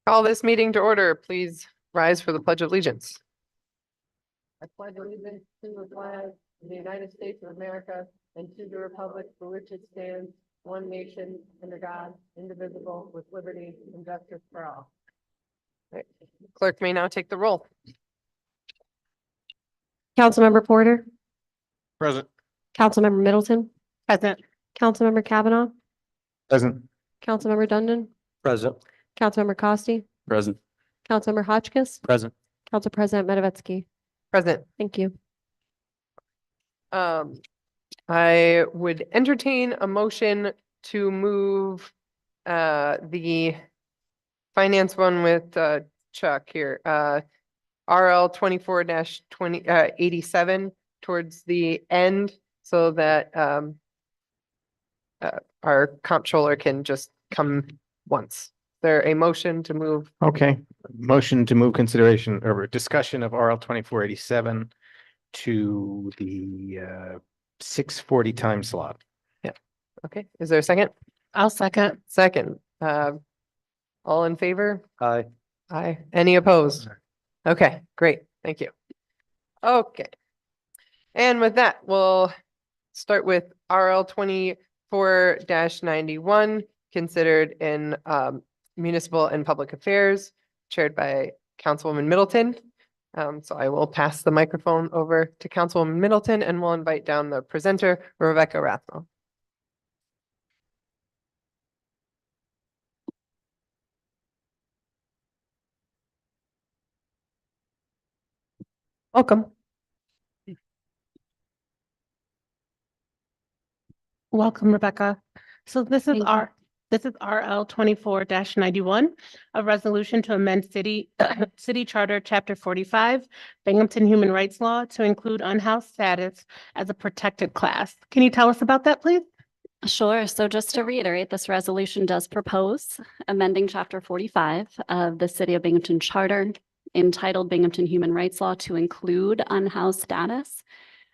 Call this meeting to order. Please rise for the Pledge of Allegiance. I pledge allegiance to the flag of the United States of America and to the republic for which it stands, one nation, under God, indivisible, with liberty and justice for all. Right. Clerk may now take the roll. Councilmember Porter, Present. Councilmember Middleton, Present. Councilmember Kavanaugh, Present. Councilmember Dundon, Present. Councilmember Costi, Present. Councilmember Hotchkiss, Present. Council President Matavetsky. Present. Thank you. I would entertain a motion to move the finance one with Chuck here. RL 24-20 87 towards the end so that our comptroller can just come once. There a motion to move? Okay, motion to move consideration or discussion of RL 2487 to the 6:40 time slot. Okay, is there a second? I'll second. Second. All in favor? Aye. Aye. Any opposed? Okay, great. Thank you. Okay. And with that, we'll start with RL 24-91, considered in municipal and public affairs, chaired by Councilwoman Middleton. So I will pass the microphone over to Councilwoman Middleton and we'll invite down the presenter, Rebecca Rathmel. Welcome. Welcome, Rebecca. So this is Thank you. this is RL 24-91, a resolution to amend city charter chapter 45, Binghamton Human Rights Law to include unhoused status as a protected class. Can you tell us about that, please? Sure. So just to reiterate, this resolution does propose amending Chapter 45 of the City of Binghamton Charter entitled Binghamton Human Rights Law to include unhoused status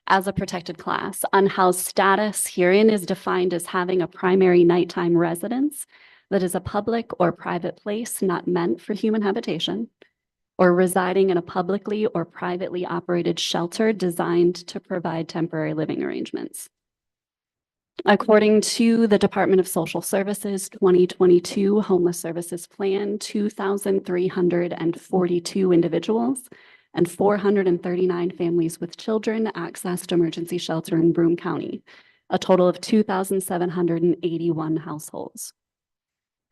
as a protected class. Unhoused status herein is defined as having a primary nighttime residence that is a public or private place not meant for human habitation, or residing in a publicly or privately operated shelter designed to provide temporary living arrangements. According to the Department of Social Services 2022 Homeless Services Plan, 2,342 individuals and 439 families with children accessed emergency shelter in Broome County, a total of 2,781 households.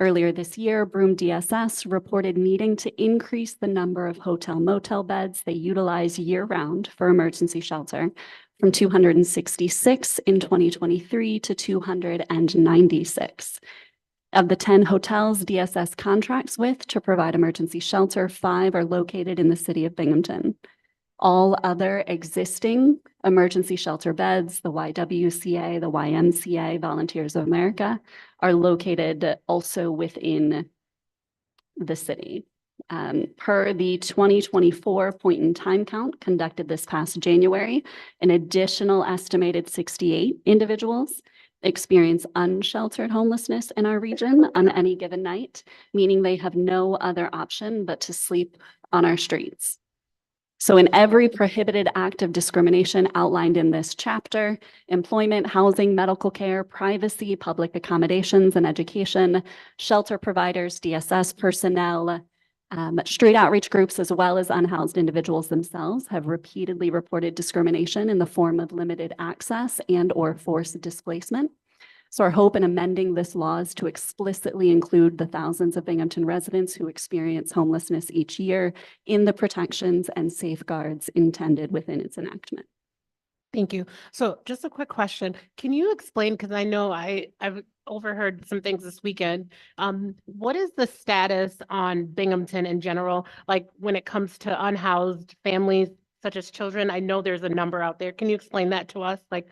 Earlier this year, Broome DSS reported needing to increase the number of hotel motel beds they utilize year-round for emergency shelter from 266 in 2023 to 296. Of the 10 hotels DSS contracts with to provide emergency shelter, 5 are located in the city of Binghamton. All other existing emergency shelter beds, the YWCA, the YMCA, Volunteers of America, are located also within the city. Per the 2024 point in time count conducted this past January, an additional estimated 68 individuals experience unsheltered homelessness in our region on any given night, meaning they have no other option but to sleep on our streets. So in every prohibited act of discrimination outlined in this chapter, employment, housing, medical care, privacy, public accommodations and education, shelter providers, DSS personnel, street outreach groups, as well as unhoused individuals themselves have repeatedly reported discrimination in the form of limited access and or forced displacement. So our hope in amending this law is to explicitly include the thousands of Binghamton residents who experience homelessness each year in the protections and safeguards intended within its enactment. Thank you. So just a quick question. Can you explain, because I know I've overheard some things this weekend. What is the status on Binghamton in general? Like when it comes to unhoused families such as children? I know there's a number out there. Can you explain that to us? Like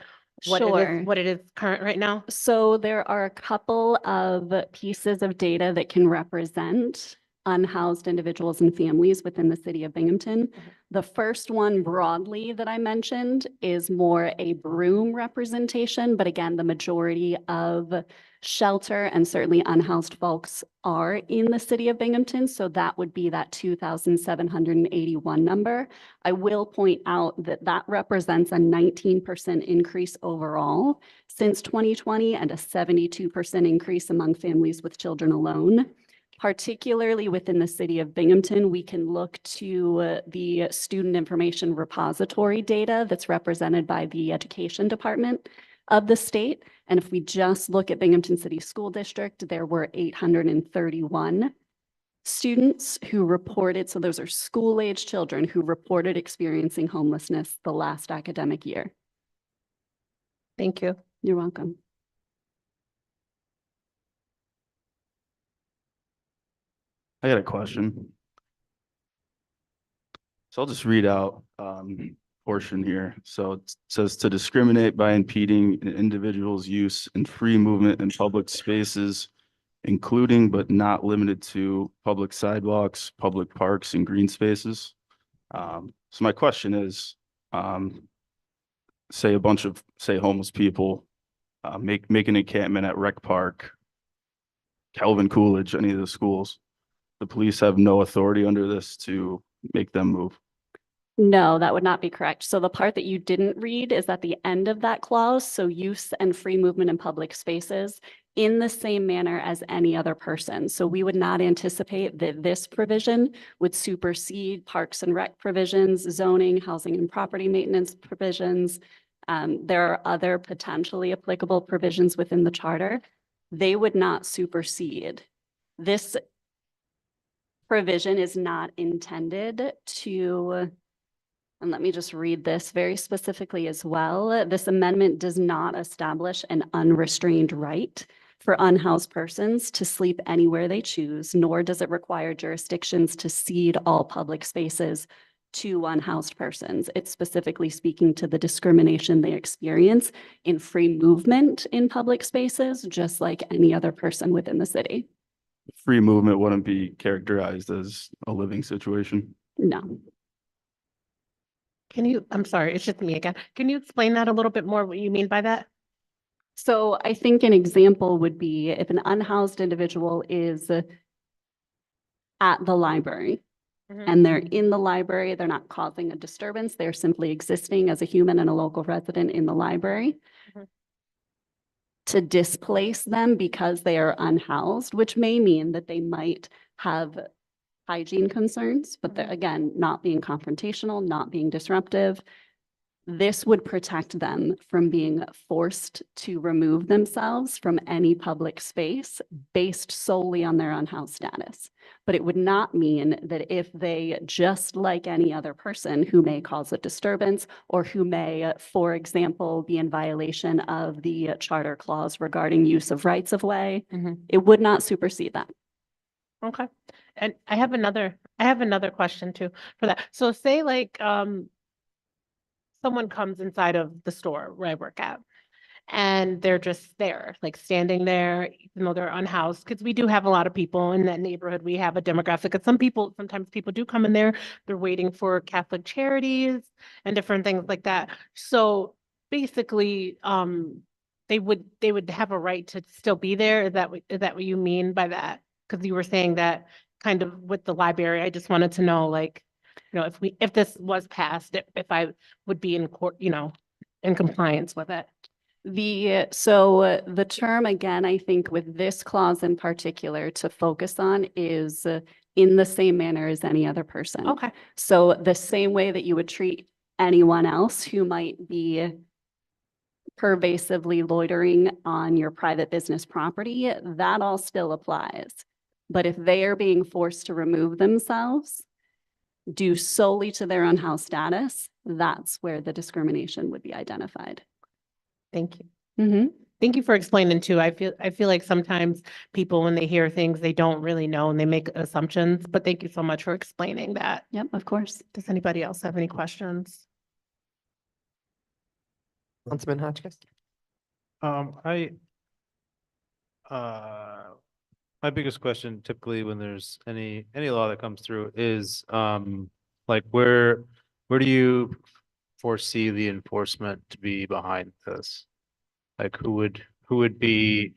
what it is current right now? So there are a couple of pieces of data that can represent unhoused individuals and families within the city of Binghamton. The first one broadly that I mentioned is more a Broome representation, but again, the majority of shelter and certainly unhoused folks are in the city of Binghamton. So that would be that 2,781 number. I will point out that that represents a 19% increase overall since 2020 and a 72% increase among families with children alone. Particularly within the city of Binghamton, we can look to the student information repository data that's represented by the education department of the state. And if we just look at Binghamton City School District, there were 831 students who reported, so those are school-age children who reported experiencing homelessness the last academic year. Thank you. You're welcome. I got a question. So I'll just read out portion here. So it says to discriminate by impeding an individual's use and free movement in public spaces, including but not limited to public sidewalks, public parks, and green spaces. So my question is, say a bunch of, say, homeless people make an encampment at Rec Park, Calvin Coolidge, any of the schools. The police have no authority under this to make them move. No, that would not be correct. So the part that you didn't read is at the end of that clause. So use and free movement in public spaces in the same manner as any other person. So we would not anticipate that this provision would supersede parks and rec provisions, zoning, housing and property maintenance provisions. There are other potentially applicable provisions within the charter. They would not supersede. This provision is not intended to, and let me just read this very specifically as well. This amendment does not establish an unrestrained right for unhoused persons to sleep anywhere they choose, nor does it require jurisdictions to cede all public spaces to unhoused persons. It's specifically speaking to the discrimination they experience in free movement in public spaces, just like any other person within the city. Free movement wouldn't be characterized as a living situation. No. Can you, I'm sorry, it's just me again. Can you explain that a little bit more, what you mean by that? So I think an example would be if an unhoused individual is at the library and they're in the library, they're not causing a disturbance, they're simply existing as a human and a local resident in the library. Mhm. To displace them because they are unhoused, which may mean that they might have hygiene concerns, but they're, again, not being confrontational, not being disruptive. This would protect them from being forced to remove themselves from any public space based solely on their unhoused status. But it would not mean that if they, just like any other person who may cause a disturbance or who may, for example, be in violation of the charter clause regarding use of rights of way, it would not supersede that. Okay. And I have another question too for that. So say like, someone comes inside of the store where I work at and they're just there, like standing there, even though they're unhoused, because we do have a lot of people in that neighborhood. We have a demographic and sometimes people do come in there, they're waiting for Catholic charities and different things like that. So basically, they would have a right to still be there. Is that what you mean by that? Because you were saying that kind of with the library, I just wanted to know, like, you know, if this was passed, if I would be in court, you know, in compliance with it. So the term, again, I think with this clause in particular to focus on is in the same manner as any other person. Okay. So the same way that you would treat anyone else who might be pervasively loitering on your private business property, that all still applies. But if they are being forced to remove themselves due solely to their unhoused status, that's where the discrimination would be identified. Thank you. Mm-hmm. Thank you for explaining too. I feel like sometimes people, when they hear things, they don't really know and they make assumptions, but thank you so much for explaining that. Yep, of course. Does anybody else have any questions? Councilman Hotchkiss? I My biggest question typically when there's any law that comes through is like where do you foresee the enforcement to be behind this? Like who would be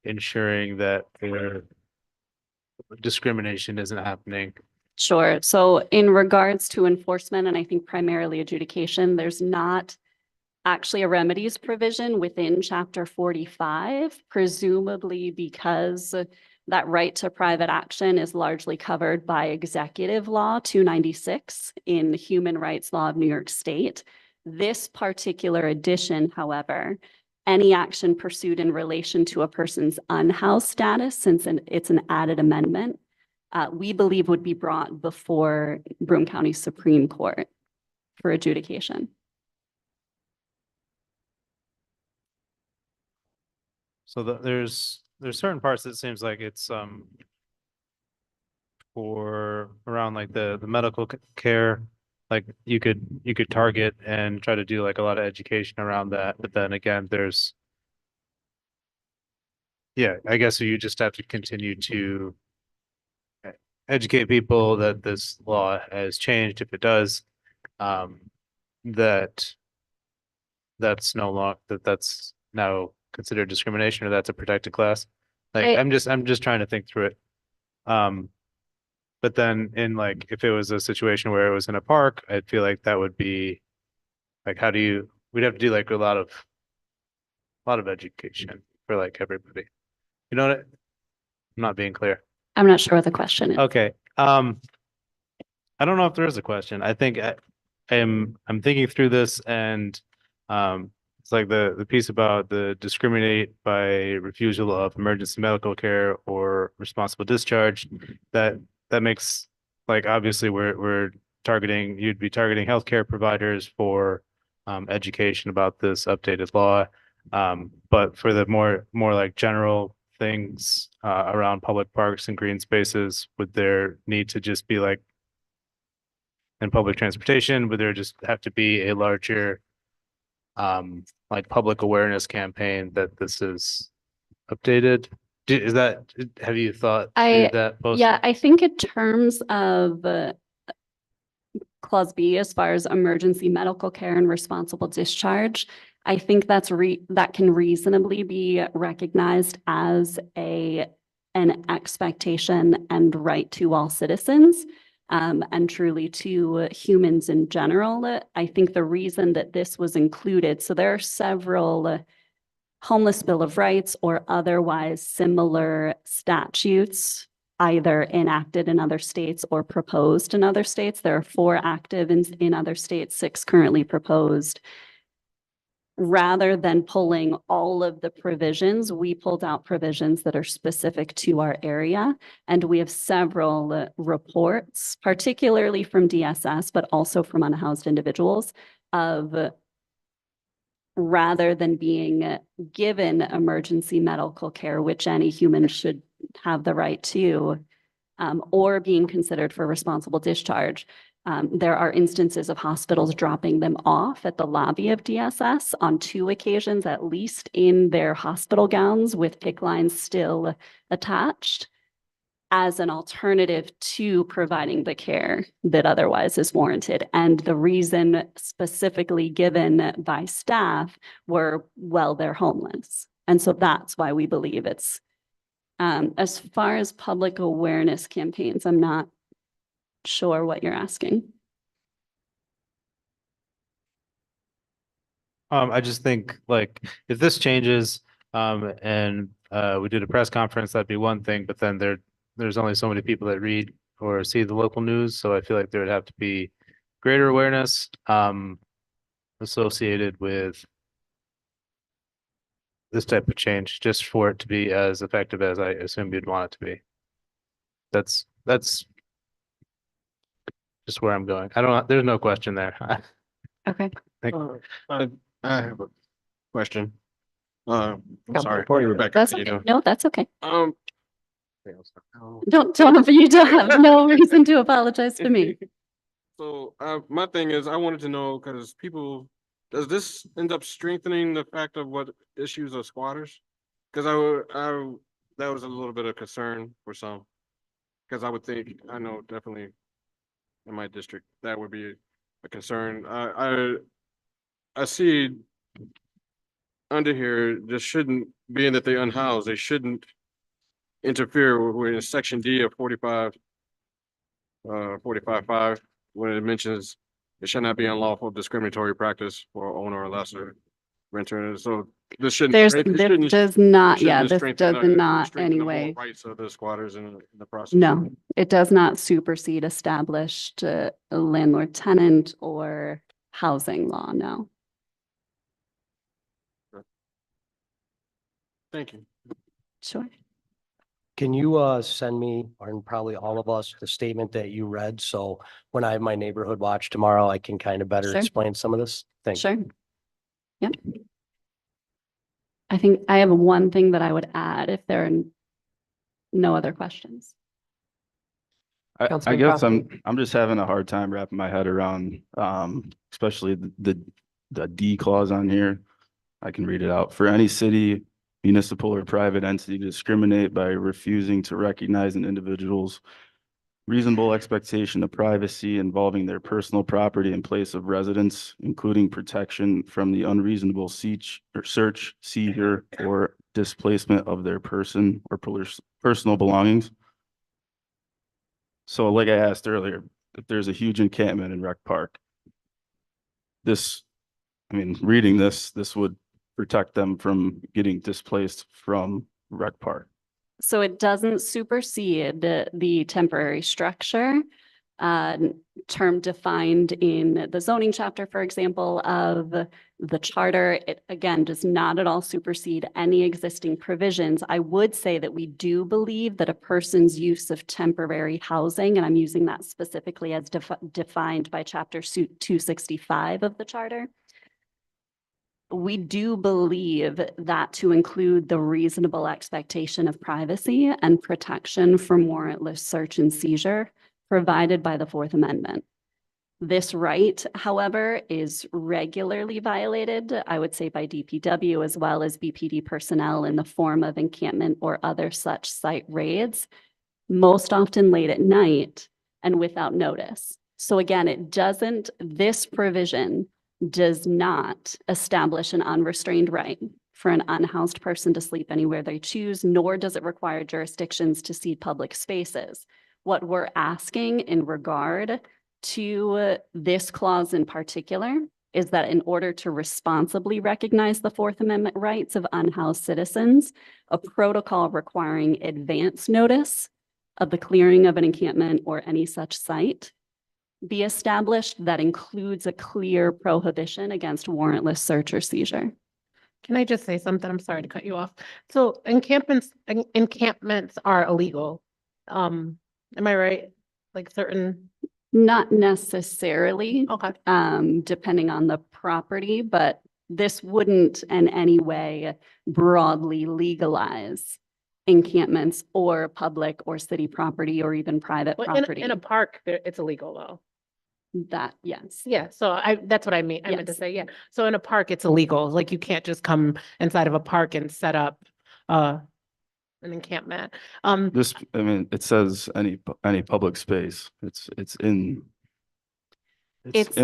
ensuring that their discrimination isn't happening? Sure. So in regards to enforcement, and I think primarily adjudication, there's not actually a remedies provision within Chapter 45, presumably because that right to private action is largely covered by Executive Law 296 in the Human Rights Law of New York State. This particular addition, however, any action pursued in relation to a person's unhoused status, since it's an added amendment, we believe would be brought before Broome County Supreme Court for adjudication. So there's certain parts that seems like it's for around like the medical care, like you could target and try to do like a lot of education around that, but then again, there's yeah, I guess you just have to continue to educate people that this law has changed if it does, that that's no longer that's now considered discrimination or that's a protected class. Like I- I'm just trying to think through it. But then in like if it was a situation where it was in a park, I feel like that would be like we'd have to do like a lot of education for like everybody. You know what? I'm not being clear. I'm not sure what the question is. Okay. I don't know if there is a question. I think I'm thinking through this and it's like the piece about the discriminate by refusal of emergency medical care or responsible discharge that makes like obviously we're targeting you'd be targeting healthcare providers for education about this updated law. But for the more like general things around public parks and green spaces, would there need to just be like in public transportation, would there just have to be a larger like public awareness campaign that this is updated? Is that, have you thought through that? Yeah, I think in terms of Clause B, as far as emergency medical care and responsible discharge, I think that can reasonably be recognized as an expectation and right to all citizens, and truly to humans in general. I think the reason that this was included, so there are several Homeless Bill of Rights or otherwise similar statutes either enacted in other states or proposed in other states. There are 4 active in other states, 6 currently proposed. Rather than pulling all of the provisions, we pulled out provisions that are specific to our area. And we have several reports, particularly from DSS, but also from unhoused individuals, of rather than being given emergency medical care, which any human should have the right to, or being considered for responsible discharge. There are instances of hospitals dropping them off at the lobby of DSS on 2 occasions, at least in their hospital gowns with PICC lines still attached, as an alternative to providing the care that otherwise is warranted. And the reason specifically given by staff were, well, they're homeless. And so that's why we believe it's, as far as public awareness campaigns, I'm not sure what you're asking. I just think like if this changes, and we did a press conference, that'd be one thing, but then there's only so many people that read or see the local news, so I feel like there would have to be greater awareness associated with this type of change, just for it to be as effective as I assume you'd want it to be. That's just where I'm going. There's no question there. Okay. I have a question. I'm sorry. Before you, Rebecca. That's how you okay. doing? No, that's okay. Um, You don't have no reason to apologize to me. so, my thing is, I wanted to know, because does this end up strengthening the fact of what issues are squatters? Because that was a little bit of concern for some. Cause I would think, I know definitely in my district, that would be a concern. I see under here, this shouldn't, being that they unhoused, they shouldn't interfere with section D of 45.5, when it mentions it shall not be unlawful discriminatory practice for owner or lesser renter. So this shouldn't. There's, it this shouldn't- does not, shouldn't yeah, this strengthen does the- not strengthen the moral anyway. rights of the squatters in the process. No, it does not supersede established landlord tenant or housing law, no. Thank you. Sure. Can you send me, and probably all of us, the statement that you read? So when I have my neighborhood watch tomorrow, I can kind of better Sure. explain some of this? Thank you. Sure. Yep. I think I have one thing that I would add if there are no other questions. I Councilman guess Crosby. I'm just having a hard time wrapping my head around, especially the D clause on here. I can read it out. For any city, municipal or private entity to discriminate by refusing to recognize an individual's reasonable expectation of privacy involving their personal property and place of residence, including protection from the unreasonable search, seizure, or displacement of their person or personal belongings. So like I asked earlier, if there's a huge encampment in Rec Park, reading this would protect them from getting displaced from Rec Park. So it doesn't supersede the temporary structure term defined in the zoning chapter, for example, of the charter. It again does not at all supersede any existing provisions. I would say that we do believe that a person's use of temporary housing, and I'm using that specifically as defined by chapter 265 of the charter. We do believe that to include the reasonable expectation of privacy and protection from warrantless search and seizure provided by the Fourth Amendment. This right, however, is regularly violated, I would say, by DPW as well as BPD personnel in the form of encampment or other such site raids, most often late at night and without notice. So again, this provision does not establish an unrestrained right for an unhoused person to sleep anywhere they choose, nor does it require jurisdictions to cede public spaces. What we're asking in regard to this clause in particular is that in order to responsibly recognize the Fourth Amendment rights of unhoused citizens, a protocol requiring advance notice of the clearing of an encampment or any such site be established that includes a clear prohibition against warrantless search or seizure. Can I just say something? I'm sorry to cut you off. So encampments are illegal. Am I right? Like certain, Not necessarily, okay. depending on the property, but this wouldn't in any way broadly legalize encampments or public or city property or even private Well, property. in a park, it's illegal though. That, yes. Yeah, so that's what I mean. I meant to Yes. say, yeah. So in a park, it's illegal. Like you can't just come inside of a park and set up an encampment. It says any public space. It's in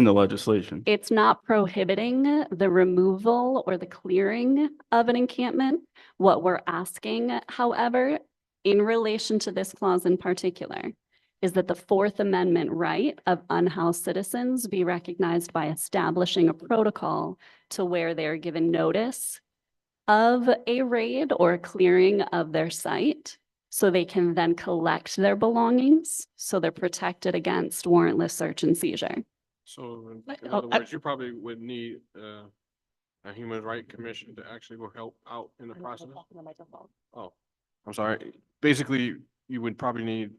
the legislation. It's not prohibiting the removal or the clearing of an encampment. What we're asking, however, in relation to this clause in particular, is that the Fourth Amendment right of unhoused citizens be recognized by establishing a protocol to where they are given notice of a raid or a clearing of their site, so they can then collect their belongings, so they're protected against warrantless search and seizure. So in Like, other oh, I- words, you probably would need a human right commission to actually will help out in the process. Oh, I'm sorry. Basically, you would probably need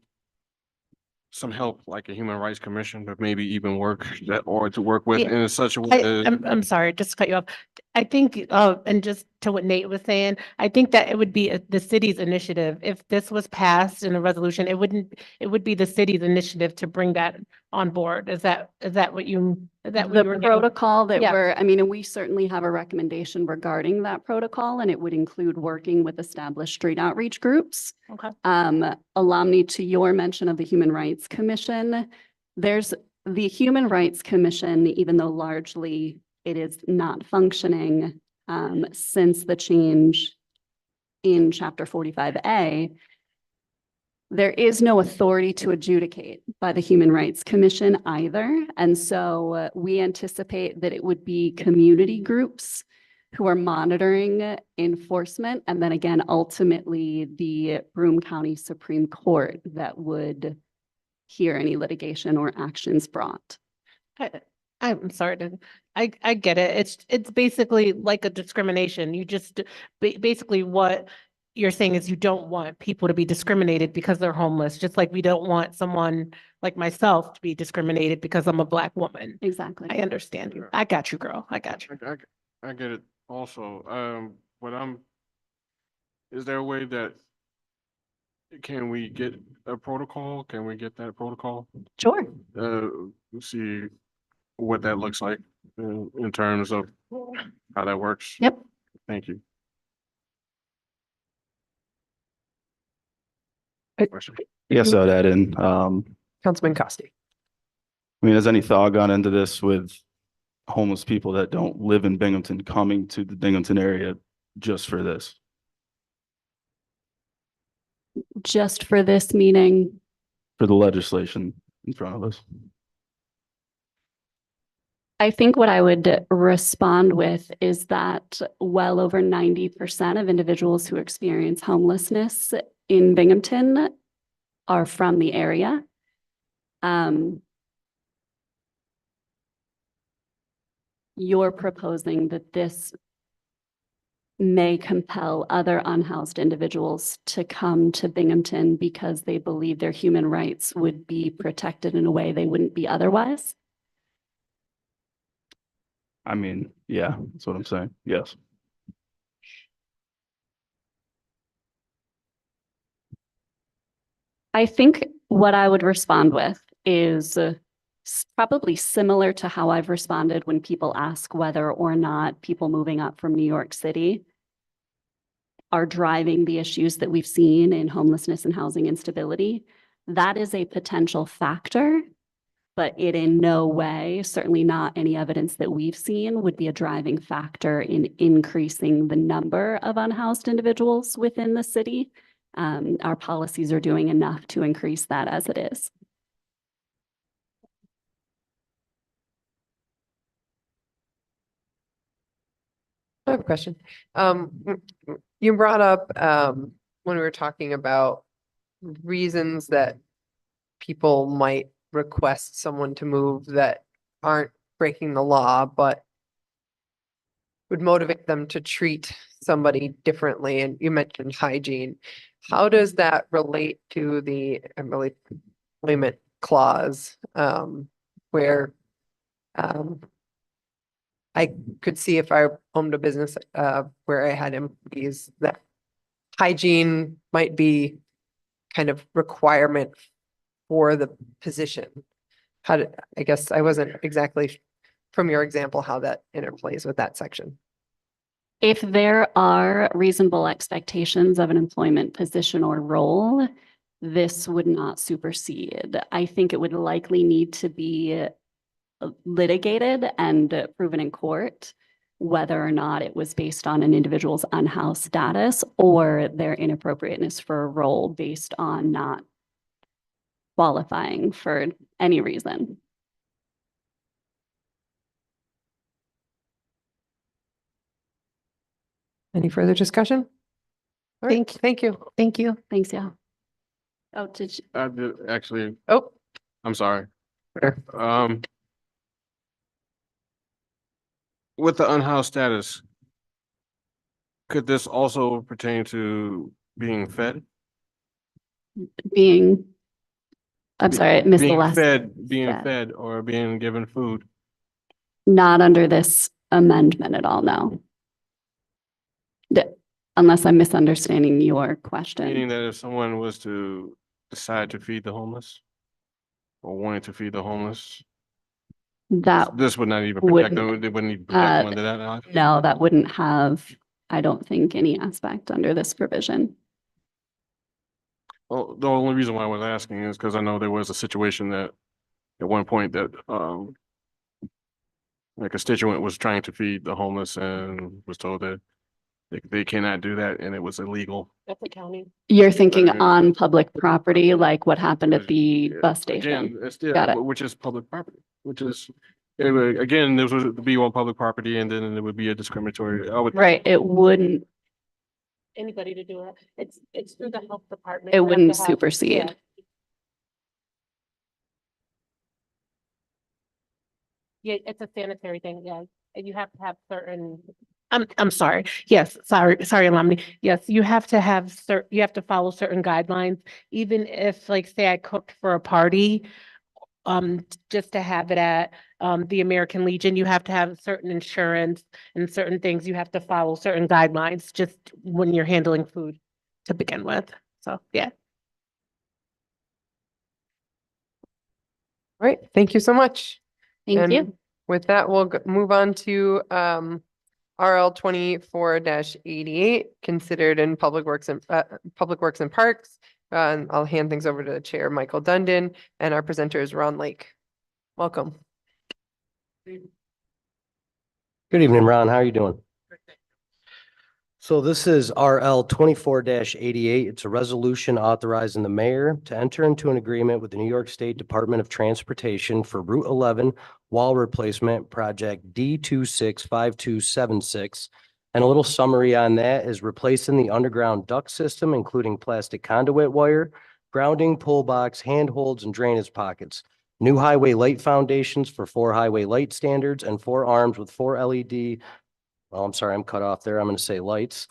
some help, like a human rights commission, but maybe even work that or to work with Yeah, in such a way. I'm sorry, just to cut you off. I think, and just to what Nate was saying, I think that it would be the city's initiative. If this was passed in a resolution, it would be the city's initiative to bring that on board. Is that what you, is that what The you were getting? protocol that Yeah. we're, I mean, and we certainly have a recommendation regarding that protocol, and it would include working with established street outreach groups. Okay. Allow me to your mention of the Human Rights Commission. There's the Human Rights Commission, even though largely it is not functioning, since the change in Chapter 45A, there is no authority to adjudicate by the Human Rights Commission either. And so we anticipate that it would be community groups who are monitoring enforcement. And then again, ultimately, the Broome County Supreme Court that would hear any litigation or actions brought. I'm sorry to, I get it. It's basically like a discrimination. You just, basically what you're saying is you don't want people to be discriminated because they're homeless, just like we don't want someone like myself to be discriminated because I'm a Black woman. Exactly. I understand you. I got you, girl. I got you. I get it also. Is there a way that, can we get a protocol? Can we get that protocol? Sure. See what that looks like in terms of how that works? Yep. Thank you. Question. Yes, I'd add in, Councilman Costi. I mean, has any thought gone into this with homeless people that don't live in Binghamton coming to the Binghamton area just for this? Just for this meeting, For the legislation in front of us? I think what I would respond with is that well over 90% of individuals who experience homelessness in Binghamton are from the area. You're proposing that this may compel other unhoused individuals to come to Binghamton because they believe their human rights would be protected in a way they wouldn't be otherwise? I mean, yeah, that's what I'm saying. Yes. I think what I would respond with is probably similar to how I've responded when people ask whether or not people moving up from New York City are driving the issues that we've seen in homelessness and housing instability. That is a potential factor, but it in no way, certainly not any evidence that we've seen, would be a driving factor in increasing the number of unhoused individuals within the city. Our policies are doing enough to increase that as it is. I have a question. You brought up, when we were talking about reasons that people might request someone to move that aren't breaking the law, but would motivate them to treat somebody differently. And you mentioned hygiene. How does that relate to the employment clause, where I could see if I owned a business where I had employees that hygiene might be kind of requirement for the position. I guess I wasn't exactly from your example how that interplays with that section. If there are reasonable expectations of an employment position or role, this would not supersede. I think it would likely need to be litigated and proven in court whether or not it was based on an individual's unhoused status or their inappropriateness for a role based on not qualifying for any reason. Any further discussion? All right, Thank you. Thank you. Thank you. Thanks, yeah. Oh, did you? I did actually, Oh, I'm sorry. sure. With the unhoused status, could this also pertain to being fed? Being, I'm sorry, I missed the Being last. being fed. fed or being given food? Not under this amendment at all, no. Unless I'm misunderstanding your question. Meaning that if someone was to decide to feed the homeless, or wanting to feed the homeless. That, This would not even protect them, wouldn't, they wouldn't even protect them uh, under that. no, that wouldn't have, I don't think, any aspect under this provision. Well, the only reason why I was asking is because I know there was a situation that at one point that a constituent was trying to feed the homeless and was told that they cannot do that and it was illegal. That's a county. You're thinking Right. on public property, like what happened at the Yeah, bus Again, station? it's, Got it. which is public property, which is, it would, again, this would be on public property and then it would be a discriminatory, I would. Right, it wouldn't, Anybody to do it. It's through the health department. it You have wouldn't to have- supersede. yeah. Yeah, it's a sanitary thing, yeah. And you have to have certain, I'm sorry. Yes, sorry, Lamini. Yes, you have to have you have to follow certain guidelines, even if, like, say I cooked for a party. Just to have it at the American Legion, you have to have certain insurance and certain things. You have to follow certain guidelines just when you're handling food to begin with. So, yeah. All right, thank you so much. Thank you. And with that, we'll move on to RL 24-88, considered in Public Works and Parks. And I'll hand things over to Chair Michael Dundon, and our presenter is Ron Lake. Welcome. Good evening, Ron. How are you doing? So this is RL 24-88. It's a resolution authorizing the mayor to enter into an agreement with the New York State Department of Transportation for Route 11 wall replacement project D265276. And a little summary on that is replacing the underground duct system, including plastic conduit wire, grounding, pull box, handholds, and drainage pockets. New highway light foundations for 4 highway light standards and 4 arms with 4 LED. Oh, I'm sorry, I'm cut off there. I'm going to say lights.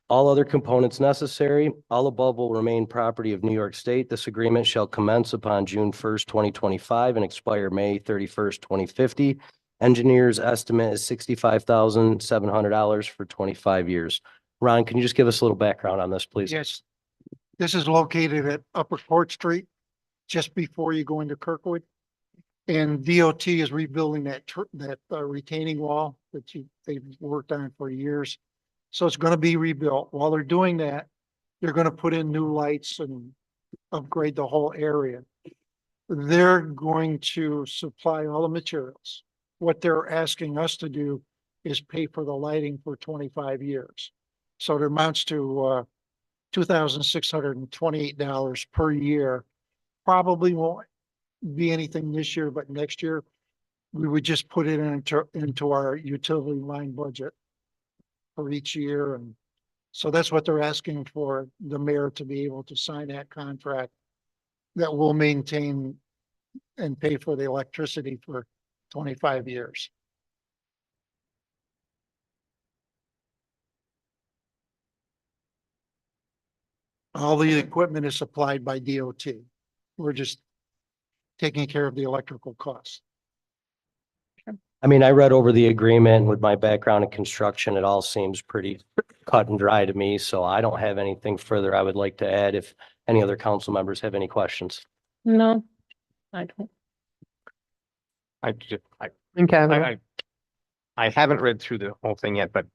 All other components necessary. All above will remain property of New York State. This agreement shall commence upon June 1st, 2025 and expire May 31st, 2050. Engineer's estimate is $65,700 for 25 years. Ron, can you just give us a little background on this, please? Yes. This is located at Upper Court Street, just before you go into Kirkwood. And DOT is rebuilding that retaining wall that they've worked on for years. So it's going to be rebuilt. While they're doing that, they're going to put in new lights and upgrade the whole area. They're going to supply all the materials. What they're asking us to do is pay for the lighting for 25 years. So it amounts to $2,628 per year. Probably won't be anything this year, but next year we would just put it into our utility line budget for each year. And so that's what they're asking for, the mayor to be able to sign that contract that will maintain and pay for the electricity for 25 years. All the equipment is supplied by DOT. We're just taking care of the electrical costs. I mean, I read over the agreement with my background in construction. It all seems pretty cut and dry to me, so I don't have anything further I would like to add. If any other council members have any questions. No, I don't. And Kevin, I haven't read through the whole thing yet, but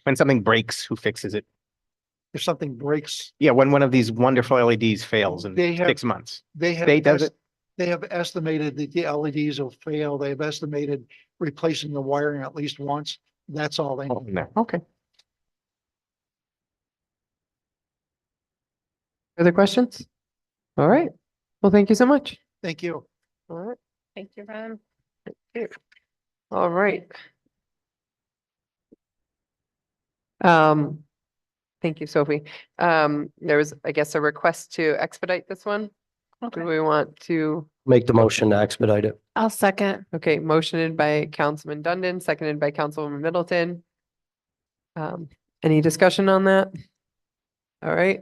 when something breaks, who fixes it? If something breaks, Yeah, when one of these wonderful LEDs fails in They have- 6 months. they have. State does it? They have estimated that the LEDs will fail. They've estimated replacing the wiring at least once. That's all they. Oh, no, okay. further questions? All right. Well, thank you so much. Thank you. All right. Thank you, Ron. All right. Thank you, Sophie. There was, I guess, a request to expedite this one. Do Okay. we want to, Make the motion to expedite it. I'll second. okay, motioned by Councilman Dundon, seconded by Councilwoman Middleton. Any discussion on that? All right,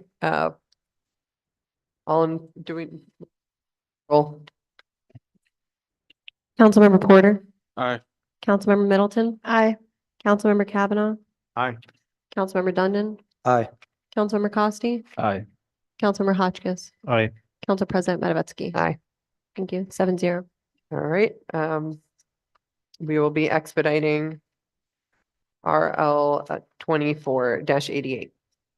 do we? Roll. Councilmember Porter, Aye. Councilmember Middleton, Aye. Councilmember Kavanaugh, Aye. Councilmember Dundon, Aye. Councilmember Costi, Aye. Councilmember Hotchkiss, Aye. Council President Matavetsky. Aye. Thank you. 7-0. All right, we will be expediting RL 24-88.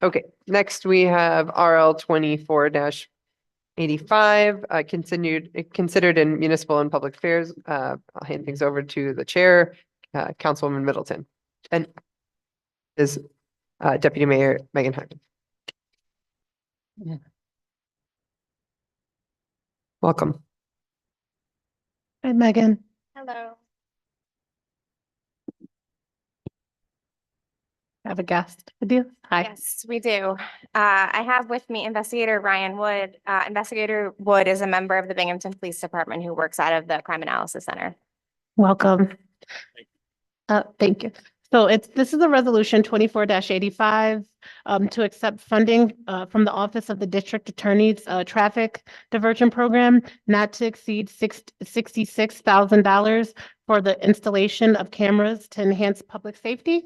Okay, next we have RL 24-85, considered in municipal and public affairs. I'll hand things over to the chair, Councilwoman Middleton. And is Deputy Mayor Megan Hyman. Welcome. Hi, Megan. Hello. I have a guest with you. Hi. Yes, we do. I have with me Investigator Ryan Wood. Investigator Wood is a member of the Binghamton Police Department who works out of the Crime Analysis Center. Welcome. Thank you. So this is a resolution 24-85 to accept funding from the Office of the District Attorney's Traffic Diversion Program not to exceed $66,000 for the installation of cameras to enhance public safety.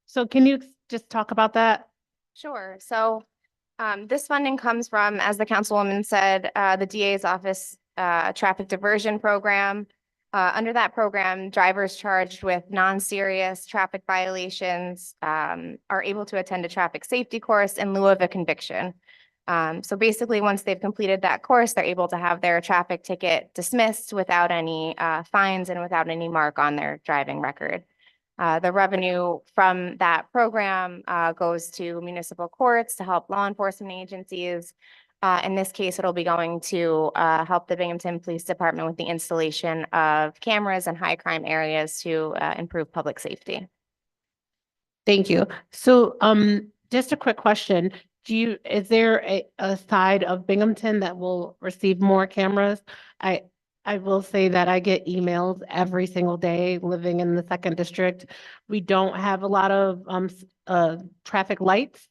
So can you just talk about that? Sure. So this funding comes from, as the councilwoman said, the DA's office traffic diversion program. Under that program, drivers charged with non-serious traffic violations are able to attend a traffic safety course in lieu of a conviction. So basically, once they've completed that course, they're able to have their traffic ticket dismissed without any fines and without any mark on their driving record. The revenue from that program goes to municipal courts to help law enforcement agencies. In this case, it'll be going to help the Binghamton Police Department with the installation of cameras in high crime areas to improve public safety. Thank you. So just a quick question. Is there a side of Binghamton that will receive more cameras? I will say that I get emails every single day living in the 2nd District. We don't have a lot of traffic lights,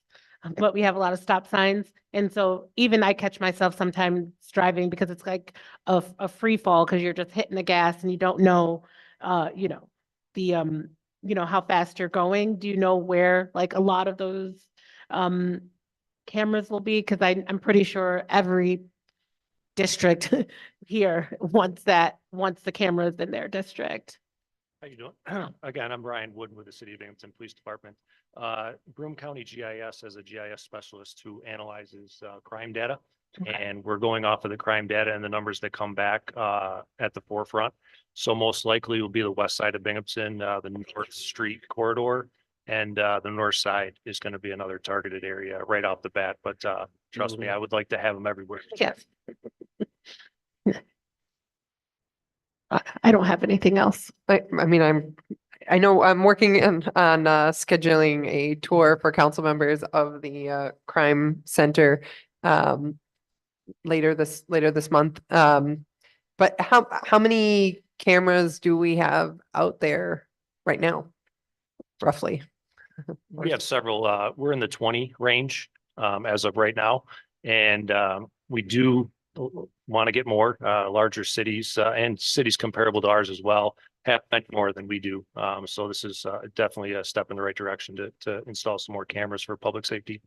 but we have a lot of stop signs. And so even I catch myself sometimes driving because it's like a free fall because you're just hitting the gas and you don't know, how fast you're going. Do you know where like a lot of those cameras will be? Because I'm pretty sure every district here wants the cameras in their district. How you doing? Again, I'm Ryan Wood with the City of Binghamton Police Department. Broome County GIS has a GIS specialist who analyzes crime data. Okay. And we're going off of the crime data and the numbers that come back at the forefront. So most likely will be the west side of Binghamton, the North Street corridor, and the north side is going to be another targeted area right off the bat. But trust me, I would like to have them everywhere. Yes. I don't have anything else. I know I'm working on scheduling a tour for council members of the crime center later this month. But how many cameras do we have out there right now, roughly? We have several, we're in the 20 range as of right now. And we do want to get more larger cities and cities comparable to ours as well have many more than we do. So this is definitely a step in the right direction to install some more cameras for public safety.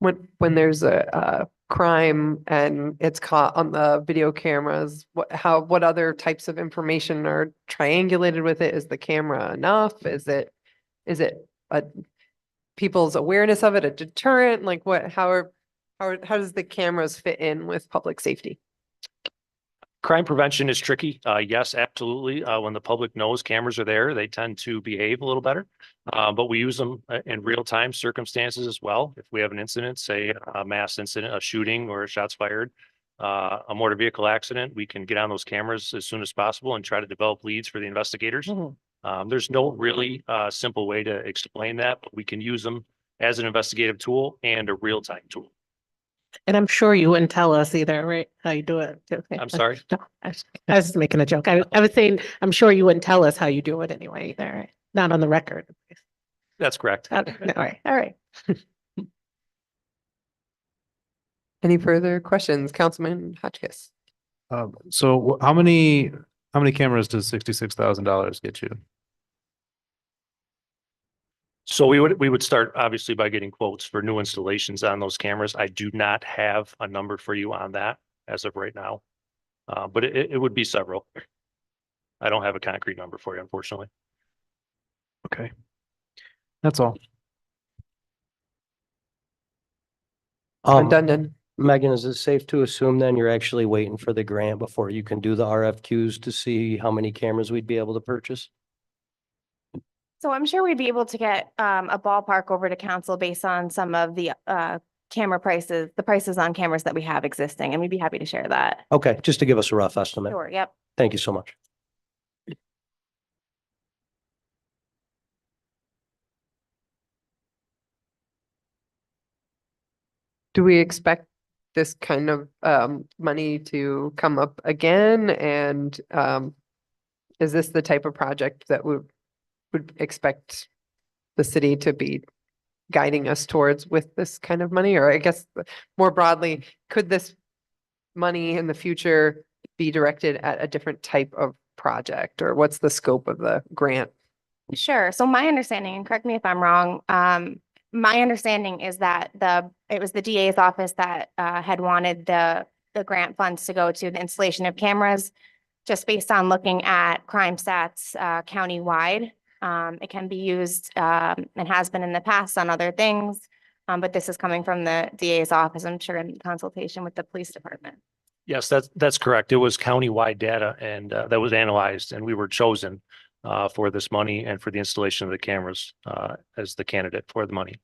When there's a crime and it's caught on the video cameras, what other types of information are triangulated with it? Is the camera enough? Is it a people's awareness of it, a deterrent? Like how does the cameras fit in with public safety? Crime prevention is tricky. Yes, absolutely. When the public knows cameras are there, they tend to behave a little better. But we use them in real time circumstances as well. If we have an incident, say a mass incident, a shooting or shots fired, a motor vehicle accident, we can get on those cameras as soon as possible and try to develop leads for the investigators. There's no really simple way to explain that, but we can use them as an investigative tool and a real-time tool. And I'm sure you wouldn't tell us either, right? How you do it. Okay. I'm sorry? No, I was just making a joke. I was saying, I'm sure you wouldn't tell us how you do it anyway, either, right? Not on the record. That's correct. All right, all right. Any further questions, Councilman Hotchkiss? So how many cameras does $66,000 get you? So we would start obviously by getting quotes for new installations on those cameras. I do not have a number for you on that as of right now. But it would be several. I don't have a concrete number for you, unfortunately. Okay. That's all. Dundon. Megan, is it safe to assume then you're actually waiting for the grant before you can do the RFQs to see how many cameras we'd be able to purchase? So I'm sure we'd be able to get a ballpark over to council based on some of the camera prices, the prices on cameras that we have existing, and we'd be happy to share that. Okay, just to give us a rough estimate. Sure, yep. Thank you so much. Do we expect this kind of money to come up again? And is this the type of project that we would expect the city to be guiding us towards with this kind of money? Or I guess more broadly, could this money in the future be directed at a different type of project? Or what's the scope of the grant? Sure. So my understanding, and correct me if I'm wrong, my understanding is that it was the DA's office that had wanted the grant funds to go to the installation of cameras, just based on looking at crime stats countywide. It can be used and has been in the past on other things, but this is coming from the DA's office, I'm sure, in consultation with the police department. Yes, that's correct. It was countywide data and that was analyzed, and we were chosen for this money and for the installation of the cameras as the candidate for the money.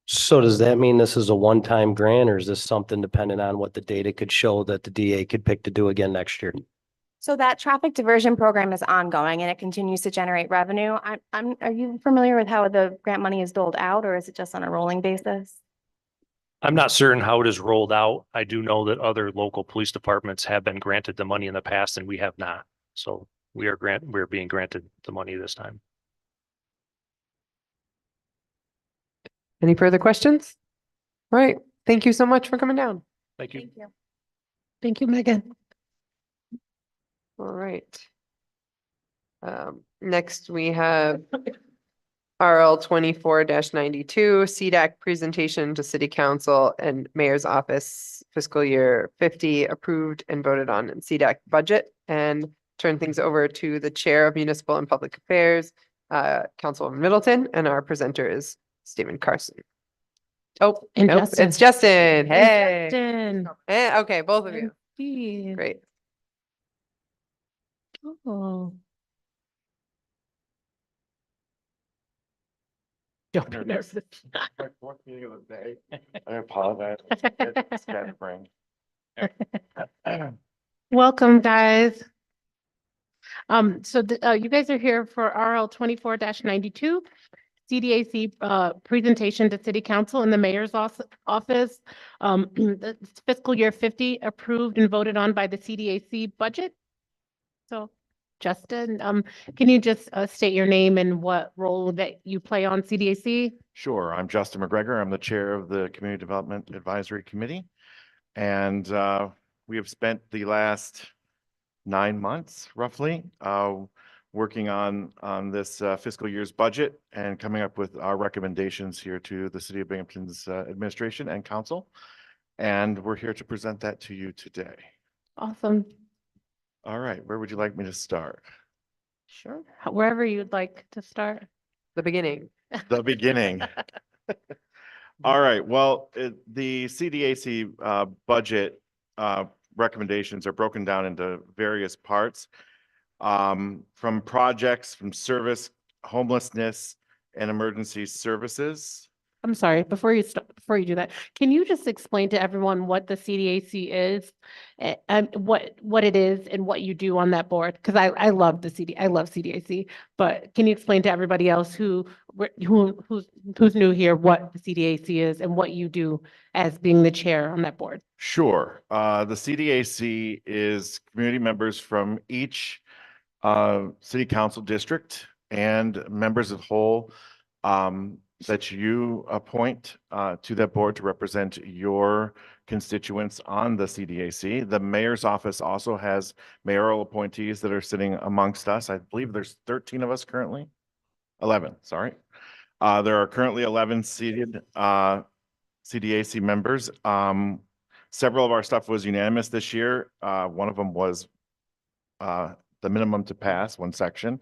So does that mean this is a one-time grant, or is this something dependent on what the data could show that the DA could pick to do again next year? So that traffic diversion program is ongoing and it continues to generate revenue. Are you familiar with how the grant money is doled out, or is it just on a rolling basis? I'm not certain how it is rolled out. I do know that other local police departments have been granted the money in the past and we have not. So we're being granted the money this time. Any further questions? All right. Thank you so much for coming down. Thank you. Thank you. Thank you, Megan. All right. Next, we have RL 24-92, CDAC presentation to City Council and Mayor's Office fiscal year 50 approved and voted on in CDAC budget, and turn things over to the Chair of Municipal and Public Affairs, Councilwoman Middleton, and our presenter is Stephen Carson. Oh, And nope, Justin. it's Justin. Hey. Justin. Okay, both of you. Indeed. Great. Oh. Don't be nervous. I apologize. It's kind of brain. Welcome, guys. You guys are here for RL 24-92, CDAC presentation to City Council and the Mayor's Office. The fiscal year 50 approved and voted on by the CDAC budget. So Justin, can you just state your name and what role that you play on CDAC? Sure. I'm Justin McGregor. I'm the chair of the Community Development Advisory Committee. And we have spent the last 9 months roughly working on this fiscal year's budget and coming up with our recommendations here to the City of Binghamton's administration and council. And we're here to present that to you today. Awesome. All right, where would you like me to start? Sure. Wherever you'd like to start. The beginning. The beginning. All right, well, the CDAC budget recommendations are broken down into various parts, from projects, from service, homelessness, and emergency services. I'm sorry, before you do that, can you just explain to everyone what the CDAC is, and what it is and what you do on that board? Because I love CDAC, but can you explain to everybody else who's new here what the CDAC is and what you do as being the chair on that board? Sure. The CDAC is community members from each city council district and members of whole that you appoint to that board to represent your constituents on the CDAC. The mayor's office also has mayoral appointees that are sitting amongst us. I believe there's 13 of us currently. 11, sorry. There are currently 11 seated CDAC members. Several of our stuff was unanimous this year. One of them was the minimum to pass, one section,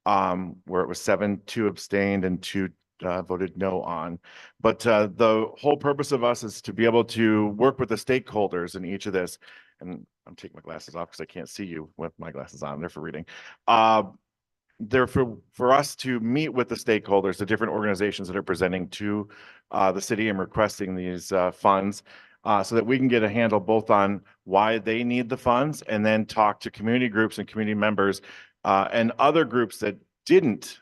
where it was 7, 2 abstained and 2 voted no on. But the whole purpose of us is to be able to work with the stakeholders in each of this. And I'm taking my glasses off because I can't see you with my glasses on. They're for reading. They're for us to meet with the stakeholders, the different organizations that are presenting to the city and requesting these funds, so that we can get a handle both on why they need the funds and then talk to community groups and community members and other groups that didn't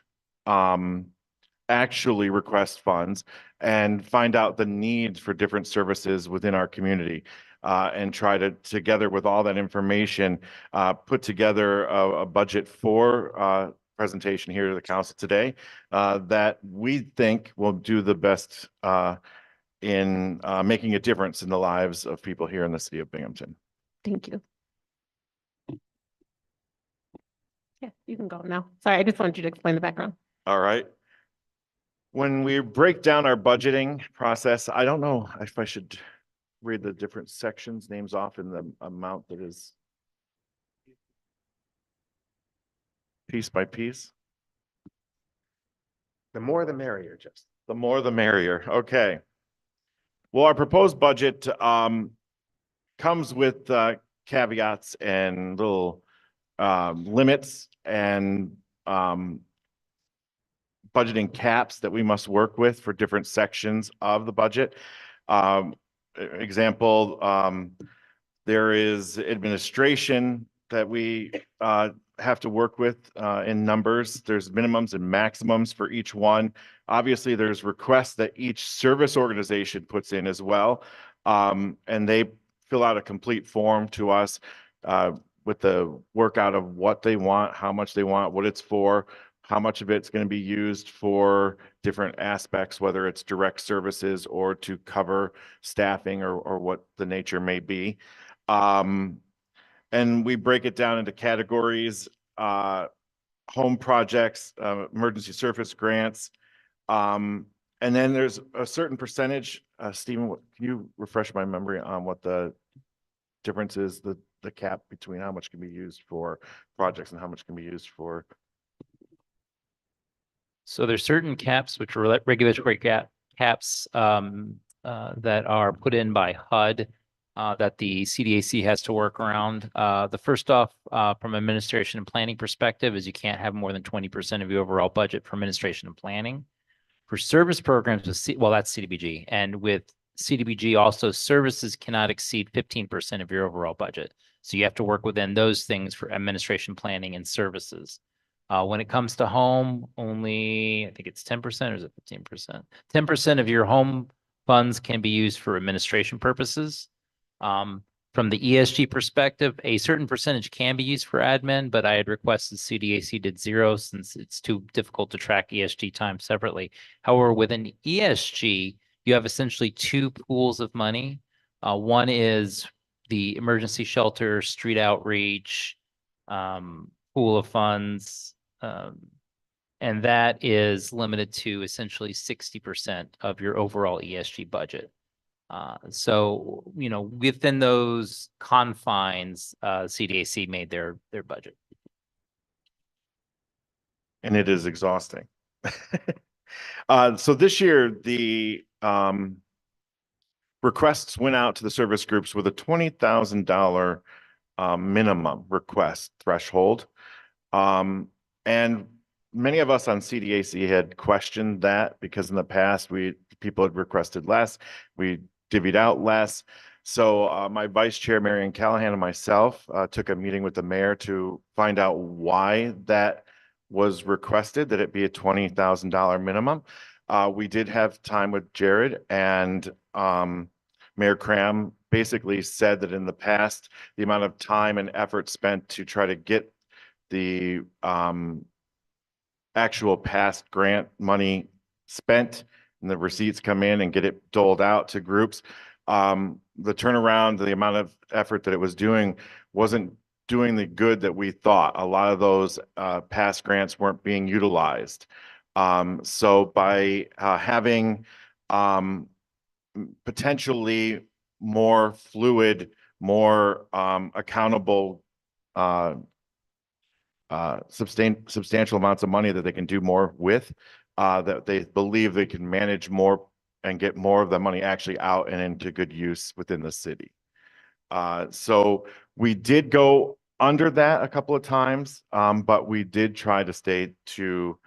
actually request funds and find out the needs for different services within our community. And try to, together with all that information, put together a budget for presentation here to the council today that we think will do the best in making a difference in the lives of people here in the city of Binghamton. Thank you. Yeah, you can go now. Sorry, I just wanted you to explain the background. All right. When we break down our budgeting process, I don't know if I should read the different sections, names off in the amount that is piece by piece. The more the merrier, just. The more the merrier. Okay. Well, our proposed budget comes with caveats and little limits and budgeting caps that we must work with for different sections of the budget. Example, there is administration that we have to work with in numbers. There's minimums and maximums for each one. Obviously, there's requests that each service organization puts in as well. And they fill out a complete form to us with the workout of what they want, how much they want, what it's for, how much of it's going to be used for different aspects, whether it's direct services or to cover staffing or what the nature may be. And we break it down into categories, home projects, emergency service grants. And then there's a certain percentage, Stephen, can you refresh my memory on what the difference is, the cap between how much can be used for projects and how much can be used for? So there's certain caps, which are regulatory caps that are put in by HUD that the CDAC has to work around. The first off, from administration and planning perspective, is you can't have more than 20% of your overall budget for administration and planning. For service programs, that's CDBG. And with CDBG also, services cannot exceed 15% of your overall budget. So you have to work within those things for administration, planning, and services. When it comes to home, only, I think it's 10% or is it 15%? 10% of your home funds can be used for administration purposes. From the ESG perspective, a certain percentage can be used for admin, but I had requested CDAC did 0 since it's too difficult to track ESG time separately. However, within ESG, you have essentially 2 pools of money. One is the emergency shelter, street outreach, pool of funds, and that is limited to essentially 60% of your overall ESG budget. So, you know, within those confines, CDAC made their budget. And it is exhausting. So this year, the requests went out to the service groups with a $20,000 minimum request threshold. And many of us on CDAC had questioned that because in the past, people had requested less, we divvied out less. So my vice chair, Marion Callahan, and myself took a meeting with the mayor to find out why that was requested, that it be a $20,000 minimum. We did have time with Jared, and Mayor Cram basically said that in the past, the amount of time and effort spent to try to get the actual past grant money spent and the receipts come in and get it doled out to groups. The turnaround, the amount of effort that it was doing wasn't doing the good that we thought. A lot of those past grants weren't being utilized. So by having potentially more fluid, more accountable substantial amounts of money that they can do more with, that they believe they can manage more and get more of the money actually out and into good use within the city. So we did go under that a couple of times, but we did try to stay true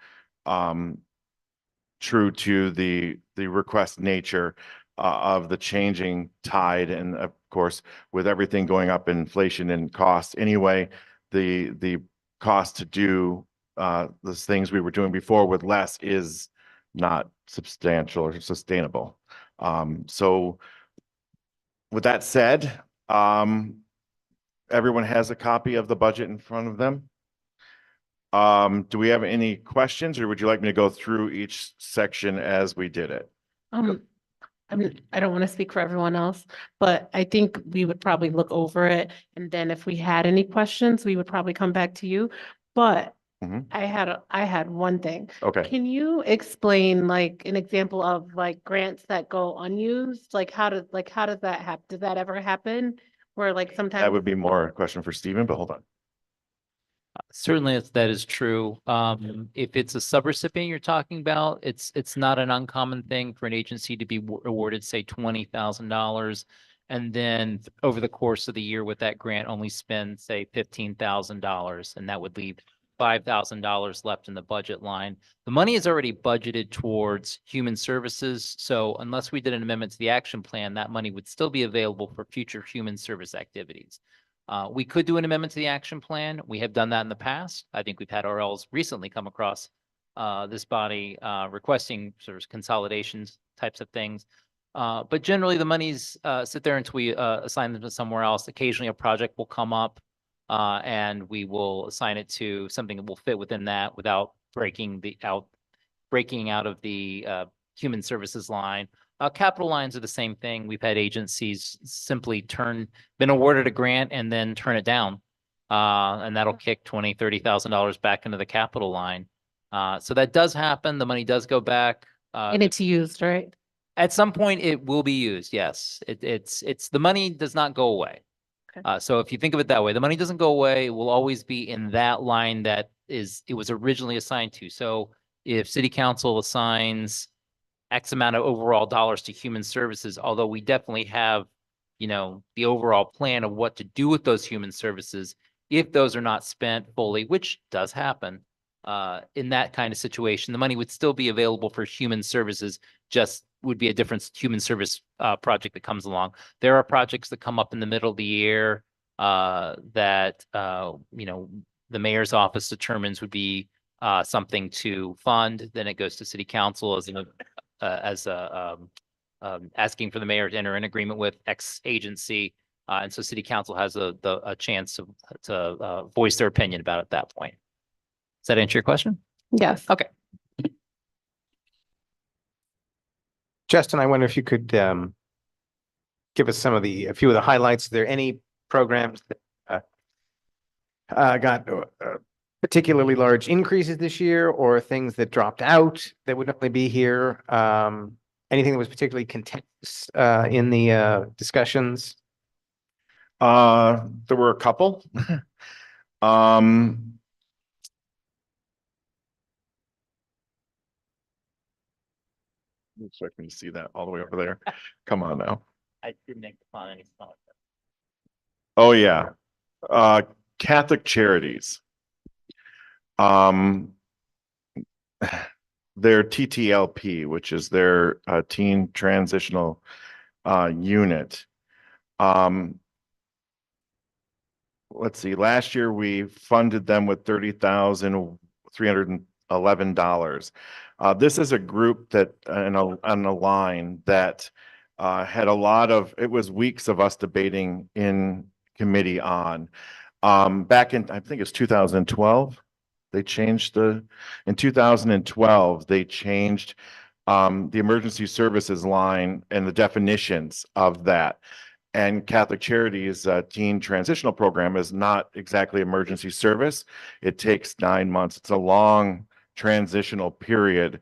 to the request nature of the changing tide. And of course, with everything going up in inflation and cost anyway, the cost to do those things we were doing before with less is not substantial or sustainable. So with that said, everyone has a copy of the budget in front of them. Do we have any questions, or would you like me to go through each section as we did it? I mean, I don't want to speak for everyone else, but I think we would probably look over it. And then if we had any questions, we would probably come back to you. But Mhm. I had one thing. Okay. Can you explain like an example of like grants that go unused? Like how does that happen? Does that ever happen? Where like sometimes That would be more a question for Stephen, but hold on. Certainly, that is true. If it's a subrecipient you're talking about, it's not an uncommon thing for an agency to be awarded, say, $20,000. And then over the course of the year with that grant, only spend, say, $15,000, and that would leave $5,000 left in the budget line. The money is already budgeted towards human services. So unless we did an amendment to the action plan, that money would still be available for future human service activities. We could do an amendment to the action plan. We have done that in the past. I think we've had RLs recently come across this body requesting sort of consolidations types of things. But generally the monies sit there until we assign them to somewhere else. Occasionally a project will come up and we will assign it to something that will fit within that without breaking out of the human services line. Capital lines are the same thing. We've had agencies simply been awarded a grant and then turn it down. And that'll kick $20,000, $30,000 back into the capital line. So that does happen. The money does go back. and it's used, right? At some point it will be used. Yes, it's the money does not go away. Okay. So if you think of it that way, the money doesn't go away. It will always be in that line that it was originally assigned to. So if city council assigns X amount of overall dollars to human services, although we definitely have, the overall plan of what to do with those human services, if those are not spent fully, which does happen, in that kind of situation, the money would still be available for human services, just would be a different human service project that comes along. There are projects that come up in the middle of the year that, the mayor's office determines would be something to fund. Then it goes to city council asking for the mayor to enter an agreement with X agency. And so city council has a chance to voice their opinion about it at that point. Does that answer your question? Yes. Okay. Justin, I wonder if you could give us a few of the highlights. Are there any programs that got particularly large increases this year, or things that dropped out that would normally be here? Anything that was particularly contentious in the discussions? There were a couple. Expect me to see that all the way over there. Come on now. I didn't make the plan any smaller. Oh, yeah. Catholic Charities. Their TTLP, which is their teen transitional unit. Let's see, last year we funded them with $30,311. This is a group that on a line that had a lot of, it was weeks of us debating in committee on. Back in, I think it's 2012, they changed in 2012, they changed the emergency services line and the definitions of that. And Catholic Charities teen transitional program is not exactly emergency service. It takes 9 months. It's a long transitional period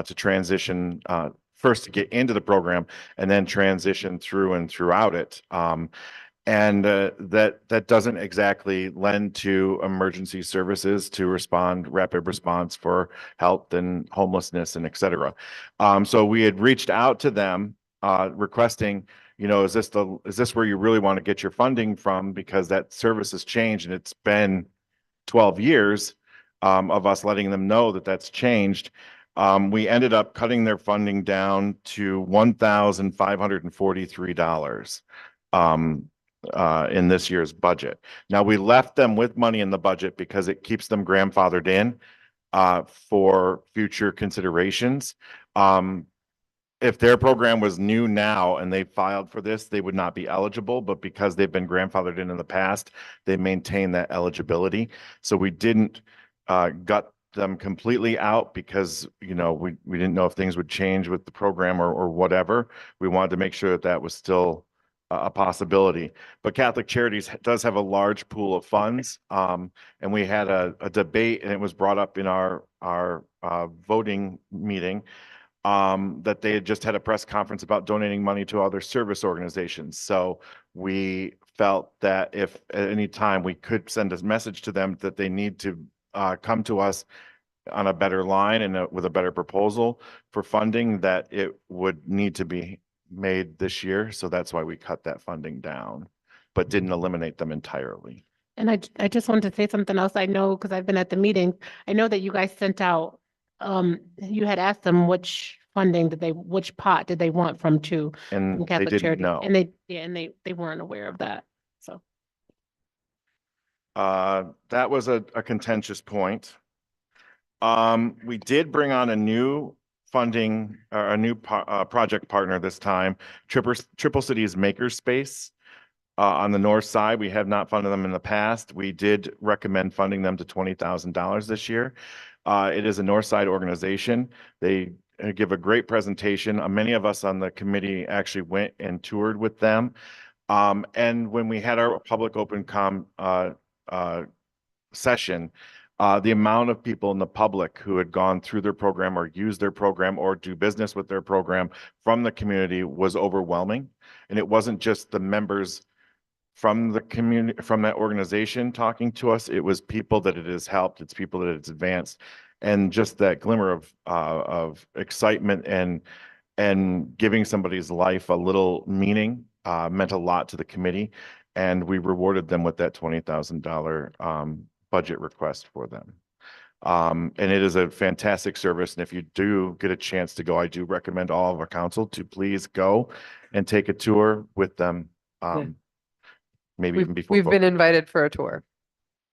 to transition first to get into the program and then transition through and throughout it. And that doesn't exactly lend to emergency services to respond, rapid response for health and homelessness and et cetera. So we had reached out to them requesting, you know, is this where you really want to get your funding from? Because that service has changed and it's been 12 years of us letting them know that that's changed. We ended up cutting their funding down to $1,543 in this year's budget. Now, we left them with money in the budget because it keeps them grandfathered in for future considerations. If their program was new now and they filed for this, they would not be eligible, but because they've been grandfathered in the past, they maintain that eligibility. So we didn't gut them completely out because, you know, we didn't know if things would change with the program or whatever. We wanted to make sure that that was still a possibility. But Catholic Charities does have a large pool of funds. And we had a debate, and it was brought up in our voting meeting that they had just had a press conference about donating money to other service organizations. So we felt that if at any time we could send a message to them that they need to come to us on a better line and with a better proposal for funding, that it would need to be made this year. So that's why we cut that funding down, but didn't eliminate them entirely. And I just wanted to say something else. I know, because I've been at the meeting, I know that you guys sent out, you had asked them which funding which pot did they want from And they Catholic didn't Charities. know. And they weren't aware of that. So. That was a contentious point. We did bring on a new funding, a new project partner this time, Triple Cities Makerspace. On the north side, we have not funded them in the past. We did recommend funding them to $20,000 this year. It is a north side organization. They give a great presentation. Many of us on the committee actually went and toured with them. And when we had our public open session, the amount of people in the public who had gone through their program or used their program or do business with their program from the community was overwhelming. And it wasn't just the members from the community, from that organization talking to us. It was people that it has helped. It's people that it's advanced. And just that glimmer of excitement and giving somebody's life a little meaning meant a lot to the committee. And we rewarded them with that $20,000 budget request for them. And it is a fantastic service. And if you do get a chance to go, I do recommend all of our council to please go and take a tour with them. Maybe even before. We've been invited for a tour.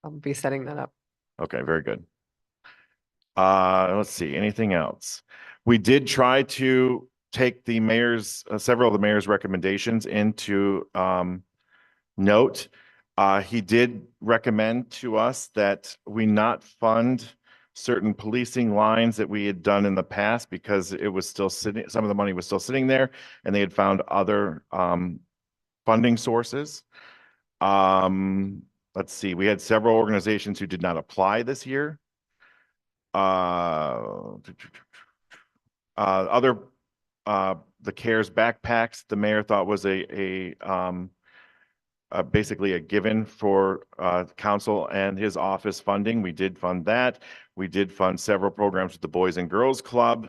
I'll be setting that up. Okay, very good. Let's see, anything else? We did try to take the mayor's, several of the mayor's recommendations into note. He did recommend to us that we not fund certain policing lines that we had done in the past because it was still sitting, some of the money was still sitting there and they had found other funding sources. Let's see, we had several organizations who did not apply this year. The CARES backpacks, the mayor thought was basically a given for council and his office funding. We did fund that. We did fund several programs with the Boys and Girls Club.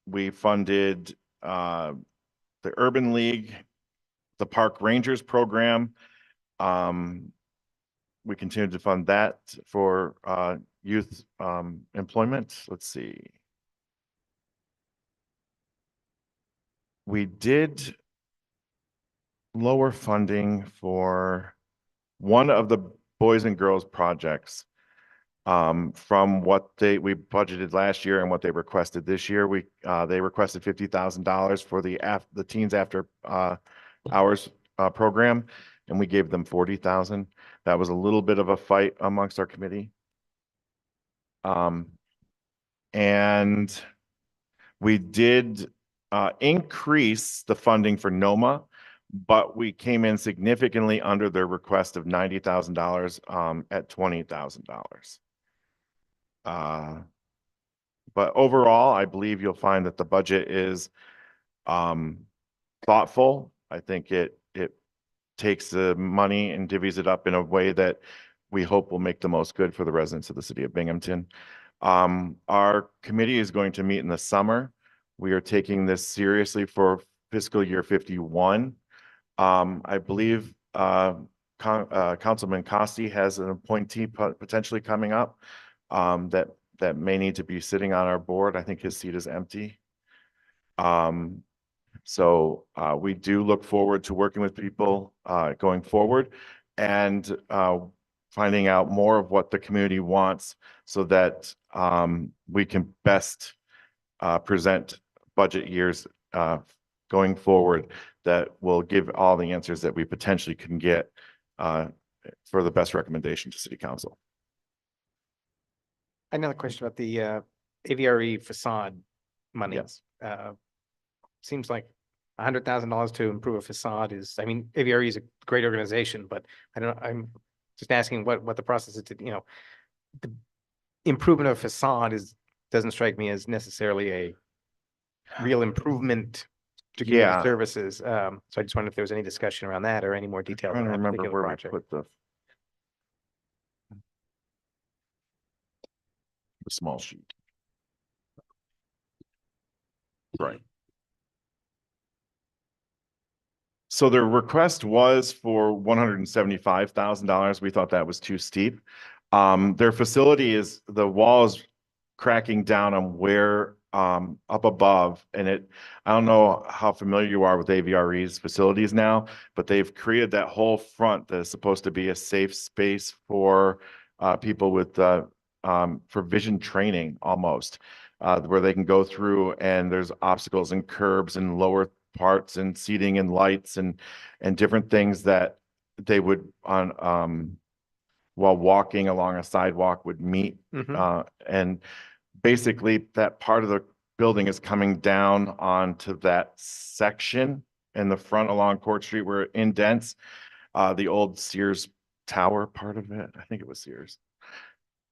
We funded the Urban League, the Park Rangers program. We continued to fund that for youth employment. Let's see. We did lower funding for one of the Boys and Girls projects from what we budgeted last year and what they requested this year. They requested $50,000 for the Teens After Hours program, and we gave them $40,000. That was a little bit of a fight amongst our committee. And we did increase the funding for NOMA, but we came in significantly under their request of $90,000 at $20,000. But overall, I believe you'll find that the budget is thoughtful. I think it takes the money and divvies it up in a way that we hope will make the most good for the residents of the city of Binghamton. Our committee is going to meet in the summer. We are taking this seriously for fiscal year 51. I believe Councilman Costi has an appointee potentially coming up that may need to be sitting on our board. I think his seat is empty. So we do look forward to working with people going forward and finding out more of what the community wants so that we can best present budget years going forward that will give all the answers that we potentially can get for the best recommendation to City Council. Another question about the AVRE facade money. Yes. Seems like $100,000 to improve a facade is, I mean, AVRE is a great organization, but I'm just asking what the process is to, you know, the improvement of facade doesn't strike me as necessarily a real improvement to community Yeah. services. So I just wondered if there was any discussion around that or any more detail Trying on to that remember particular where we project. put the small sheet. Right. So their request was for $175,000. We thought that was too steep. Their facility is, the wall is cracking down on where up above, and I don't know how familiar you are with AVRE's facilities now, but they've created that whole front that is supposed to be a safe space for people with for vision training almost, where they can go through and there's obstacles and curbs and lower parts and seating and lights and different things that they would on while walking along a sidewalk would meet. And basically that part of the building is coming down onto that section in the front along Court Street where it indents the old Sears Tower part of it. I think it was Sears.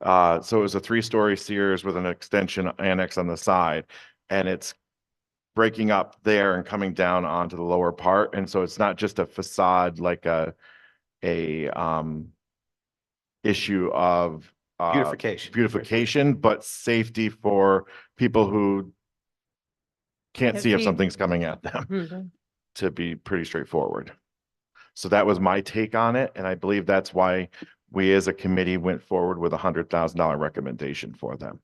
So it was a 3-story Sears with an extension annex on the side, and it's breaking up there and coming down onto the lower part. And so it's not just a facade, like a issue of beautification, but safety for people who can't see if something's coming at them, to be pretty straightforward. So that was my take on it. And I believe that's why we as a committee went forward with $100,000 recommendation for them.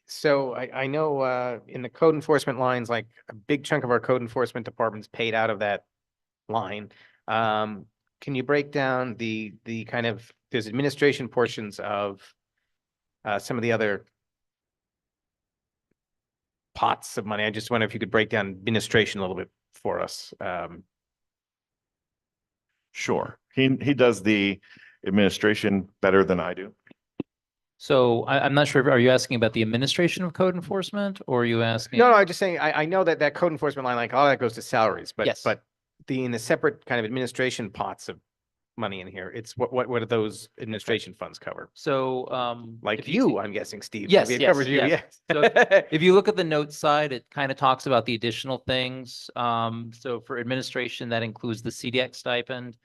So I know in the code enforcement lines, like a big chunk of our code enforcement department's paid out of that line. Can you break down the kind of, there's administration portions of some of the other pots of money? I just wonder if you could break down administration a little bit for us. Sure. He does the administration better than I do. So I'm not sure, are you asking about the administration of code enforcement or are you asking? No, I'm just saying, I know that code enforcement line, like all that goes to salaries, but Yes. but in the separate kind of administration pots of money in here, it's what do those administration funds cover? So, Like if you, I'm guessing, Steve. Yes, Maybe it yes, covers you, yes. So if you look at the notes side, it kind of talks about the additional things. So for administration, that includes the CDX stipend,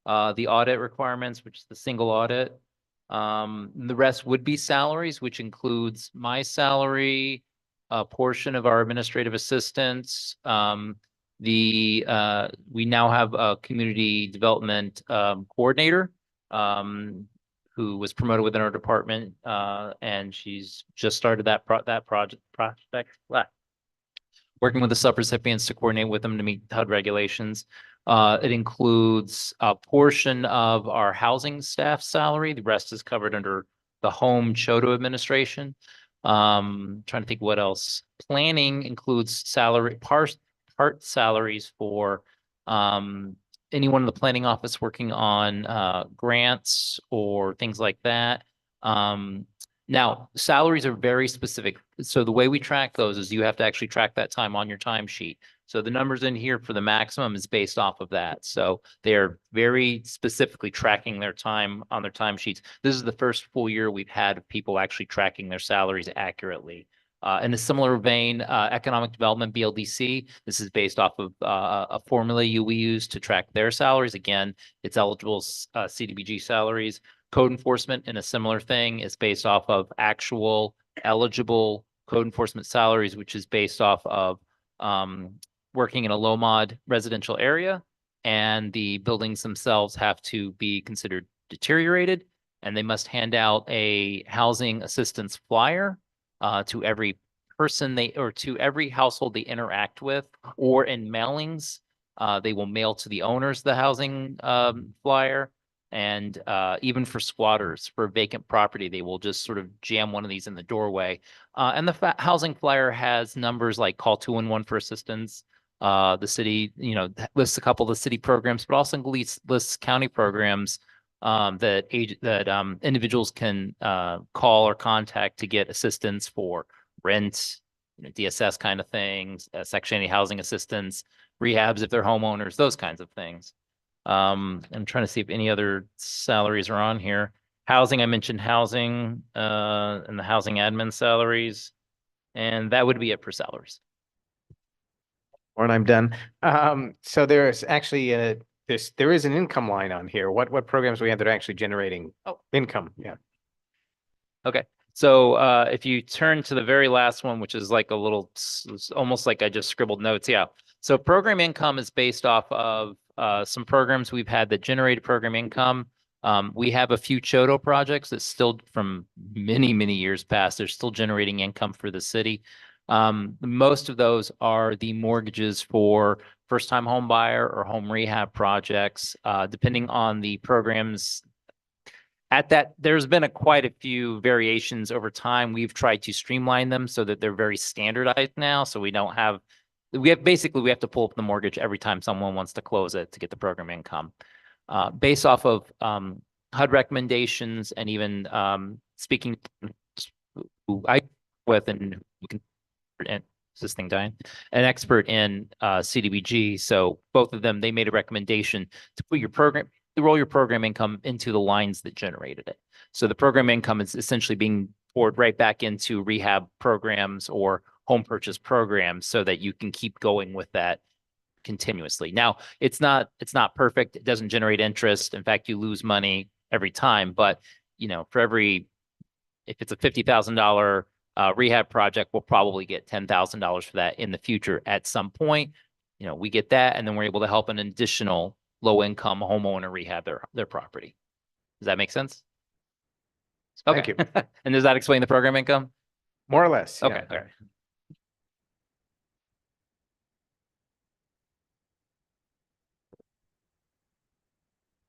the audit requirements, which is the single audit. The rest would be salaries, which includes my salary, a portion of our administrative assistants. We now have a community development coordinator who was promoted within our department, and she's just started that project, working with the subrecipients to coordinate with them to meet HUD regulations. It includes a portion of our housing staff salary. The rest is covered under the home CHOTO administration. Trying to think what else. Planning includes part salaries for anyone in the planning office working on grants or things like that. Now, salaries are very specific. So the way we track those is you have to actually track that time on your timesheet. So the numbers in here for the maximum is based off of that. So they're very specifically tracking their time on their timesheets. This is the first full year we've had of people actually tracking their salaries accurately. In a similar vein, Economic Development, BLDC, this is based off of a formula we use to track their salaries. Again, it's eligible CDBG salaries. Code enforcement in a similar thing is based off of actual eligible code enforcement salaries, which is based off of working in a low mod residential area. And the buildings themselves have to be considered deteriorated, and they must hand out a housing assistance flyer to every person or to every household they interact with, or in mailings. They will mail to the owners the housing flyer. And even for squatters, for vacant property, they will just sort of jam one of these in the doorway. And the housing flyer has numbers like call 211 for assistance. The city, lists a couple of the city programs, but also lists county programs that individuals can call or contact to get assistance for rent, DSS kind of things, Section 80 housing assistance, rehabs if they're homeowners, those kinds of things. I'm trying to see if any other salaries are on here. Housing, I mentioned housing, and the housing admin salaries, and that would be it for salaries. Or I'm done. So there's actually there is an income line on here. What programs do we have that are actually generating income? Yeah. Okay. So if you turn to the very last one, which is like a little, it's almost like I just scribbled notes. Yeah. So program income is based off of some programs we've had that generated program income. We have a few Chodo projects that still from many, many years past, they're still generating income for the city. Most of those are the mortgages for first-time home buyer or home rehab projects, depending on the programs. At that, there's been quite a few variations over time. We've tried to streamline them so that they're very standardized now. So we don't have, we have to pull up the mortgage every time someone wants to close it to get the program income. Based off of HUD recommendations and even speaking who I with and we can and is this thing dying? An expert in CDBG. So both of them, they made a recommendation to put roll your program income into the lines that generated it. So the program income is essentially being poured right back into rehab programs or home purchase programs so that you can keep going with that continuously. Now, it's not perfect. It doesn't generate interest. In fact, you lose money every time, but for every, if it's a $50,000 rehab project, we'll probably get $10,000 for that in the future at some point. We get that, and then we're able to help an additional low-income homeowner rehab their property. Does that make sense? Thank you. And does that explain the program income? More or less. Okay. Yeah. All right.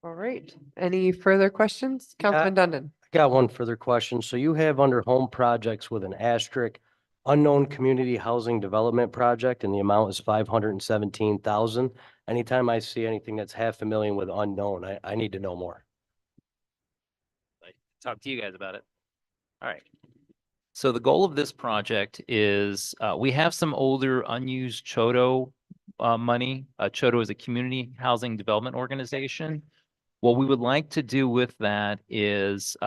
All right. Any further questions? Councilman Dundon? Got one further question. So you have under home projects with an asterisk, unknown community housing development project, and the amount is 517,000. Anytime I see anything that's $500,000 with unknown, I need to know more. Talk to you guys about it. All right. So the goal of this project is we have some older unused Chodo money. Chodo is a community housing development organization. What we would like to do with that is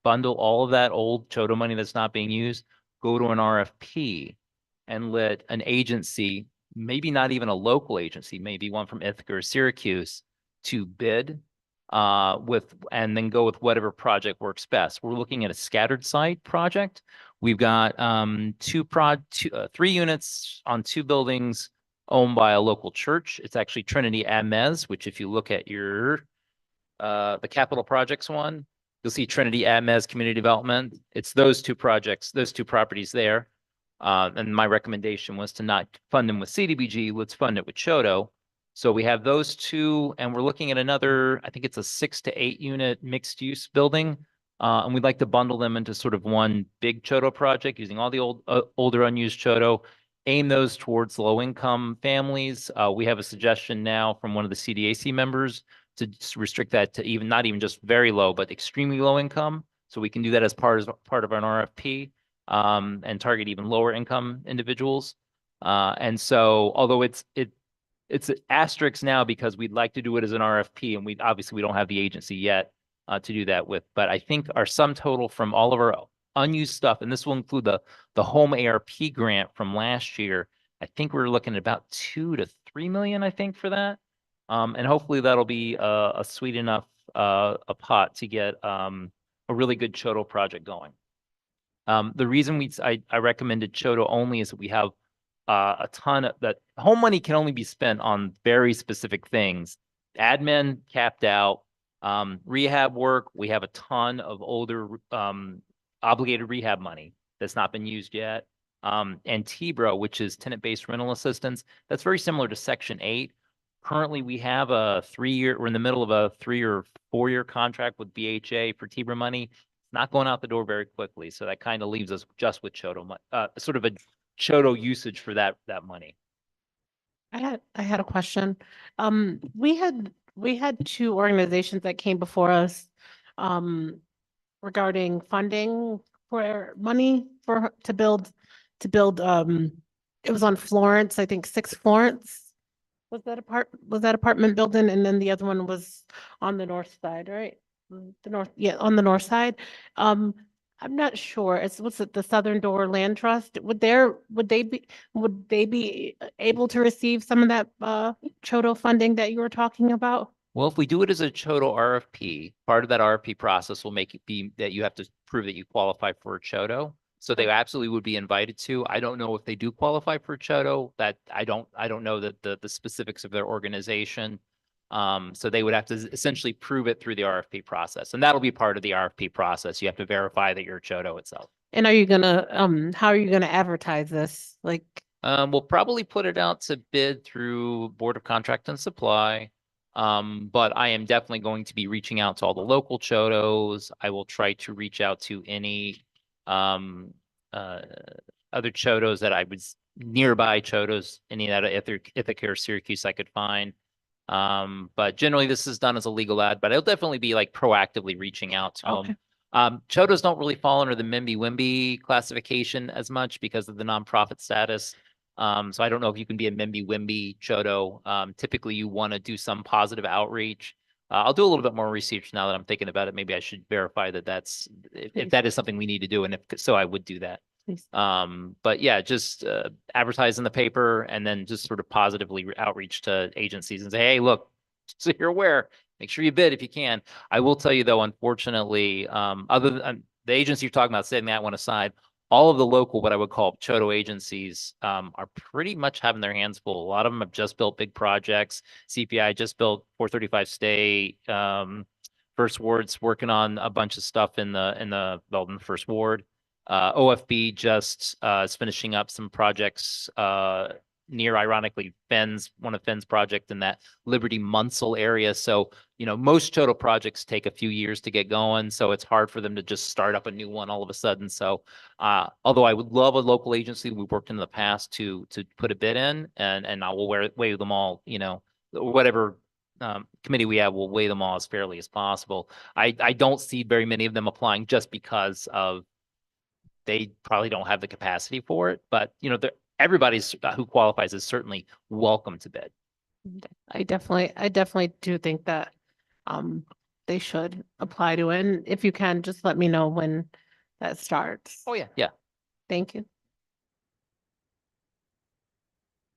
bundle all of that old Chodo money that's not being used, go to an RFP and let an agency, maybe not even a local agency, maybe one from Ithaca or Syracuse, to bid and then go with whatever project works best. We're looking at a scattered site project. We've got 3 units on 2 buildings owned by a local church. It's actually Trinity Admez, which if you look at your the capital projects one, you'll see Trinity Admez Community Development. It's those 2 projects, those 2 properties there. And my recommendation was to not fund them with CDBG. Let's fund it with Chodo. So we have those 2, and we're looking at another, I think it's a 6 to 8 unit mixed use building. And we'd like to bundle them into sort of one big Chodo project using all the older unused Chodo, aim those towards low income families. We have a suggestion now from one of the CDAC members to restrict that to not even just very low, but extremely low income. So we can do that as part of an RFP and target even lower income individuals. And so although it's an asterisk now because we'd like to do it as an RFP and we obviously we don't have the agency yet to do that with, but I think our sum total from all of our unused stuff, and this will include the home ARP grant from last year, I think we're looking at about 2 to 3 million, I think, for that. And hopefully that'll be a sweet enough a pot to get a really good Choto project going. The reason I recommended Choto only is that we have a ton of that home money can only be spent on very specific things. Admin capped out, rehab work. We have a ton of older obligated rehab money that's not been used yet. And TBRO, which is tenant-based rental assistance, that's very similar to Section 8. Currently, we have we're in the middle of a 3 or 4 year contract with BHA for TBRO money. It's not going out the door very quickly. So that kind of leaves us just with Choto, sort of a Choto usage for that money. I had a question. We had 2 organizations that came before us regarding funding for money to build it was on Florence, I think 6 Florence. Was that apartment building? And then the other one was on the north side, right? On the north side. I'm not sure. What's it, the Southern Door Land Trust? Would they be able to receive some of that Choto funding that you were talking about? Well, if we do it as a Choto RFP, part of that RFP process will make it be that you have to prove that you qualify for a Choto. So they absolutely would be invited to. I don't know if they do qualify for Choto. That I don't know the specifics of their organization. So they would have to essentially prove it through the RFP process, and that'll be part of the RFP process. You have to verify that you're a Choto itself. And are you gonna how are you gonna advertise this? Like, we'll probably put it out to bid through Board of Contract and Supply. But I am definitely going to be reaching out to all the local Chotos. I will try to reach out to any other Chotos that I was nearby Chotos, any that Ithaca or Syracuse I could find. But generally this is done as a legal ad, but I'll definitely be like proactively reaching out to them. Chotos don't really fall under the MIMBY-WIMBY classification as much because of the nonprofit status. So I don't know if you can be a MIMBY-WIMBY Choto. Typically you want to do some positive outreach. I'll do a little bit more research now that I'm thinking about it. Maybe I should verify that if that is something we need to do, and if so, I would do that. Please. But yeah, just advertise in the paper and then just sort of positively outreach to agencies and say, hey, look, so you're aware, make sure you bid if you can. I will tell you though, unfortunately, other than the agency you're talking about, setting that one aside, all of the local, what I would call Choto agencies, are pretty much having their hands full. A lot of them have just built big projects. CPI just built 435 State. First Ward's working on a bunch of stuff in the First Ward. OFB just is finishing up some projects near, ironically, one of Fenn's project in that Liberty Munsell area. So, most Choto projects take a few years to get going. So it's hard for them to just start up a new one all of a sudden. So although I would love a local agency we've worked in the past to put a bid in, and I will weigh them all, whatever committee we have, we'll weigh them all as fairly as possible. I don't see very many of them applying just because of they probably don't have the capacity for it. But, everybody's who qualifies is certainly welcome to bid. I definitely do think that they should apply to it. And if you can, just let me know when that starts. Oh, yeah. Yeah. Thank you.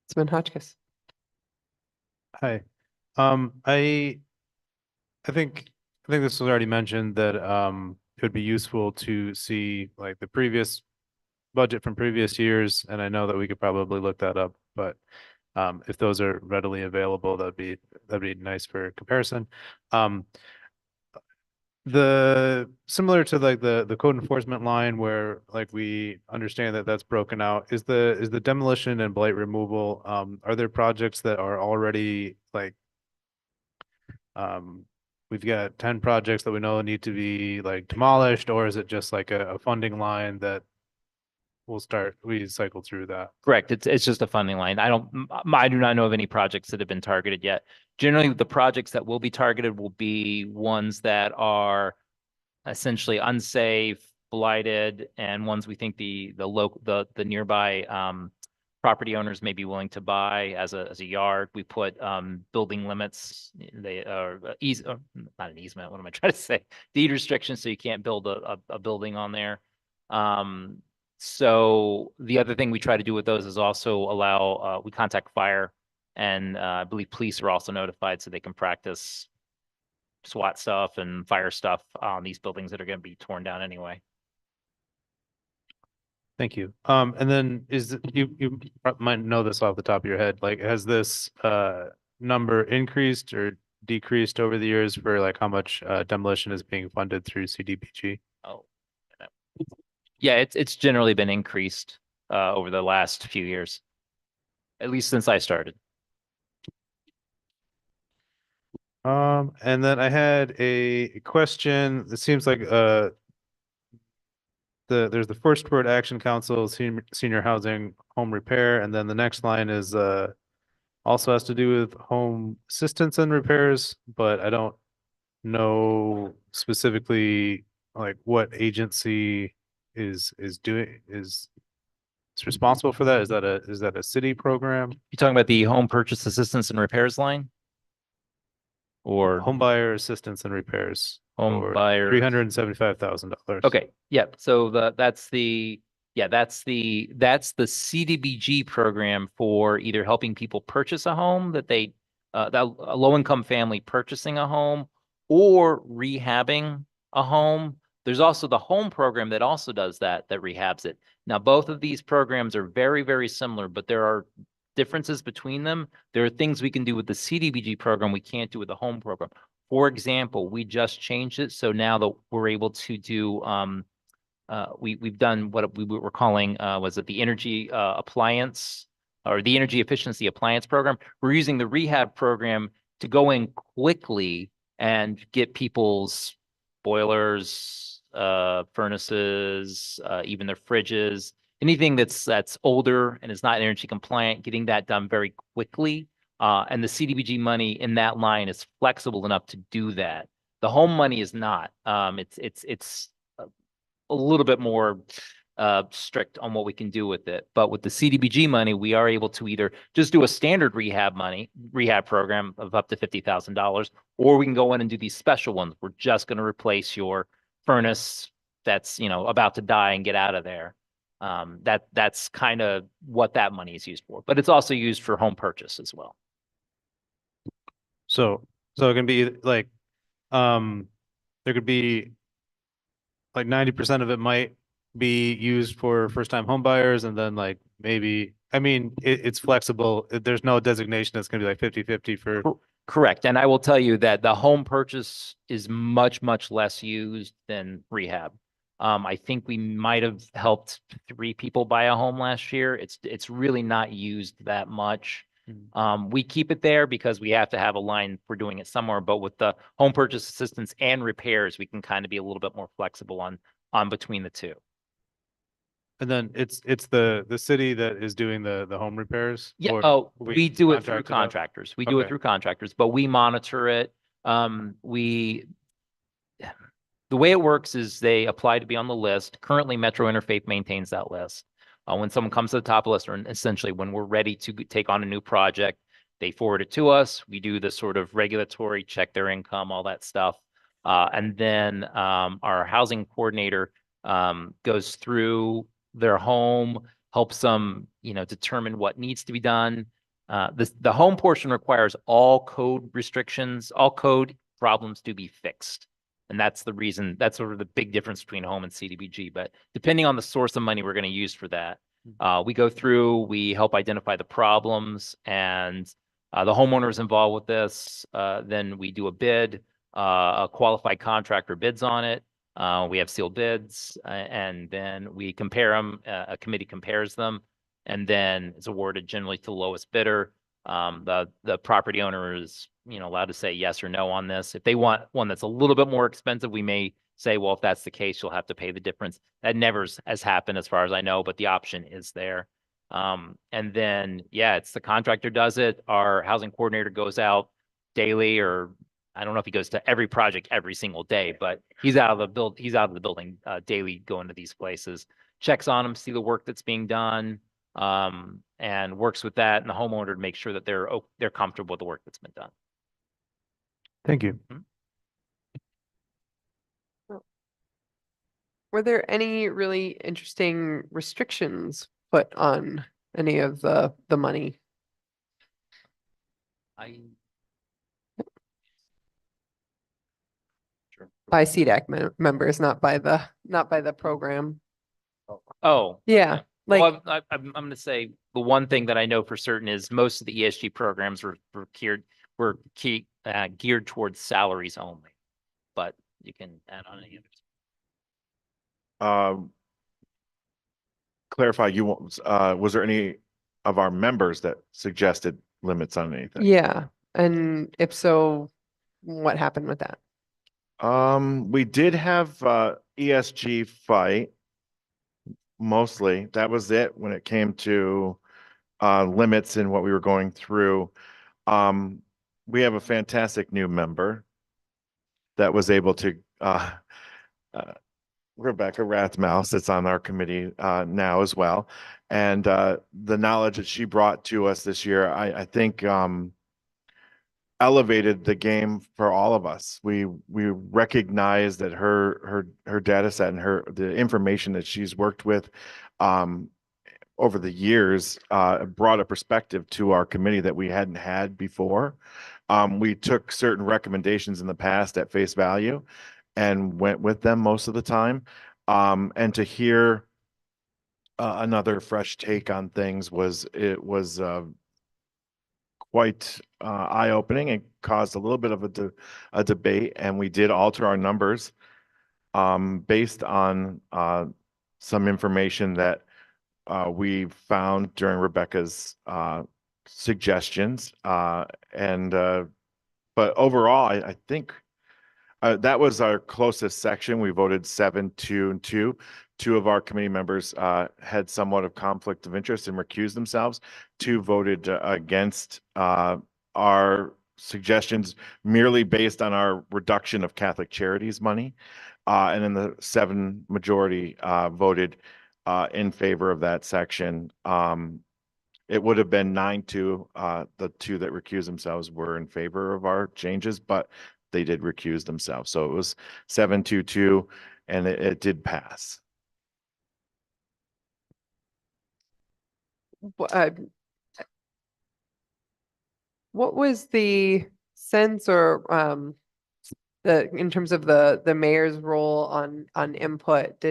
Councilman Hotchkiss. Hi. I think this was already mentioned that it would be useful to see like the previous budget from previous years, and I know that we could probably look that up, but if those are readily available, that'd be nice for comparison. The similar to like the code enforcement line where like we understand that that's broken out, is the demolition and blight removal, are there projects that are already like we've got 10 projects that we know need to be like demolished, or is it just like a funding line that we cycle through that? Correct. It's just a funding line. I do not know of any projects that have been targeted yet. Generally, the projects that will be targeted will be ones that are essentially unsafe, blighted, and ones we think the nearby property owners may be willing to buy as a yard. We put building limits, they are not an easement, what am I trying to say? Deed restrictions, so you can't build a building on there. So the other thing we try to do with those is also allow, we contact fire, and I believe police are also notified so they can practice SWAT stuff and fire stuff on these buildings that are going to be torn down anyway. Thank you. And then you might know this off the top of your head, like, has this number increased or decreased over the years for like how much demolition is being funded through CDBG? Oh, yeah, it's generally been increased over the last few years, at least since I started. And then I had a question. It seems like there's the First Word Action Council, senior housing, home repair, and then the next line is also has to do with home assistance and repairs, but I don't know specifically like what agency is responsible for that. Is that a city program? You talking about the home purchase assistance and repairs line? Or Home buyer assistance and repairs. home buyer? $375,000. Okay, yeah, so that's the CDBG program for either helping people purchase a home that a low-income family purchasing a home or rehabbing a home. There's also the home program that also does that rehabs it. Now, both of these programs are very, very similar, but there are differences between them. There are things we can do with the CDBG program we can't do with the home program. For example, we just changed it, so now that we're able to do, we've done what we were calling, was it the energy appliance or the energy efficiency appliance program? We're using the rehab program to go in quickly and get people's boilers, furnaces, even their fridges, anything that's older and is not energy compliant, getting that done very quickly. And the CDBG money in that line is flexible enough to do that. The home money is not. It's a little bit more strict on what we can do with it. But with the CDBG money, we are able to either just do a standard rehab program of up to $50,000, or we can go in and do these special ones. We're just going to replace your furnace that's, about to die and get out of there. That's kind of what that money is used for, but it's also used for home purchase as well. So it can be like, there could be like 90% of it might be used for first-time home buyers, and then like maybe, I mean, it's flexible. There's no designation that's gonna be like 50-50 for. Correct. And I will tell you that the home purchase is much, much less used than rehab. I think we might have helped 3 people buy a home last year. It's really not used that much. We keep it there because we have to have a line for doing it somewhere, but with the home purchase assistance and repairs, we can kind of be a little bit more flexible on between the two. And then it's the city that is doing the home repairs? Yeah, or we do it through contract out? contractors. We do it Okay. through contractors, but we monitor it. The way it works is they apply to be on the list. Currently, Metro Interfaith maintains that list. When someone comes to the top of the list, or essentially when we're ready to take on a new project, they forward it to us. We do the sort of regulatory, check their income, all that stuff. And then our housing coordinator goes through their home, helps them, determine what needs to be done. The home portion requires all code restrictions, all code problems to be fixed. And that's the reason, that's sort of the big difference between home and CDBG. But depending on the source of money we're going to use for that, we go through, we help identify the problems, and the homeowner is involved with this. Then we do a bid, a qualified contractor bids on it. We have sealed bids, and then we compare them. A committee compares them, and then it's awarded generally to the lowest bidder. The property owner is, allowed to say yes or no on this. If they want one that's a little bit more expensive, we may say, well, if that's the case, you'll have to pay the difference. That never has happened as far as I know, but the option is there. And then, it's the contractor does it. Our housing coordinator goes out daily, or I don't know if he goes to every project every single day, but he's out of the building daily, going to these places, checks on them, see the work that's being done. and works with that and the homeowner to make sure that they're comfortable with the work that's been done. Thank you. Were there any really interesting restrictions put on any of the money? By CDAC members, not by the program. Oh, Yeah, like, well, I'm gonna say the one thing that I know for certain is most of the ESG programs were geared towards salaries only. But you can add on any others. Clarify, was there any of our members that suggested limits on anything? yeah, and if so, what happened with that? We did have ESG fight. Mostly, that was it when it came to limits and what we were going through. We have a fantastic new member that was able to Rebecca Rathmouse that's on our committee now as well. And the knowledge that she brought to us this year, I think elevated the game for all of us. We recognize that her data set and the information that she's worked with over the years brought a perspective to our committee that we hadn't had before. We took certain recommendations in the past at face value and went with them most of the time. And to hear another fresh take on things was quite eye-opening. It caused a little bit of a debate, and we did alter our numbers based on some information that we found during Rebecca's suggestions. But overall, I think that was our closest section. We voted 7-2 and 2. Two of our committee members had somewhat of conflict of interest and recused themselves. 2 voted against our suggestions merely based on our reduction of Catholic Charities money. And then the 7 majority voted in favor of that section. It would have been 9-2. The 2 that recused themselves were in favor of our changes, but they did recuse themselves. So it was 7-2-2, and it did pass. What was the sense or in terms of the mayor's role on input?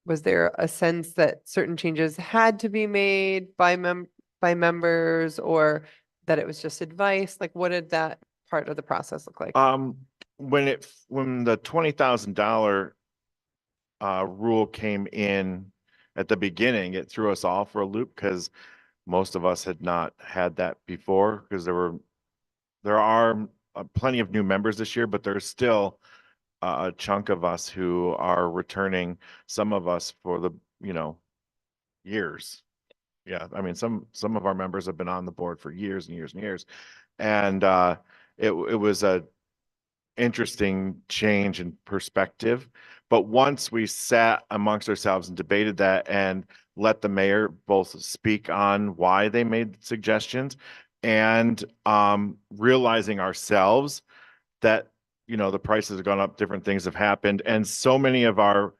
Was there a sense that certain changes had to be made by members, or that it was just advice? Like, what did that part of the process look like? When the $20,000 rule came in at the beginning, it threw us all for a loop because most of us had not had that before, because there are plenty of new members this year, but there's still a chunk of us who are returning, some of us for the years. Yeah, I mean, some of our members have been on the board for years and years and years. And it was a interesting change in perspective. But once we sat amongst ourselves and debated that and let the mayor both speak on why they made suggestions, and realizing ourselves that the prices have gone up, different things have happened, and so many of our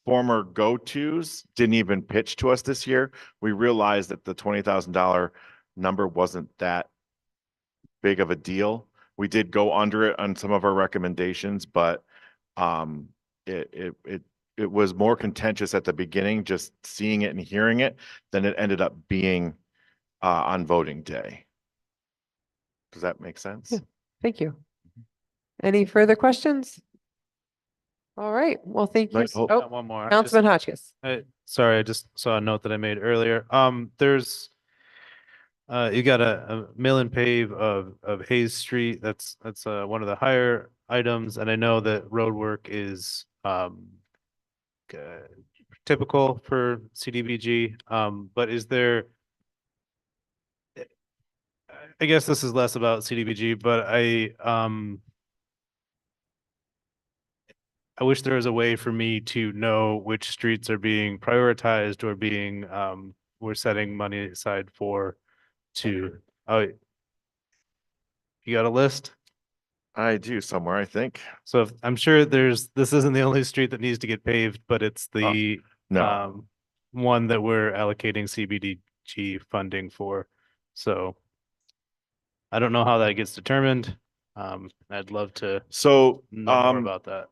former go-tos didn't even pitch to us this year. We realized that the $20,000 number wasn't that big of a deal. We did go under it on some of our recommendations, but it was more contentious at the beginning, just seeing it and hearing it, than it ended up being on voting day. Does that make sense? Yeah. Thank you. Any further questions? All right. Well, thank you. Oh, One more. Councilman Hotchkiss. Sorry, I just saw a note that I made earlier. There's you got a mill and pave of Hayes Street. That's one of the higher items, and I know that road work is typical for CDBG. But is there? I guess this is less about CDBG, but I wish there was a way for me to know which streets are being prioritized or being, we're setting money aside for to, oh, you got a list? I do somewhere, I think. So I'm sure this isn't the only street that needs to get paved, but it's the, No, one that we're allocating CBDG funding for. So I don't know how that gets determined. I'd love to so, know more about that.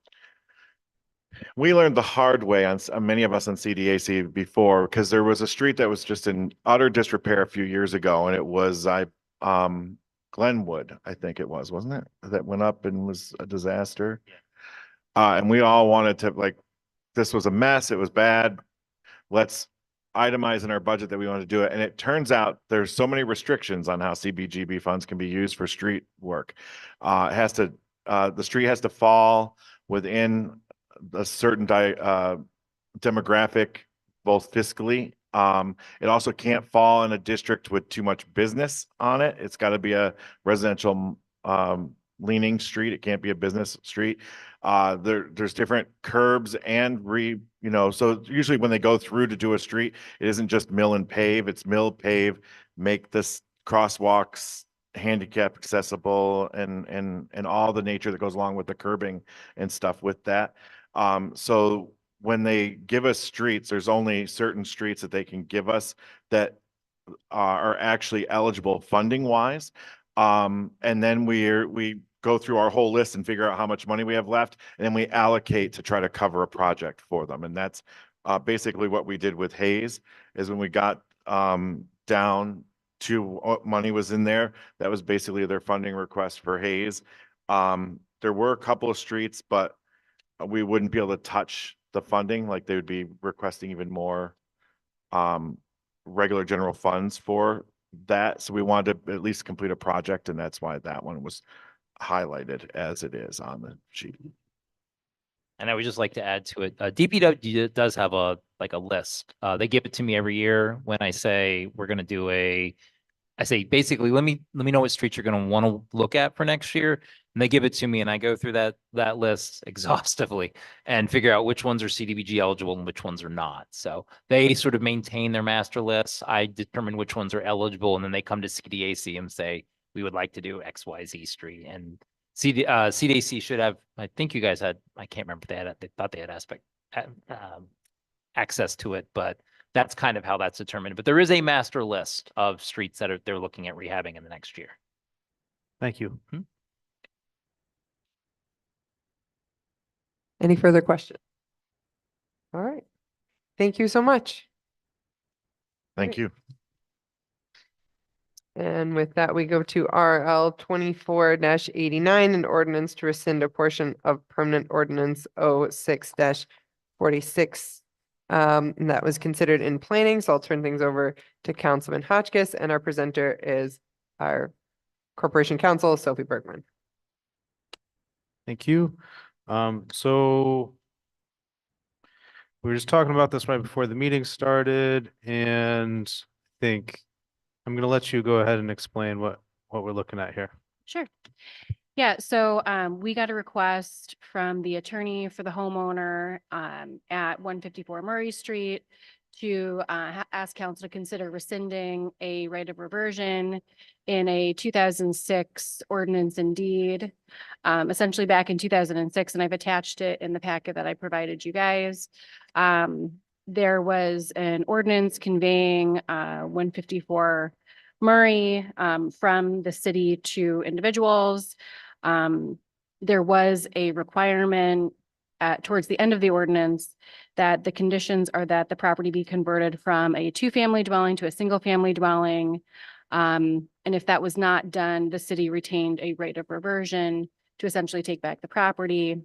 we learned the hard way on many of us on CDAC before, because there was a street that was just in utter disrepair a few years ago, and it was, Glenwood, I think it was, wasn't it? That went up and was a disaster. And we all wanted to, like, this was a mess, it was bad. Let's itemize in our budget that we want to do it. And it turns out there's so many restrictions on how CBGB funds can be used for street work. It has to, the street has to fall within a certain demographic, both fiscally. It also can't fall in a district with too much business on it. It's got to be a residential leaning street. It can't be a business street. There's different curbs and so usually when they go through to do a street, it isn't just mill and pave, it's mill, pave, make this crosswalks handicap accessible and all the nature that goes along with the curbing and stuff with that. So when they give us streets, there's only certain streets that they can give us that are actually eligible funding wise. And then we go through our whole list and figure out how much money we have left, and then we allocate to try to cover a project for them. And that's basically what we did with Hayes, is when we got down to what money was in there, that was basically their funding request for Hayes. There were a couple of streets, but we wouldn't be able to touch the funding, like they would be requesting even more regular general funds for that. So we wanted to at least complete a project, and that's why that one was highlighted as it is on the sheet. And I would just like to add to it, DPW does have a list. They give it to me every year when I say we're going to do I say, basically, let me know what streets you're going to want to look at for next year. And they give it to me, and I go through that list exhaustively and figure out which ones are CDBG eligible and which ones are not. So they sort of maintain their master lists. I determine which ones are eligible, and then they come to CDAC and say, we would like to do XYZ street. And CDAC should have, I think you guys had, I can't remember if they thought they had access to it, but that's kind of how that's determined. But there is a master list of streets that they're looking at rehabbing in the next year. Thank you. Any further questions? All right. Thank you so much. Thank you. And with that, we go to RL 24-89, an ordinance to rescind a portion of permanent ordinance 06-46. And that was considered in planning. So I'll turn things over to Councilman Hotchkiss, and our presenter is our Corporation Counsel, Sophie Bergman. Thank you. So we were just talking about this right before the meeting started, and I think I'm going to let you go ahead and explain what we're looking at here. Sure. Yeah, so we got a request from the attorney for the homeowner at 154 Murray Street to ask council to consider rescinding a right of reversion in a 2006 ordinance and deed, essentially back in 2006, and I've attached it in the packet that I provided you guys. There was an ordinance conveying 154 Murray from the city to individuals. There was a requirement towards the end of the ordinance that the conditions are that the property be converted from a two-family dwelling to a single-family dwelling. And if that was not done, the city retained a right of reversion to essentially take back the property.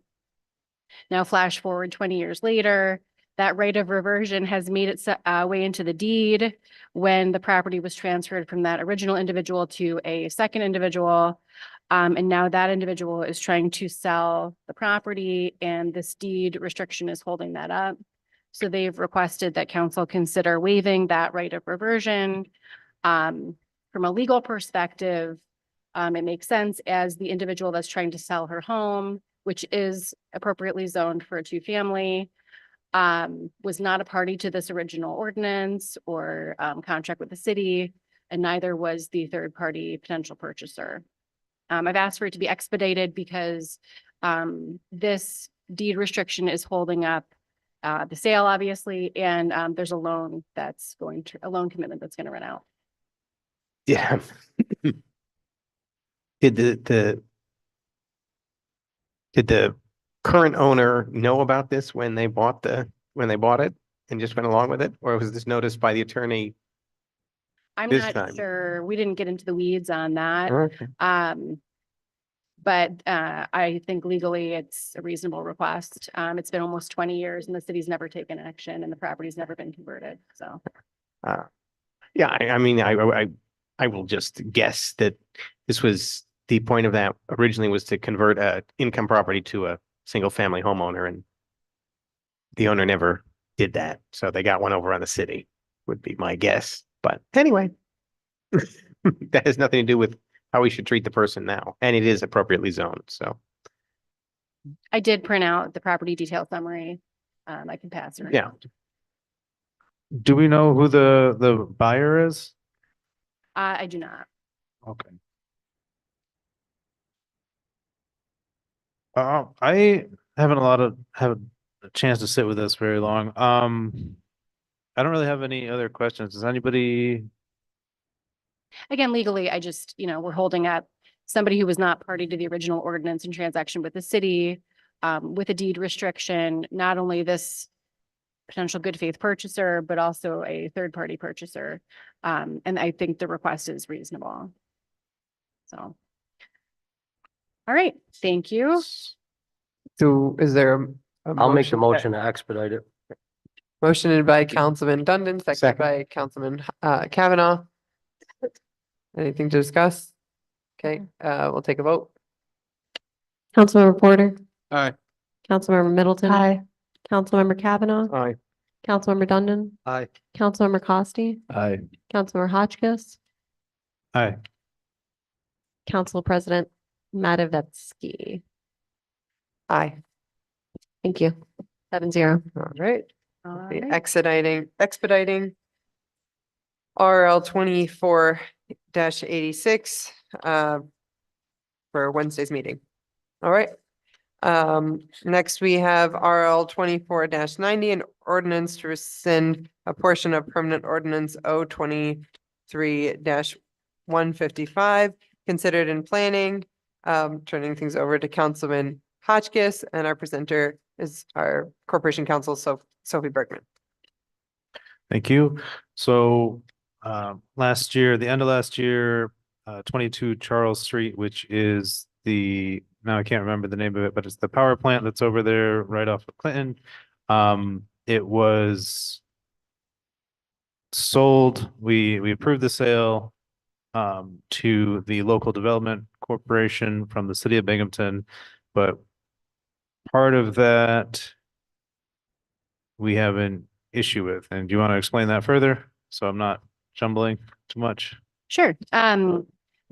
Now, flash forward 20 years later, that right of reversion has made its way into the deed when the property was transferred from that original individual to a second individual. And now that individual is trying to sell the property, and this deed restriction is holding that up. So they've requested that council consider waiving that right of reversion. From a legal perspective, it makes sense, as the individual that's trying to sell her home which is appropriately zoned for a two-family, was not a party to this original ordinance or contract with the city, and neither was the third-party potential purchaser. I've asked for it to be expedited because this deed restriction is holding up the sale, obviously, and there's a loan a loan commitment that's going to run out. Yeah. Did the current owner know about this when they bought it and just went along with it? Or was this noticed by the attorney? I'm This not time. sure. We didn't get into the weeds on that. Okay. But I think legally it's a reasonable request. It's been almost 20 years and the city's never taken action and the property's never been converted, so. Yeah, I mean, I will just guess that this was the point of that originally was to convert a income property to a single family homeowner, and the owner never did that. So they got one over on the city, would be my guess. But anyway, that has nothing to do with how we should treat the person now, and it is appropriately zoned, so. I did print out the property detail summary. I can pass it. Yeah. Do we know who the buyer is? I do not. Okay. I haven't have a chance to sit with this very long. I don't really have any other questions. Does anybody? Again, legally, I just, we're holding up somebody who was not party to the original ordinance and transaction with the city, with a deed restriction, not only this potential good faith purchaser, but also a third party purchaser. And I think the request is reasonable. So. All right, thank you. So is there I'll make the motion to expedite it. Motioned by Councilman Dundon, seconded Second. by Councilman Kavanaugh. Anything to discuss? Okay, we'll take a vote. Councilmember Porter. Aye. Councilmember Middleton. Aye. Councilmember Kavanaugh. Aye. Councilmember Dundon. Aye. Councilmember Costi. Aye. Councilmember Hotchkiss. Aye. Council President Matavetsky. Aye. Thank you. 7-0. All right. All The right. expediting RL 24-86 for Wednesday's meeting. All right. Next we have RL 24-90, an ordinance to rescind a portion of permanent ordinance 023-155 considered in planning. Turning things over to Councilman Hotchkiss, and our presenter is our Corporation Counsel, Sophie Bergman. Thank you. So, last year, the end of last year, 22 Charles Street, which is now I can't remember the name of it, but it's the power plant that's over there right off of Clinton. It was sold. We approved the sale to the local development corporation from the city of Binghamton, but part of that we have an issue with. And do you want to explain that further? So I'm not jumbling too much. Sure.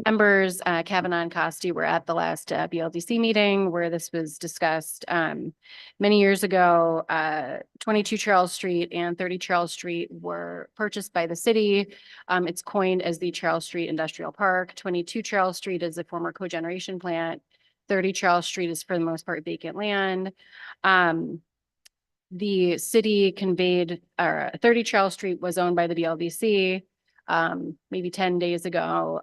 Members Kavanaugh and Costi were at the last BLDC meeting where this was discussed. Many years ago, 22 Charles Street and 30 Charles Street were purchased by the city. It's coined as the Charles Street Industrial Park. 22 Charles Street is a former cogeneration plant. 30 Charles Street is for the most part vacant land. The city conveyed, 30 Charles Street was owned by the BLDC. Maybe 10 days ago,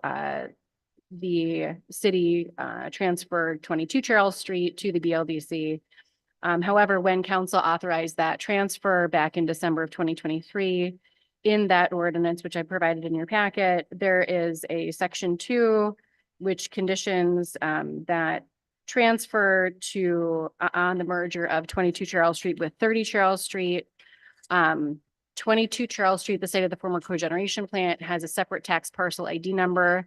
the city transferred 22 Charles Street to the BLDC. However, when council authorized that transfer back in December of 2023, in that ordinance, which I provided in your packet, there is a section 2, which conditions that transfer to on the merger of 22 Charles Street with 30 Charles Street. 22 Charles Street, the site of the former cogeneration plant, has a separate tax parcel ID number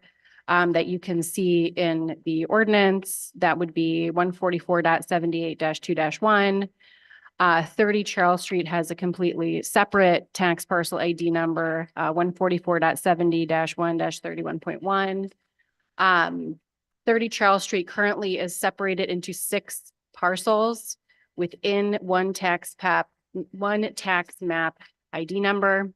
that you can see in the ordinance. That would be 144.78-2-1. 30 Charles Street has a completely separate tax parcel ID number, 144.70-1-31.1. 30 Charles Street currently is separated into 6 parcels within one tax map ID number.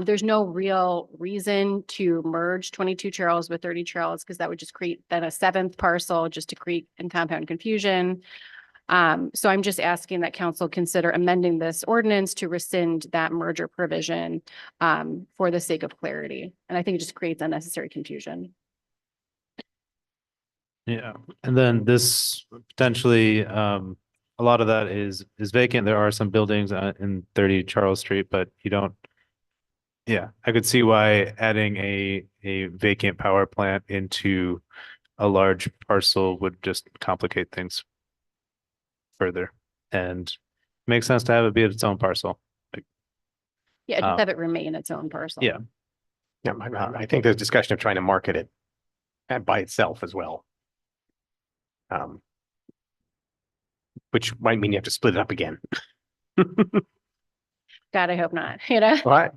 There's no real reason to merge 22 Charles with 30 Charles because that would just create then a seventh parcel just to create and compound confusion. So I'm just asking that council consider amending this ordinance to rescind that merger provision for the sake of clarity. And I think it just creates unnecessary confusion. Yeah, and then this potentially, a lot of that is vacant. There are some buildings in 30 Charles Street, but you don't. Yeah, I could see why adding a vacant power plant into a large parcel would just complicate things further, and makes sense to have it be its own parcel. Yeah, just have it remain its own parcel. Yeah. Yeah, I think there's discussion of trying to market it by itself as well. Which might mean you have to split it up again. God, I hope not, you know? What?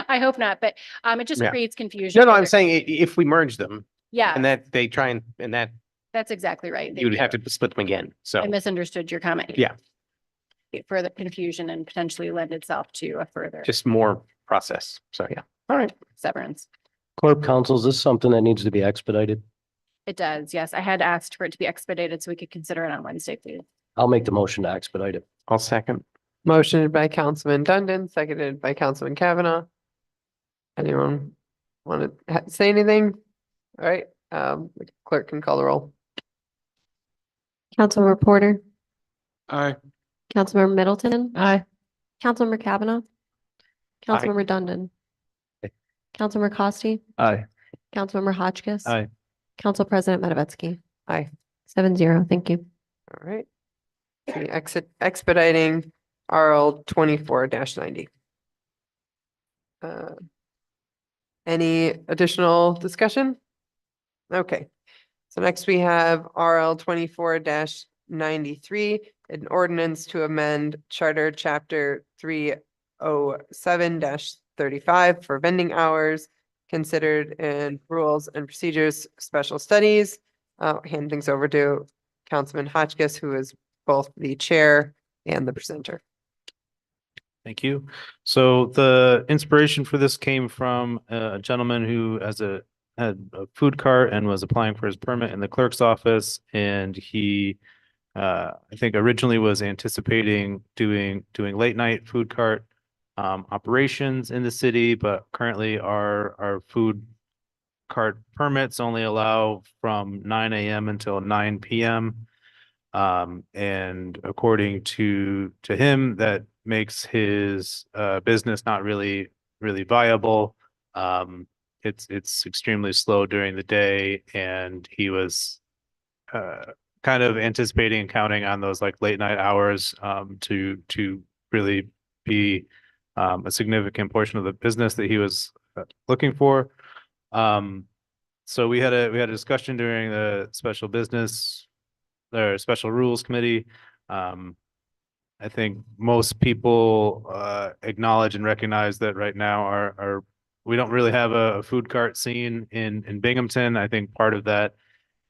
I hope not, but it just Yeah. creates confusion. No, I'm whether- saying if we merge them Yeah, and that they try and that that's exactly right. you would have to split them again. So, I misunderstood your comment. yeah, Further confusion and potentially lend itself to a further just more process. So, yeah. All right. severance. Clerk Counsel, is this something that needs to be expedited? It does, yes. I had asked for it to be expedited so we could consider it on Wednesday, please. I'll make the motion to expedite it. I'll second. Motioned by Councilman Dundon, seconded by Councilman Kavanaugh. Anyone want to say anything? All right, the clerk can call the roll. Councilmember Porter, Aye. Councilmember Middleton, Aye. Councilmember Kavanaugh, Councilmember Dundon, Councilmember Costi, Aye. Councilmember Hotchkiss. Aye. Council President Matavetsky. Aye. 7-0, thank you. All right. The expediting RL 24-90. Any additional discussion? Okay, so next we have RL 24-93, an ordinance to amend Charter Chapter 307-35 for vending hours considered in rules and procedures, special studies. Hand things over to Councilman Hotchkiss, who is both the chair and the presenter. Thank you. So the inspiration for this came from a gentleman who had a food cart and was applying for his permit in the clerk's office. And he, I think originally was anticipating doing late night food cart operations in the city, but currently our food cart permits only allow from 9 a.m. until 9 p.m. And according to him, that makes his business not really viable. It's extremely slow during the day, and he was kind of anticipating and counting on those like late night hours to really be a significant portion of the business that he was looking for. So we had a discussion during the special rules committee. I think most people acknowledge and recognize that right now we don't really have a food cart scene in Binghamton. I think part of that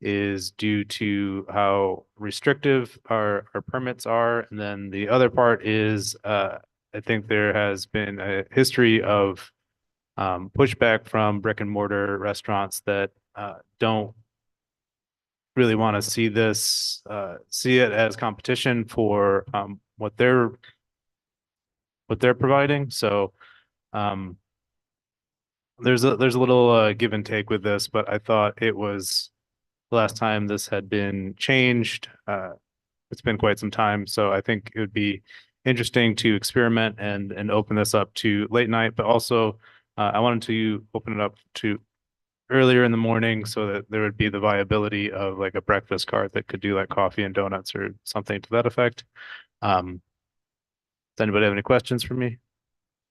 is due to how restrictive our permits are. And then the other part is I think there has been a history of pushback from brick and mortar restaurants that don't really want to see it as competition for what they're providing. So there's a little give and take with this, but I thought it was the last time this had been changed. It's been quite some time, so I think it would be interesting to experiment and open this up to late night, but also I wanted to open it up to earlier in the morning so that there would be the viability of like a breakfast cart that could do like coffee and donuts or something to that effect. Does anybody have any questions for me?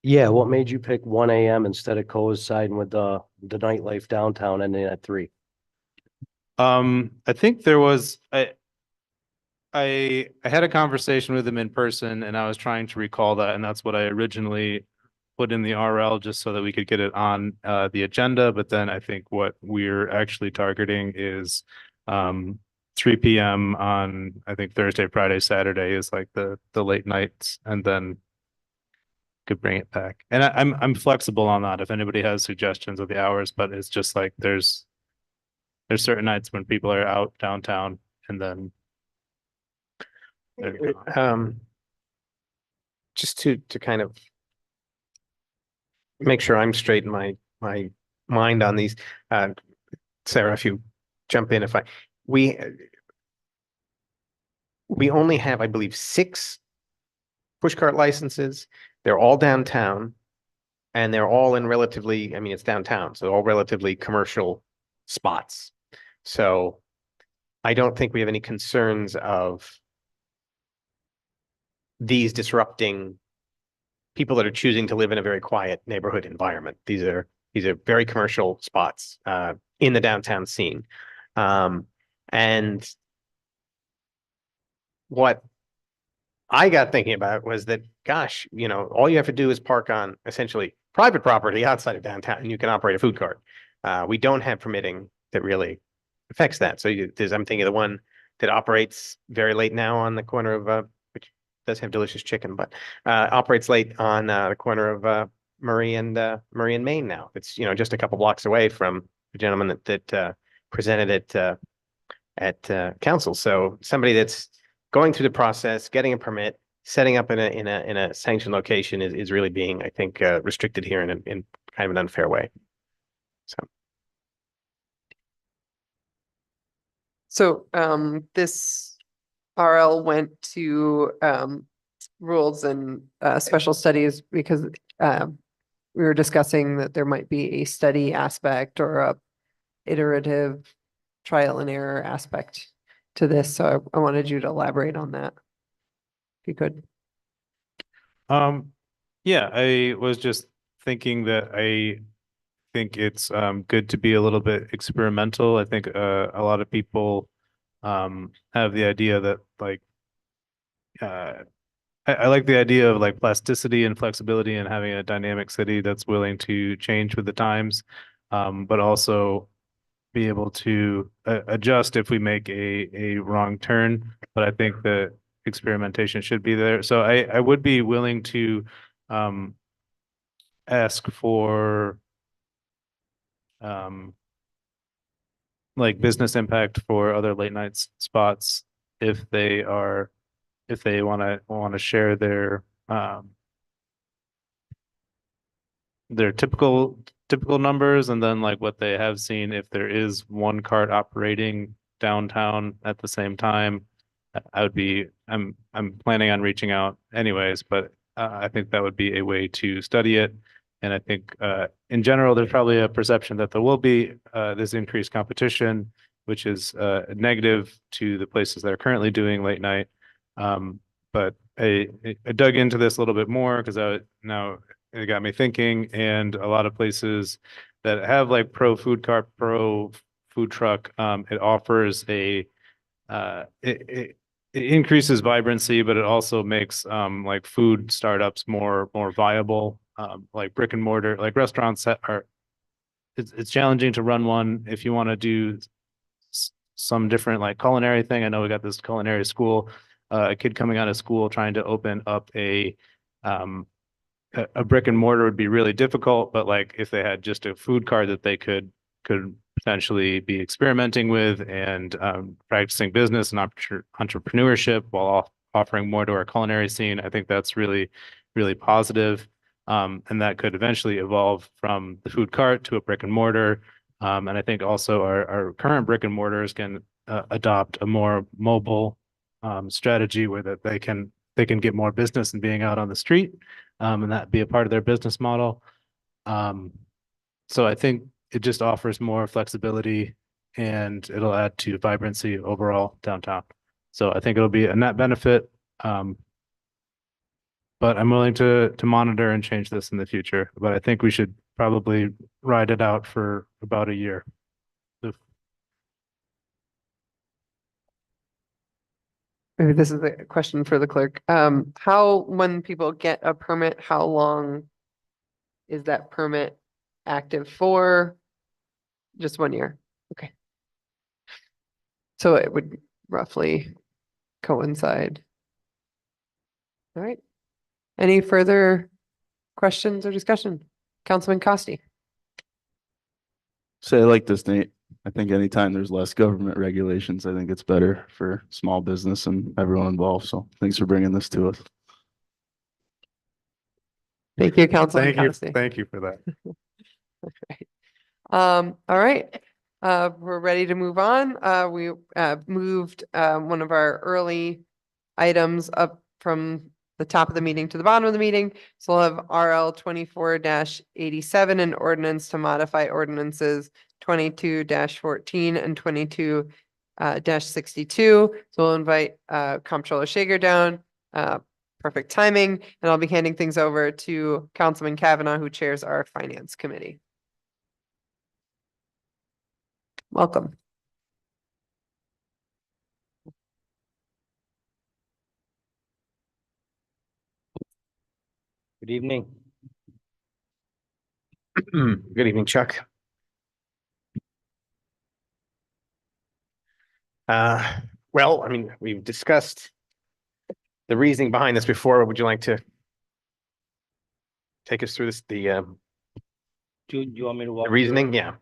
Yeah, what made you pick 1 a.m. instead of coinciding with the nightlife downtown ending at 3? I think there was I had a conversation with him in person and I was trying to recall that, and that's what I originally put in the RL just so that we could get it on the agenda. But then I think what we're actually targeting is 3 PM on, I think Thursday, Friday, Saturday is like the late nights, and then could bring it back. And I'm flexible on that if anybody has suggestions of the hours, but it's just like there's certain nights when people are out downtown and then they're gone. Just to kind of make sure I'm straight in my mind on these, Sarah, if you jump in, we only have, I believe, 6 pushcart licenses. They're all downtown, and they're all in relatively, I mean, it's downtown, so all relatively commercial spots. So I don't think we have any concerns of these disrupting people that are choosing to live in a very quiet neighborhood environment. These are very commercial spots in the downtown scene. And what I got thinking about was that, gosh, all you have to do is park on essentially private property outside of downtown, and you can operate a food cart. We don't have permitting that really affects that. So I'm thinking of the one that operates very late now on the corner of, which does have delicious chicken, but operates late on the corner of Murray and Main now. It's, just a couple blocks away from the gentleman that presented it at council. So somebody that's going through the process, getting a permit, setting up in a sanctioned location is really being, I think, restricted here in kind of an unfair way. So this RL went to rules and special studies because we were discussing that there might be a study aspect or a iterative trial and error aspect to this. So I wanted you to elaborate on that, if you could. Yeah, I was just thinking that I think it's good to be a little bit experimental. I think a lot of people have the idea that like I like the idea of like plasticity and flexibility and having a dynamic city that's willing to change with the times, but also be able to adjust if we make a wrong turn. But I think that experimentation should be there. So I would be willing to ask for like business impact for other late night spots if they want to share their typical numbers, and then like what they have seen if there is one cart operating downtown at the same time. I'm planning on reaching out anyways, but I think that would be a way to study it. And I think in general, there's probably a perception that there will be this increased competition, which is negative to the places that are currently doing late night. But I dug into this a little bit more because now it got me thinking, and a lot of places that have like pro food cart, pro food truck, it offers it increases vibrancy, but it also makes like food startups more viable. Like brick and mortar, like restaurants it's challenging to run one if you want to do some different like culinary thing. I know we got this culinary school, a kid coming out of school trying to open up a brick and mortar would be really difficult, but like if they had just a food cart that they could potentially be experimenting with and practicing business and entrepreneurship while offering more to our culinary scene, I think that's really, really positive. And that could eventually evolve from the food cart to a brick and mortar. And I think also our current brick and mortars can adopt a more mobile strategy where that they can get more business and being out on the street, and that be a part of their business model. So I think it just offers more flexibility and it'll add to vibrancy overall downtown. So I think it'll be a net benefit. But I'm willing to monitor and change this in the future. But I think we should probably ride it out for about a year. Maybe this is a question for the clerk. When people get a permit, how long is that permit active for? Just 1 year. Okay. So it would roughly coincide. All right. Any further questions or discussion? Councilman Costi? Say it like this, Nate. I think anytime there's less government regulations, I think it's better for small business and everyone involved. So thanks for bringing this to us. Thank you, Councilman Thank you, Costi. thank you for that. All right. We're ready to move on. We moved one of our early items up from the top of the meeting to the bottom of the meeting. So we'll have RL 24-87, an ordinance to modify ordinances 22-14 and 22-62. So we'll invite Comptroller Shager down. Perfect timing. And I'll be handing things over to Councilman Kavanaugh, who chairs our Finance Committee. Welcome. Good evening. Good evening, Chuck. Well, I mean, we've discussed the reasoning behind this before. Would you like to take us through this, the Do you want me to walk? through reasoning? it? Yeah.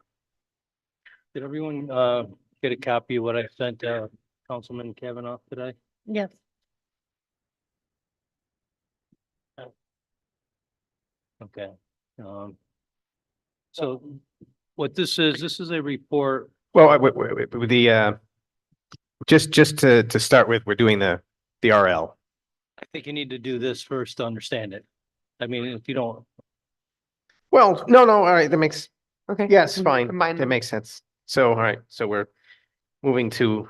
Did everyone get a copy of what I sent Councilman Kavanaugh today? Yes. Okay. So what this is a report. Well, with the just to start with, we're doing the RL. I think you need to do this first to understand it. I mean, if you don't, Well, no, all right, that makes, Okay. yes, Can we fine. combine That them? makes sense. So, all right, so we're moving to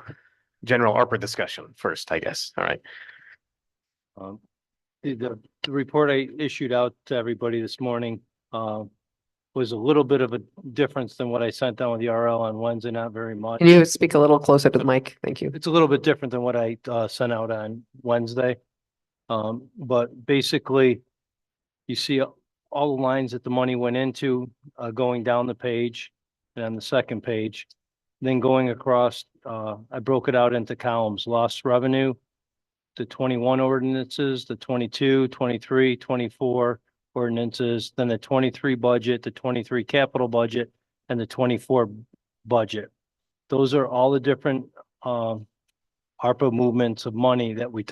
general ARPA discussion first, I guess. All right. the report I issued out to everybody this morning was a little bit of a difference than what I sent down with the RL on Wednesday, not very much. Can you speak a little closer to the mic? Thank you. It's a little bit different than what I sent out on Wednesday. But basically, you see all the lines that the money went into going down the page and on the second page. Then going across, I broke it out into columns: lost revenue, the 21 ordinances, the 22, 23, 24 ordinances, then the 23 budget, the 23 capital budget, and the 24 budget. Those are all the different ARPA movements of money that we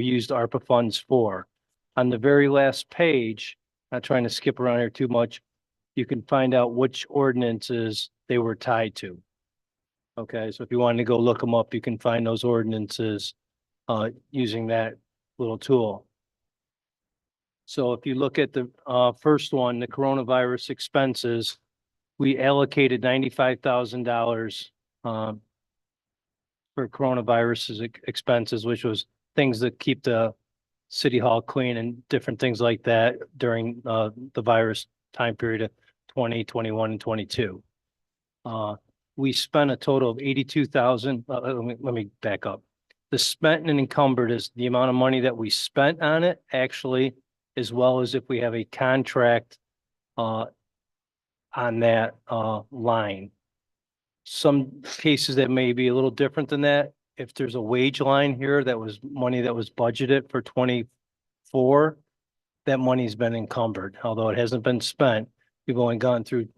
used ARPA funds for. On the very last page, not trying to skip around here too much, you can find out which ordinances they were tied to. Okay, so if you wanted to go look them up, you can find those ordinances using that little tool. So if you look at the first one, the coronavirus expenses, we allocated $95,000 for coronavirus expenses, which was things that keep the city hall clean and different things like that during the virus time period of 20, 21, and 22. We spent a total of 82,000. Let me back up. The spent and encumbered is the amount of money that we spent on it, actually, as well as if we have a contract on that line. Some cases that may be a little different than that. If there's a wage line here that was money that was budgeted for 24, that money's been encumbered, although it hasn't been spent. We've only gone through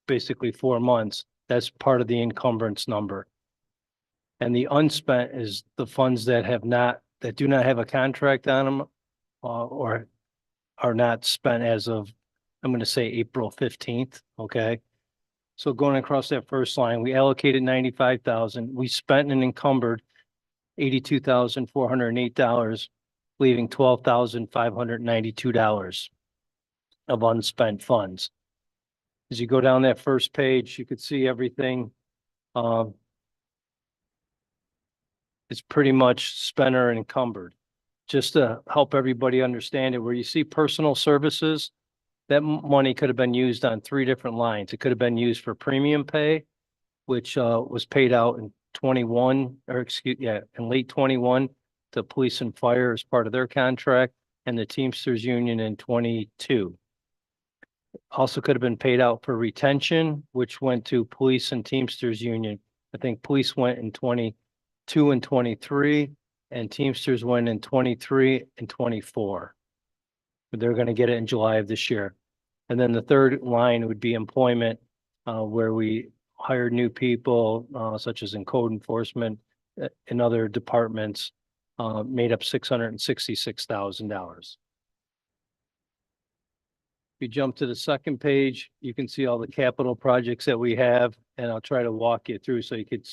basically 4 months. That's part of the encumbrance number. And the unspent is the funds that do not have a contract on them or are not spent as of, I'm going to say April 15th. Okay. So going across that first line, we allocated 95,000. We spent and encumbered $82,408, leaving $12,592 of unspent funds. As you go down that first page, you could see everything. It's pretty much spent or encumbered. Just to help everybody understand it, where you see personal services, that money could have been used on 3 different lines. It could have been used for premium pay, which was paid out in in late 21 to police and fire as part of their contract, and the Teamsters Union in 22. Also could have been paid out for retention, which went to police and Teamsters Union I think police went in 22 and 23, and Teamsters went in 23 and 24. But they're going to get it in July of this year. And then the third line would be employment, where we hired new people, such as in code enforcement, in other departments, made up $666,000. If you jump to the second page, you can see all the capital projects that we have, and I'll try to walk you through so you could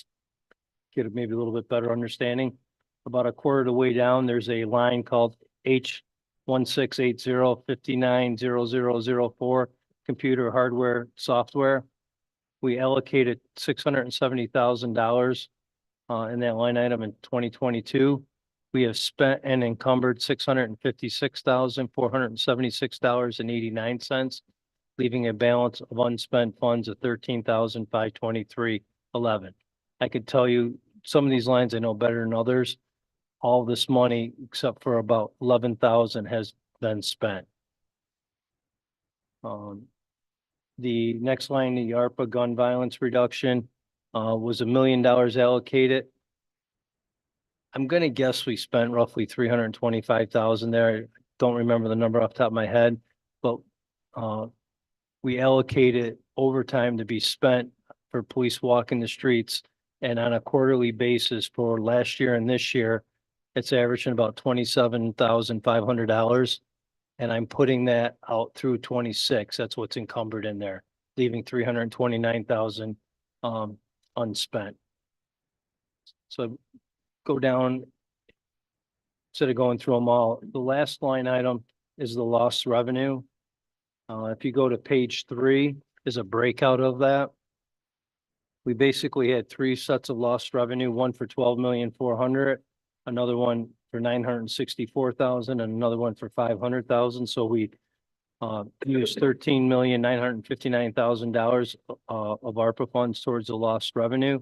get maybe a little bit better understanding. About a quarter of the way down, there's a line called H1680590004, computer hardware software. We allocated $670,000 in that line item in 2022. We have spent and encumbered $656,476.89, leaving a balance of unspent funds of $13,523.11. I could tell you some of these lines I know better than others. All this money, except for about 11,000, has been spent. The next line, the ARPA gun violence reduction, was $1 million allocated. I'm gonna guess we spent roughly 325,000 there. I don't remember the number off the top of my head, but we allocated overtime to be spent for police walking the streets. And on a quarterly basis for last year and this year, it's averaging about $27,500. And I'm putting that out through 26. That's what's encumbered in there, leaving 329,000 unspent. So go down, instead of going through them all, the last line item is the lost revenue. If you go to page 3, is a breakout of that. We basically had 3 sets of lost revenue, one for 12,400,000, another one for 964,000, and another one for 500,000. So we used $13,959,000 of ARPA funds towards the lost revenue.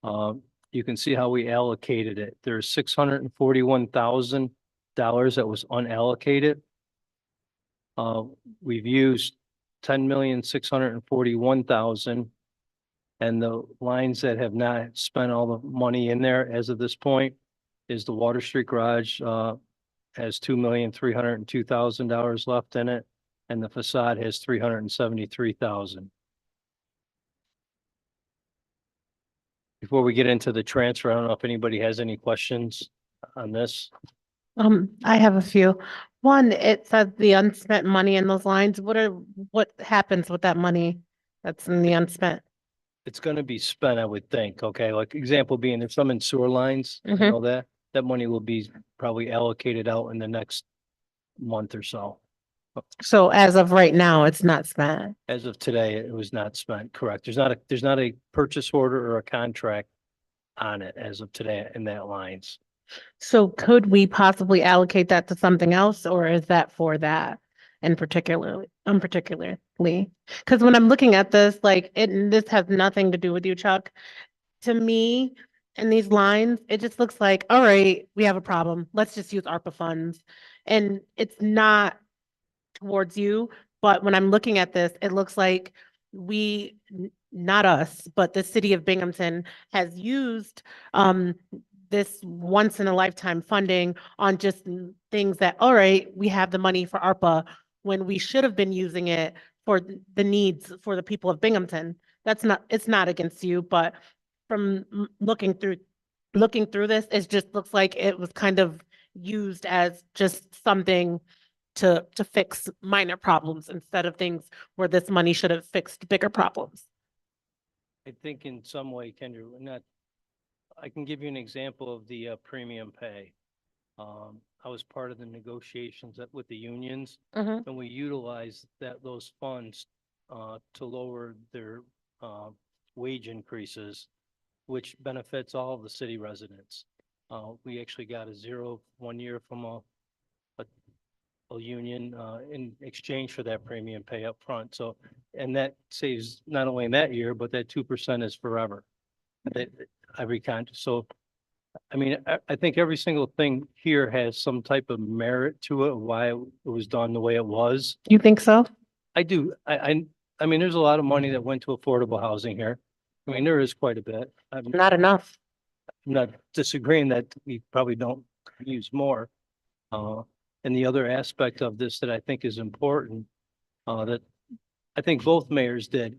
You can see how we allocated it. There's $641,000 that was unallocated. We've used $10,641,000. And the lines that have not spent all the money in there as of this point is the Water Street Garage, has $2,302,000 left in it, and the facade has $373,000. Before we get into the transfer, I don't know if anybody has any questions on this. I have a few. One, it says the unspent money in those lines. What happens with that money that's in the unspent? It's gonna be spent, I would think, okay, like example being, there's some in sewer lines, you know, that money will be probably allocated out in the next month or so. So as of right now, it's not spent. As of today, it was not spent, correct. There's not a purchase order or a contract on it as of today in that lines. So could we possibly allocate that to something else, or is that for that in particularly? Because when I'm looking at this, like this has nothing to do with you, Chuck. To me, in these lines, it just looks like, all right, we have a problem. Let's just use ARPA funds. And it's not towards you, but when I'm looking at this, it looks like not us, but the city of Binghamton has used this once in a lifetime funding on just things that, all right, we have the money for ARPA when we should have been using it for the needs for the people of Binghamton. It's not against you, but from looking through this, it just looks like it was kind of used as just something to fix minor problems instead of things where this money should have fixed bigger problems. I think in some way, Kendra, I can give you an example of the premium pay. I was part of the negotiations with the unions, and we utilized those funds to lower their wage increases, which benefits all of the city residents. We actually got a 0 1 year from a union in exchange for that premium pay up front. So, and that saves not only in that year, but that 2% is forever. Every contract. So, I mean, I think every single thing here has some type of merit to it, why it was done the way it was. You think so? I do. I mean, there's a lot of money that went to affordable housing here. I mean, there is quite a bit. I'm Not enough. not disagreeing that we probably don't use more. And the other aspect of this that I think is important, that I think both mayors did,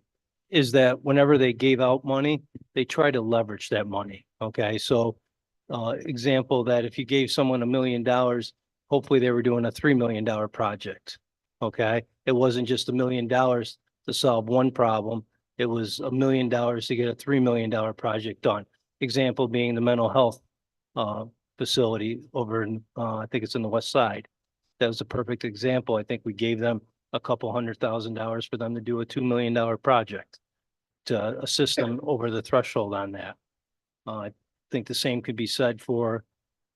is that whenever they gave out money, they try to leverage that money. Okay, so example that if you gave someone $1 million, hopefully they were doing a $3 million project. Okay, it wasn't just $1 million to solve one problem. It was $1 million to get a $3 million project done. Example being the mental health facility over in, I think it's in the west side. That was a perfect example. I think we gave them a couple $100,000 for them to do a $2 million project to assist them over the threshold on that. I think the same could be said for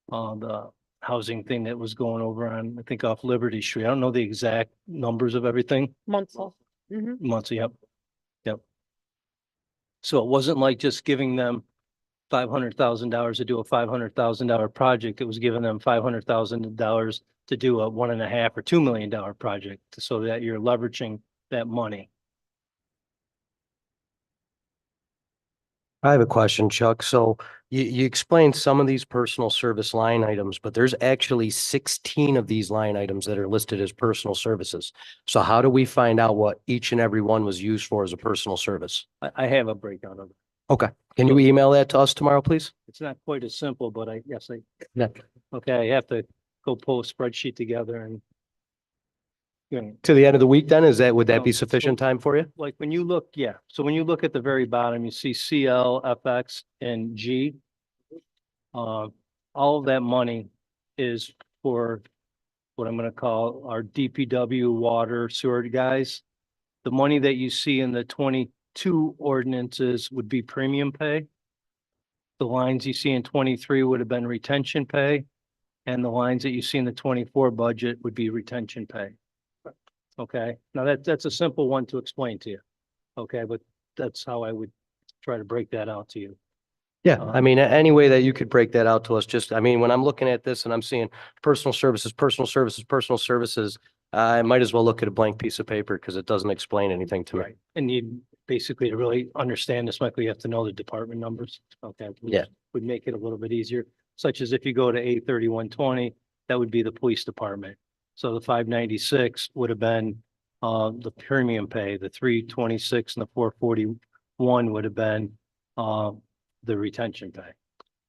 the housing thing that was going over on, I think off Liberty Street. I don't know the exact numbers of everything. Munsell. Mhm. Months, yep. Yep. So it wasn't like just giving them $500,000 to do a $500,000 project. It was giving them $500,000 to do a $1.5 or $2 million project, so that you're leveraging that money. I have a question, Chuck. So you explained some of these personal service line items, but there's actually 16 of these line items that are listed as personal services. So how do we find out what each and every one was used for as a personal service? I have a breakdown of it. Okay. Can you email that to us tomorrow, please? It's not quite as simple, but yes, Yeah. okay, I have to go pull a spreadsheet together and. You know, To the end of the week then, would that be No, so- sufficient time for you? like when you look, yeah, so when you look at the very bottom, you see CL, FX, and G. All of that money is for what I'm gonna call our DPW water sewer guys. The money that you see in the 22 ordinances would be premium pay. The lines you see in 23 would have been retention pay. And the lines that you see in the 24 budget would be retention pay. Okay, now that's a simple one to explain to you. Okay, but that's how I would try to break that out to you. Yeah, I mean, any way that you could break that out to us, just, I mean, when I'm looking at this and I'm seeing personal services, I might as well look at a blank piece of paper because it doesn't explain anything to me. Right, and you basically to really understand this, Michael, you have to know the department numbers. Okay. which Yeah. Would make it a little bit easier, such as if you go to A3120, that would be the police department. So the 596 would have been the premium pay, the 326 and the 441 would have been the retention pay.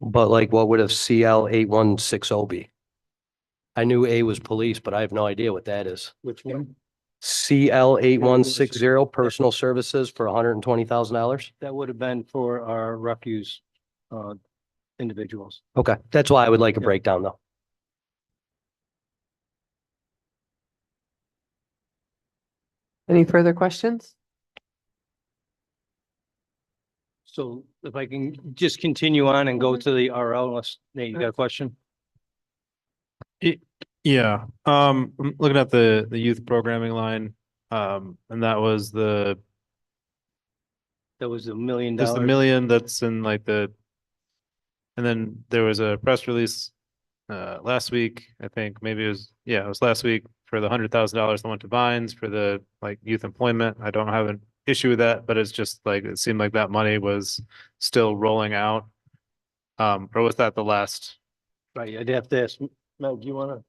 But like, what would a CL 8160 be? I knew A was police, but I have no idea what that is. Which one? CL 8160, personal services for $120,000. That would have been for our refuse individuals. Okay, that's why I would like a Yeah. breakdown though. Any further questions? So if I can just continue on and go to the RL, unless Nate, you got a question? Yeah, I'm looking at the youth programming line, and that was That was $1 million. just the million that's in like and then there was a press release last week, I think, maybe it was last week for the $100,000 that went to Vines for the like youth employment. I don't have an issue with that, but it's just like, it seemed like that money was still rolling out. Or was that the last? Right, I'd have to ask, Mel, do you wanna?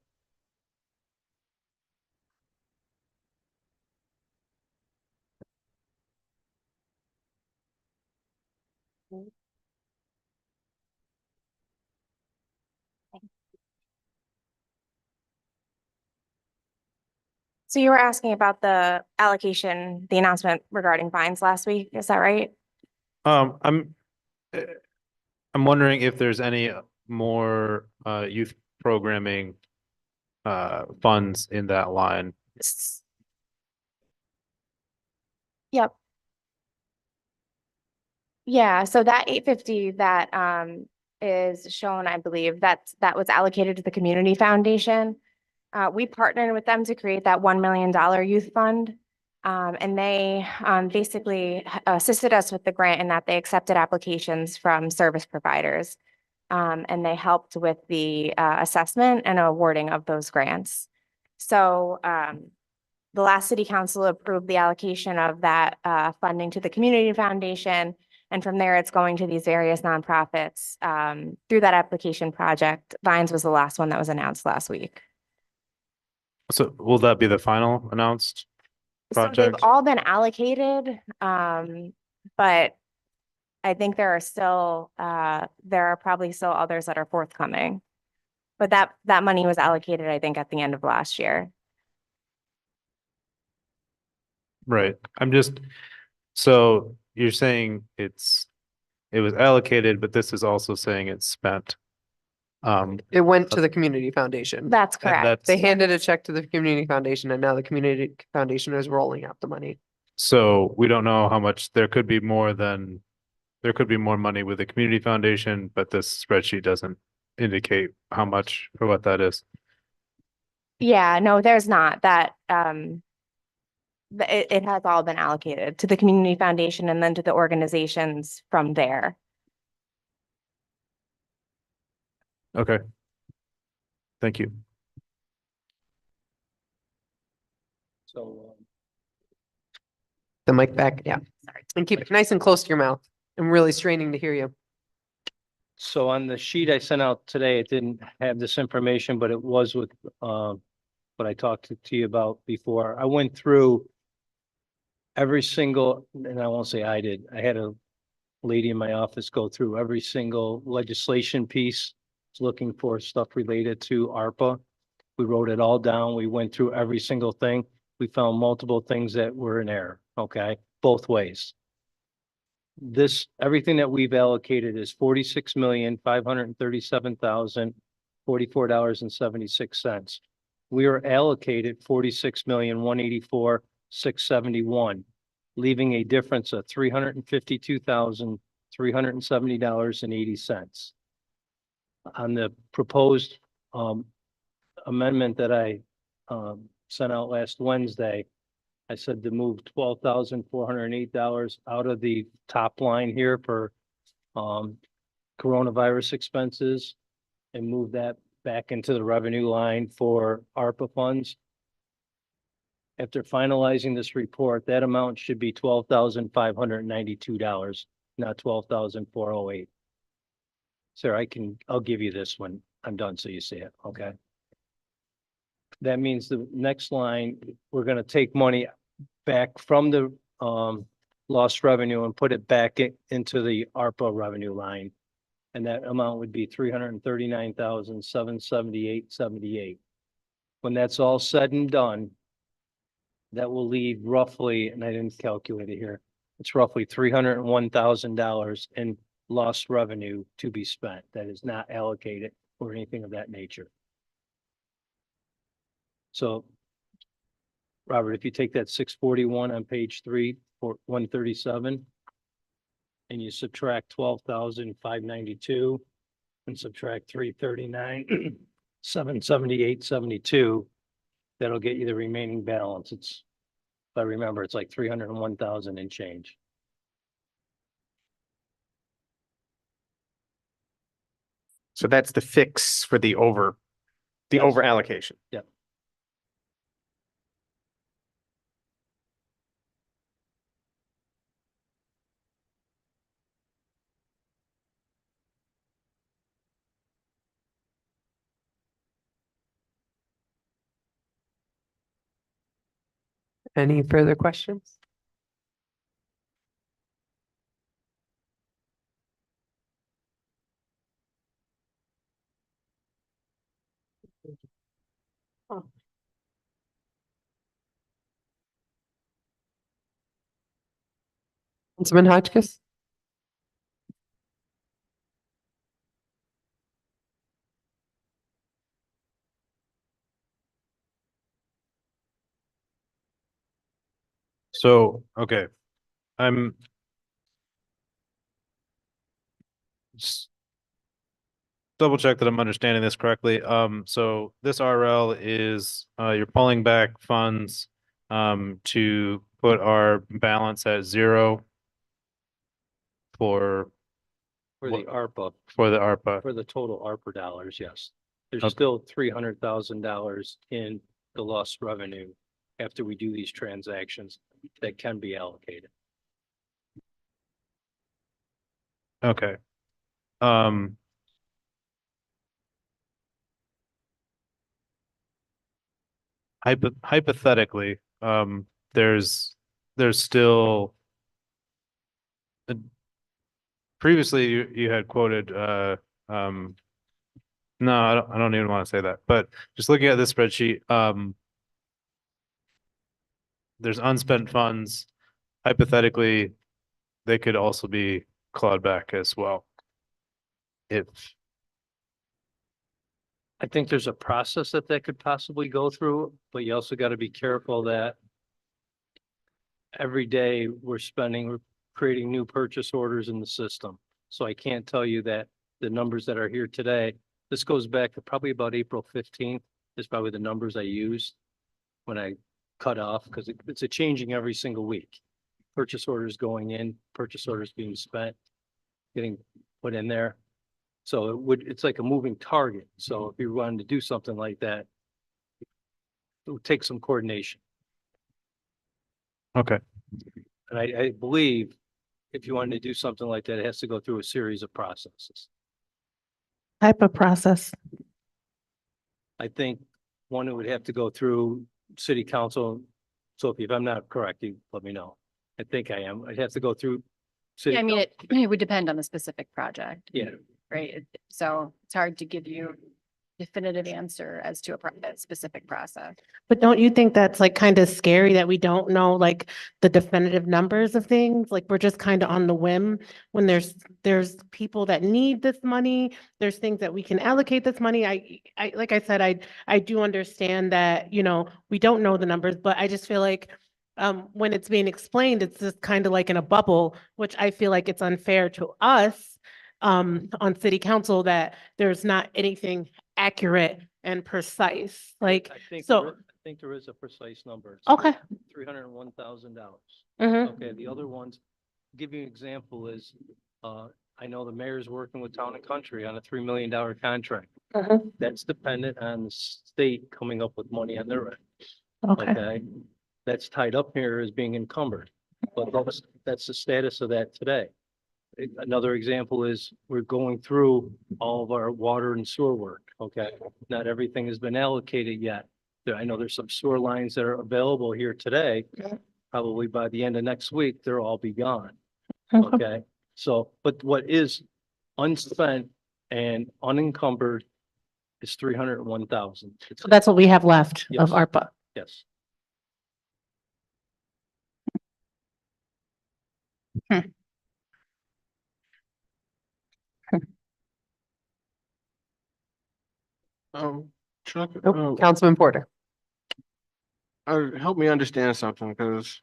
So you were asking about the allocation, the announcement regarding fines last week, is that right? I'm wondering if there's any more youth programming funds in that line. Yep. Yeah, so that 850 that is shown, I believe, that was allocated to the Community Foundation. We partnered with them to create that $1 million youth fund. And they basically assisted us with the grant in that they accepted applications from service providers. And they helped with the assessment and awarding of those grants. So the last city council approved the allocation of that funding to the Community Foundation. And from there, it's going to these various nonprofits through that application project. Vines was the last one that was announced last week. So will that be the final announced So they've project? all been allocated, but I think there are probably still others that are forthcoming. But that money was allocated, I think, at the end of last year. Right. So you're saying it was allocated, but this is also saying it's spent. It went to the community foundation. That's And correct. They handed a check to the community foundation and now the community foundation is rolling out the money. So we don't know how much, there could be more money with the community foundation, but this spreadsheet doesn't indicate how much or what that is. Yeah, no, there's not. It has all been allocated to the community foundation and then to the organizations from there. Okay. Thank you. So, The mic back, yeah. Sorry. And keep it nice and close to your mouth. I'm really straining to hear you. so on the sheet I sent out today, it didn't have this information, but it was with, what I talked to you about before. I went through every single, and I won't say I did, I had a lady in my office go through every single legislation piece, looking for stuff related to ARPA. We wrote it all down. We went through every single thing. We found multiple things that were in error, okay, both ways. Everything that we've allocated is $46,537,044.76. We are allocated $46,184,671, leaving a difference of $352,370.80. On the proposed amendment that I sent out last Wednesday, I said to move $12,408 out of the top line here for coronavirus expenses and move that back into the revenue line for ARPA funds. After finalizing this report, that amount should be $12,592, not $12,408. Sir, I'll give you this when I'm done so you see it, okay? That means the next line, we're gonna take money back from the lost revenue and put it back into the ARPA revenue line. And that amount would be $339,778.78. When that's all said and done, that will leave roughly, and I didn't calculate it here, it's roughly $301,000 in lost revenue to be spent that is not allocated or anything of that nature. So, Robert, if you take that 641 on page 3 for 137 and you subtract 12,592 and subtract 339, 778.72, that'll get you the remaining balance. If I remember, it's like 301,000 and change. So that's the fix for the over allocation. Yep. Any further questions? Councilman Hotchkiss? So, okay, I'm just double check that I'm understanding this correctly. So this RL is, you're pulling back funds, to put our balance at 0 for For the ARPA, the ARPA. for the total ARPA dollars, yes. There's Okay. still $300,000 in the lost revenue after we do these transactions that can be allocated. Okay. Um. Hypothetically, there's still. uh, Previously, you had quoted, um. No, I don't even want to say that, but just looking at this spreadsheet, there's unspent funds. Hypothetically, they could also be clawed back as well. If, I think there's a process that could possibly go through, but you also got to be careful that every day we're creating new purchase orders in the system. So I can't tell you that the numbers that are here today, this goes back to probably about April 15th is probably the numbers I used when I cut off, because it's a changing every single week. Purchase orders going in, purchase orders being spent, getting put in there. So it's like a moving target. So if you wanted to do something like that, it would take some coordination. okay, And I believe if you wanted to do something like that, it has to go through a series of processes. Type of process. I think one, it would have to go through city council. So if I'm not correct, you let me know. I think I am. I'd have to go through. Yeah, I mean, council. it would depend on the specific project. Yeah. Right? So it's hard to give you definitive answer as to a specific process. But don't you think that's like kind of scary that we don't know like the definitive numbers of things? Like we're just kind of on the whim when there's people that need this money. There's things that we can allocate this money. I like I said, I do understand that, you know, we don't know the numbers, but I just feel like when it's being explained, it's just kind of like in a bubble, which I feel like it's unfair to us on city council that there's not anything accurate and precise, like, I think so, there is a precise number. okay. $301,000. Mhm. Okay, the other ones, give you an example is, I know the mayor's working with Town and Country on a $3 million contract. That's dependent on the state coming up with money on their end. Okay, that's tied up here as being encumbered, but that's the status of that today. Another example is we're going through all of our water and sewer work, okay? Not everything has been allocated yet. I know there's some sewer lines that are available here today. Probably by the end of next week, they'll all be gone, okay? So, but what is unspent and unencumbered is 301,000. So that's what we have left Yes. of ARPA. Yes. Chuck, Nope, Councilman Porter. help me understand something, because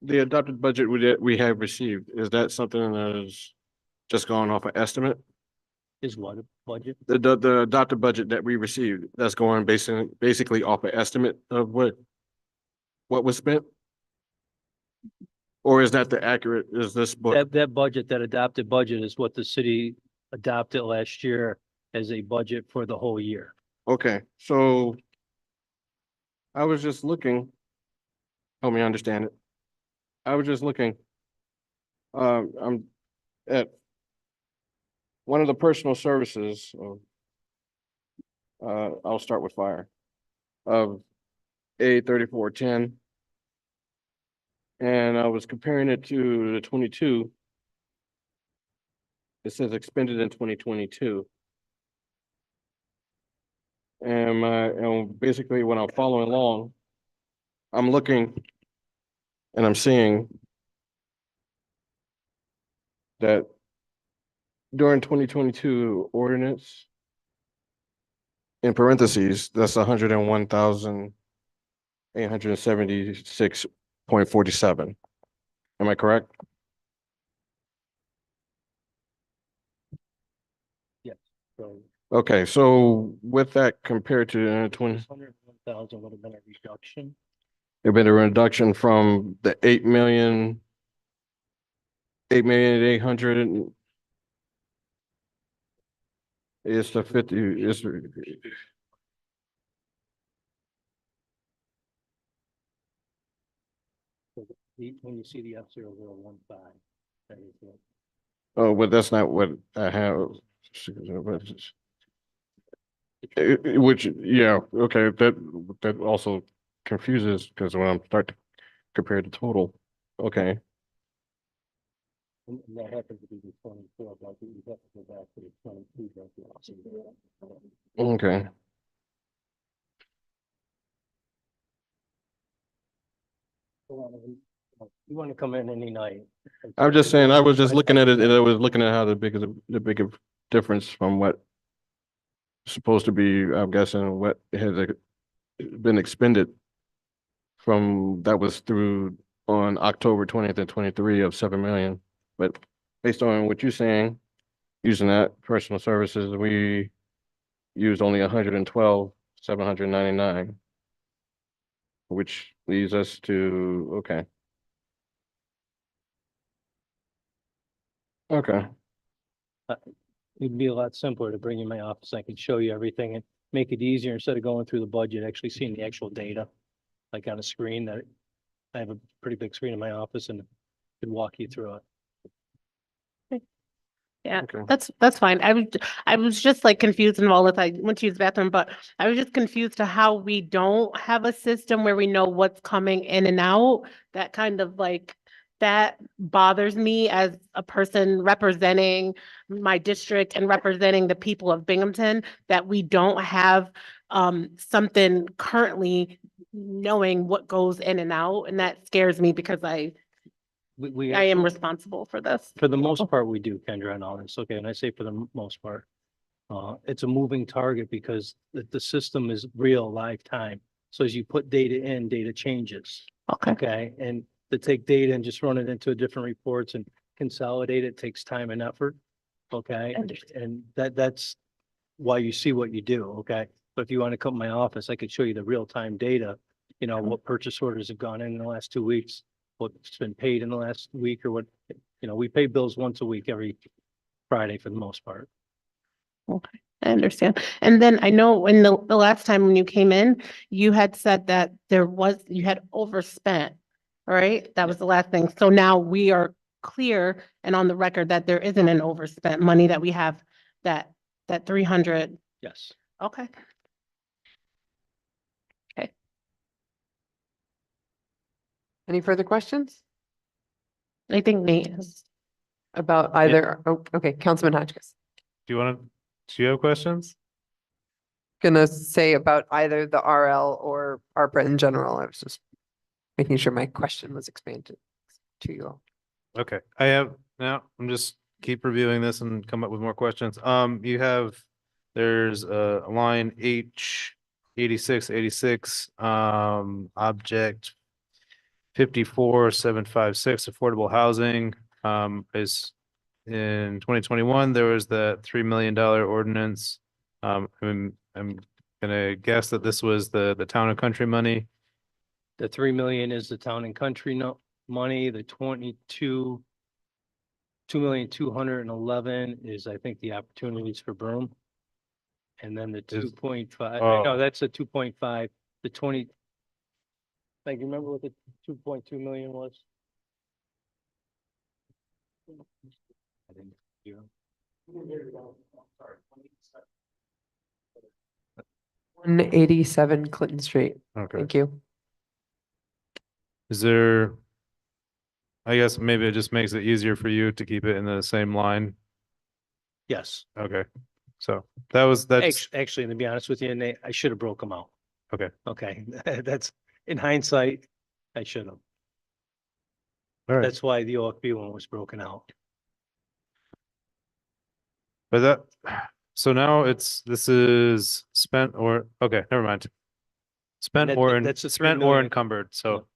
the adopted budget we have received, is that something that is just going off an estimate? Is what a budget? The adopted budget that we received, that's going basically off an estimate of what was spent? Or is that the accurate, is this book? That budget, that adopted budget is what the city adopted last year as a budget for the whole year. Okay, so I was just looking, help me understand it. I was just looking, I'm at one of the personal services of, I'll start with fire, of A3410. And I was comparing it to the 22. It says expended in 2022. And basically when I'm following along, I'm looking and I'm seeing that during 2022 ordinance, in parentheses, that's 101,876.47. Am I correct? Yes. So Okay, so with that compared to 20, 101,000 would have been a reduction. there'd been a reduction from the 8,800,000 and is the 50 is When you see the F0015, Oh, but that's not what I have. Which, yeah, okay, that also confuses, because when I'm start to compare the total, okay. And that happens to be the 24 budget. You have to go back to the 22 budget. Okay. You want to come in any night. I'm just saying, I was just looking at it, and I was looking at how the bigger difference from what supposed to be, I'm guessing, what has been expended from, that was through on October 20th and 23 of 7 million. But based on what you're saying, using that personal services, we used only 112,799, which leads us to, okay. Okay. It'd be a lot simpler to bring you in my office. I could show you everything and make it easier instead of going through the budget, actually seeing the actual data. Like on a screen that I have a pretty big screen in my office and could walk you through it. Yeah, Okay. that's fine. I was just like confused and all that. I went to use the bathroom, but I was just confused to how we don't have a system where we know what's coming in and out. That kind of like, that bothers me as a person representing my district and representing the people of Binghamton, that we don't have something currently knowing what goes in and out. And that scares me because I We am responsible for this. For the most part, we do, Kendra, and all this. Okay, and I say for the most part. It's a moving target because the system is real live time. So as you put data in, data changes. Okay. Okay, and to take data and just run it into different reports and consolidate it takes time and effort. Okay, and that's why you see what you do. Okay, but if you want to come to my office, I could show you the real-time data. You know, what purchase orders have gone in the last 2 weeks, what's been paid in the last week, or what, you know, we pay bills once a week, every Friday for the most part. Okay, I understand. And then I know when the last time when you came in, you had said that you had overspent, right? That was the last thing. So now we are clear and on the record that there isn't an overspent money, that we have that 300. Yes. Okay. Okay. Any further questions I think Nate is. about either? Oh, okay, Councilman Hotchkiss. Do you have questions? Gonna say about either the RL or ARPA in general. I was just making sure my question was expanded to you all. Okay, I'm just keep reviewing this and come up with more questions. There's a line H 8686, object 54756, affordable housing, is in 2021, there was the $3 million ordinance. I'm gonna guess that this was the town and country money. The 3 million is the town and country money, the 2,211,000 is, I think, the opportunities for Broome. And then the 2.5, no, that's the 2.5, the 20. Like, you remember what the 2.2 million was? I didn't hear. 187 Clinton Street. Okay. Thank you. Is there? I guess maybe it just makes it easier for you to keep it in the same line. Yes. Okay, so that's Actually, to be honest with you, Nate, I should have broke them out. okay. Okay, that's, in hindsight, I should have. All right, That's why the OFB one was broken out. but so now this is spent or, okay, never mind. Spent That- or, that's the 3 spent or million. encumbered, so.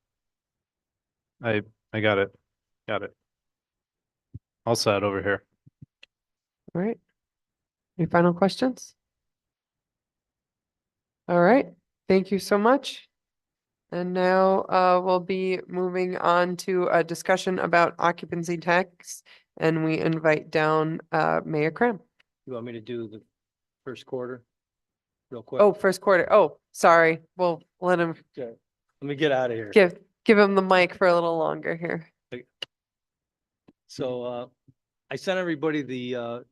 I got it. All set over here. All right. Any final questions? All right, thank you so much. And now we'll be moving on to a discussion about occupancy tax, and we invite down Mayor Cram. You want me to do the first quarter? Real quick? Oh, first quarter. Oh, sorry. We'll let him Okay. Let me get out of here. give him the mic for a little longer here. So I sent everybody the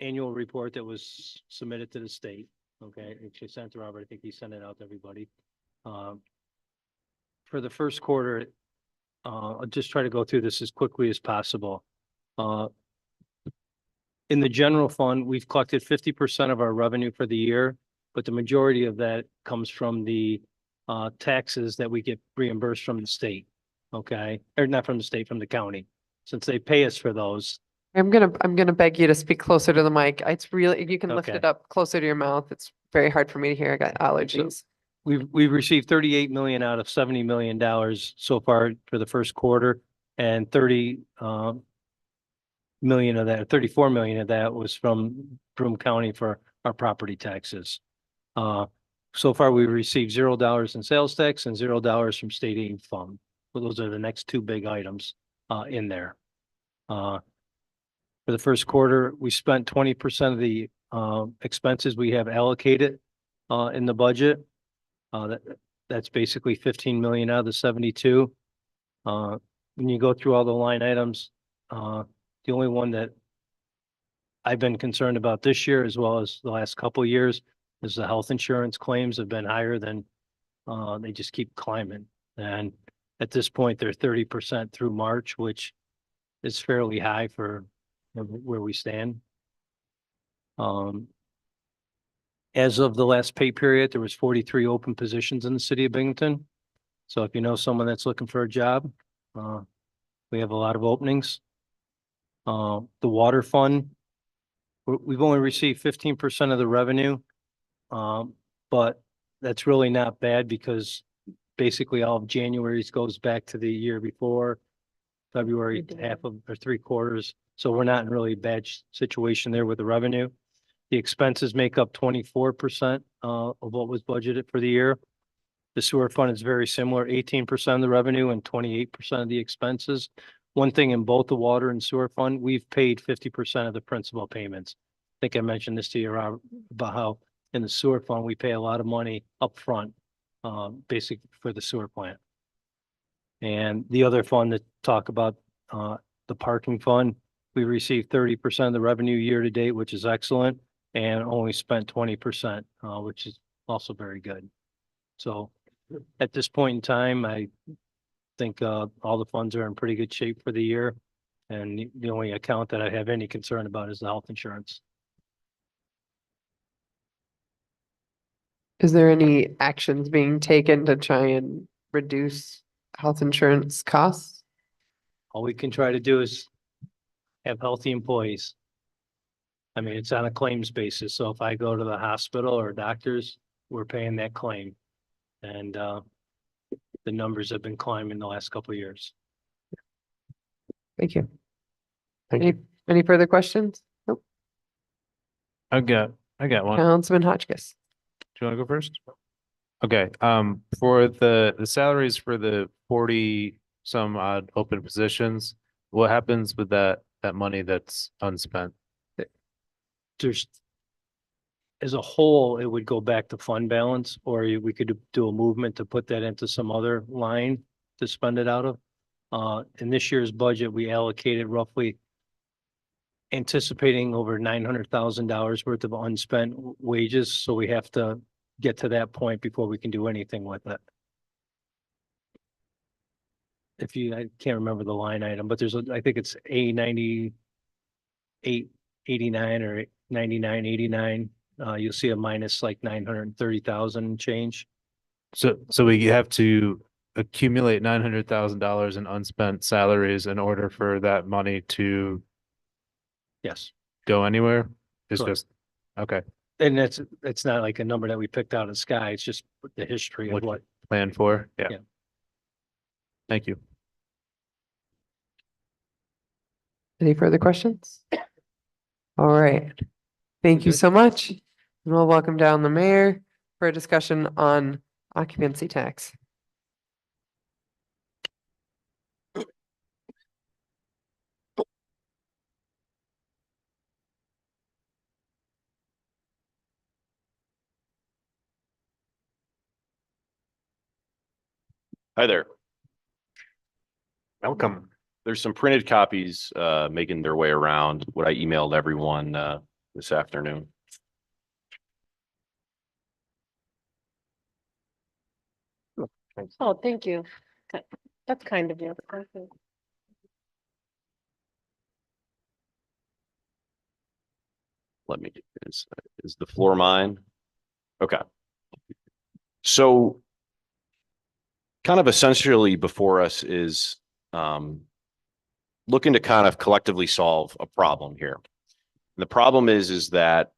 annual report that was submitted to the state. Okay, actually sent to Robert. I think he sent it out to everybody. For the first quarter, I'll just try to go through this as quickly as possible. In the general fund, we've collected 50% of our revenue for the year, but the majority of that comes from the taxes that we get reimbursed from the state. Okay, or not from the state, from the county, since they pay us for those. I'm gonna beg you to speak closer to the mic. It's really, you can lift Okay. it up closer to your mouth. It's very hard for me to hear. I got allergies. We've received 38 million out of $70 million so far for the first quarter, and 30 million of that, 34 million of that was from Broome County for our property taxes. So far, we've received $0 in sales tax and $0 from state aid fund. Well, those are the next two big items in there. For the first quarter, we spent 20% of the expenses we have allocated in the budget. That's basically 15 million out of the 72. When you go through all the line items, the only one that I've been concerned about this year, as well as the last couple of years, is the health insurance claims have been higher than they just keep climbing. And at this point, they're 30% through March, which is fairly high for where we stand. As of the last pay period, there was 43 open positions in the city of Binghamton. So if you know someone that's looking for a job, we have a lot of openings. The water fund, we've only received 15% of the revenue. But that's really not bad because basically all of January's goes back to the year before, February, half of, or three quarters. So we're not in really bad situation there with the revenue. The expenses make up 24% of what was budgeted for the year. The sewer fund is very similar, 18% of the revenue and 28% of the expenses. One thing in both the water and sewer fund, we've paid 50% of the principal payments. I think I mentioned this to you, Rob, about how in the sewer fund, we pay a lot of money upfront, basically for the sewer plant. And the other fund that talk about the parking fund, we received 30% of the revenue year to date, which is excellent, and only spent 20%, which is also very good. So at this point in time, I think all the funds are in pretty good shape for the year. And the only account that I have any concern about is the health insurance. Is there any actions being taken to try and reduce health insurance costs? All we can try to do is have healthy employees. I mean, it's on a claims basis. So if I go to the hospital or doctors, we're paying that claim. And the numbers have been climbing the last couple of years. Thank you. Any further questions? Nope. I got one. Councilman Hotchkiss. Do you want to go first? Okay, for the salaries for the 40 some odd open positions, what happens with that money that's unspent? There's, as a whole, it would go back to fund balance, or we could do a movement to put that into some other line to spend it out of. In this year's budget, we allocated roughly anticipating over $900,000 worth of unspent wages, so we have to get to that point before we can do anything with it. I can't remember the line item, but I think it's A9889 or 9989. You'll see a minus like 930,000 change. So we have to accumulate $900,000 in unspent salaries in order for that money to Yes. go anywhere? It's Correct. just, okay. And it's not like a number that we picked out of the sky. It's just the history of what. Planned for? Yeah. Yeah. Thank you. Any further questions? All right. Thank you so much. And we'll welcome down the mayor for a discussion on occupancy tax. Hi there. Welcome. there's some printed copies making their way around, what I emailed everyone this afternoon. Oh, thank you. That's kind of you. Thank you. Let me, is the floor mine? Okay. So kind of essentially before us is looking to kind of collectively solve a problem here. The problem is that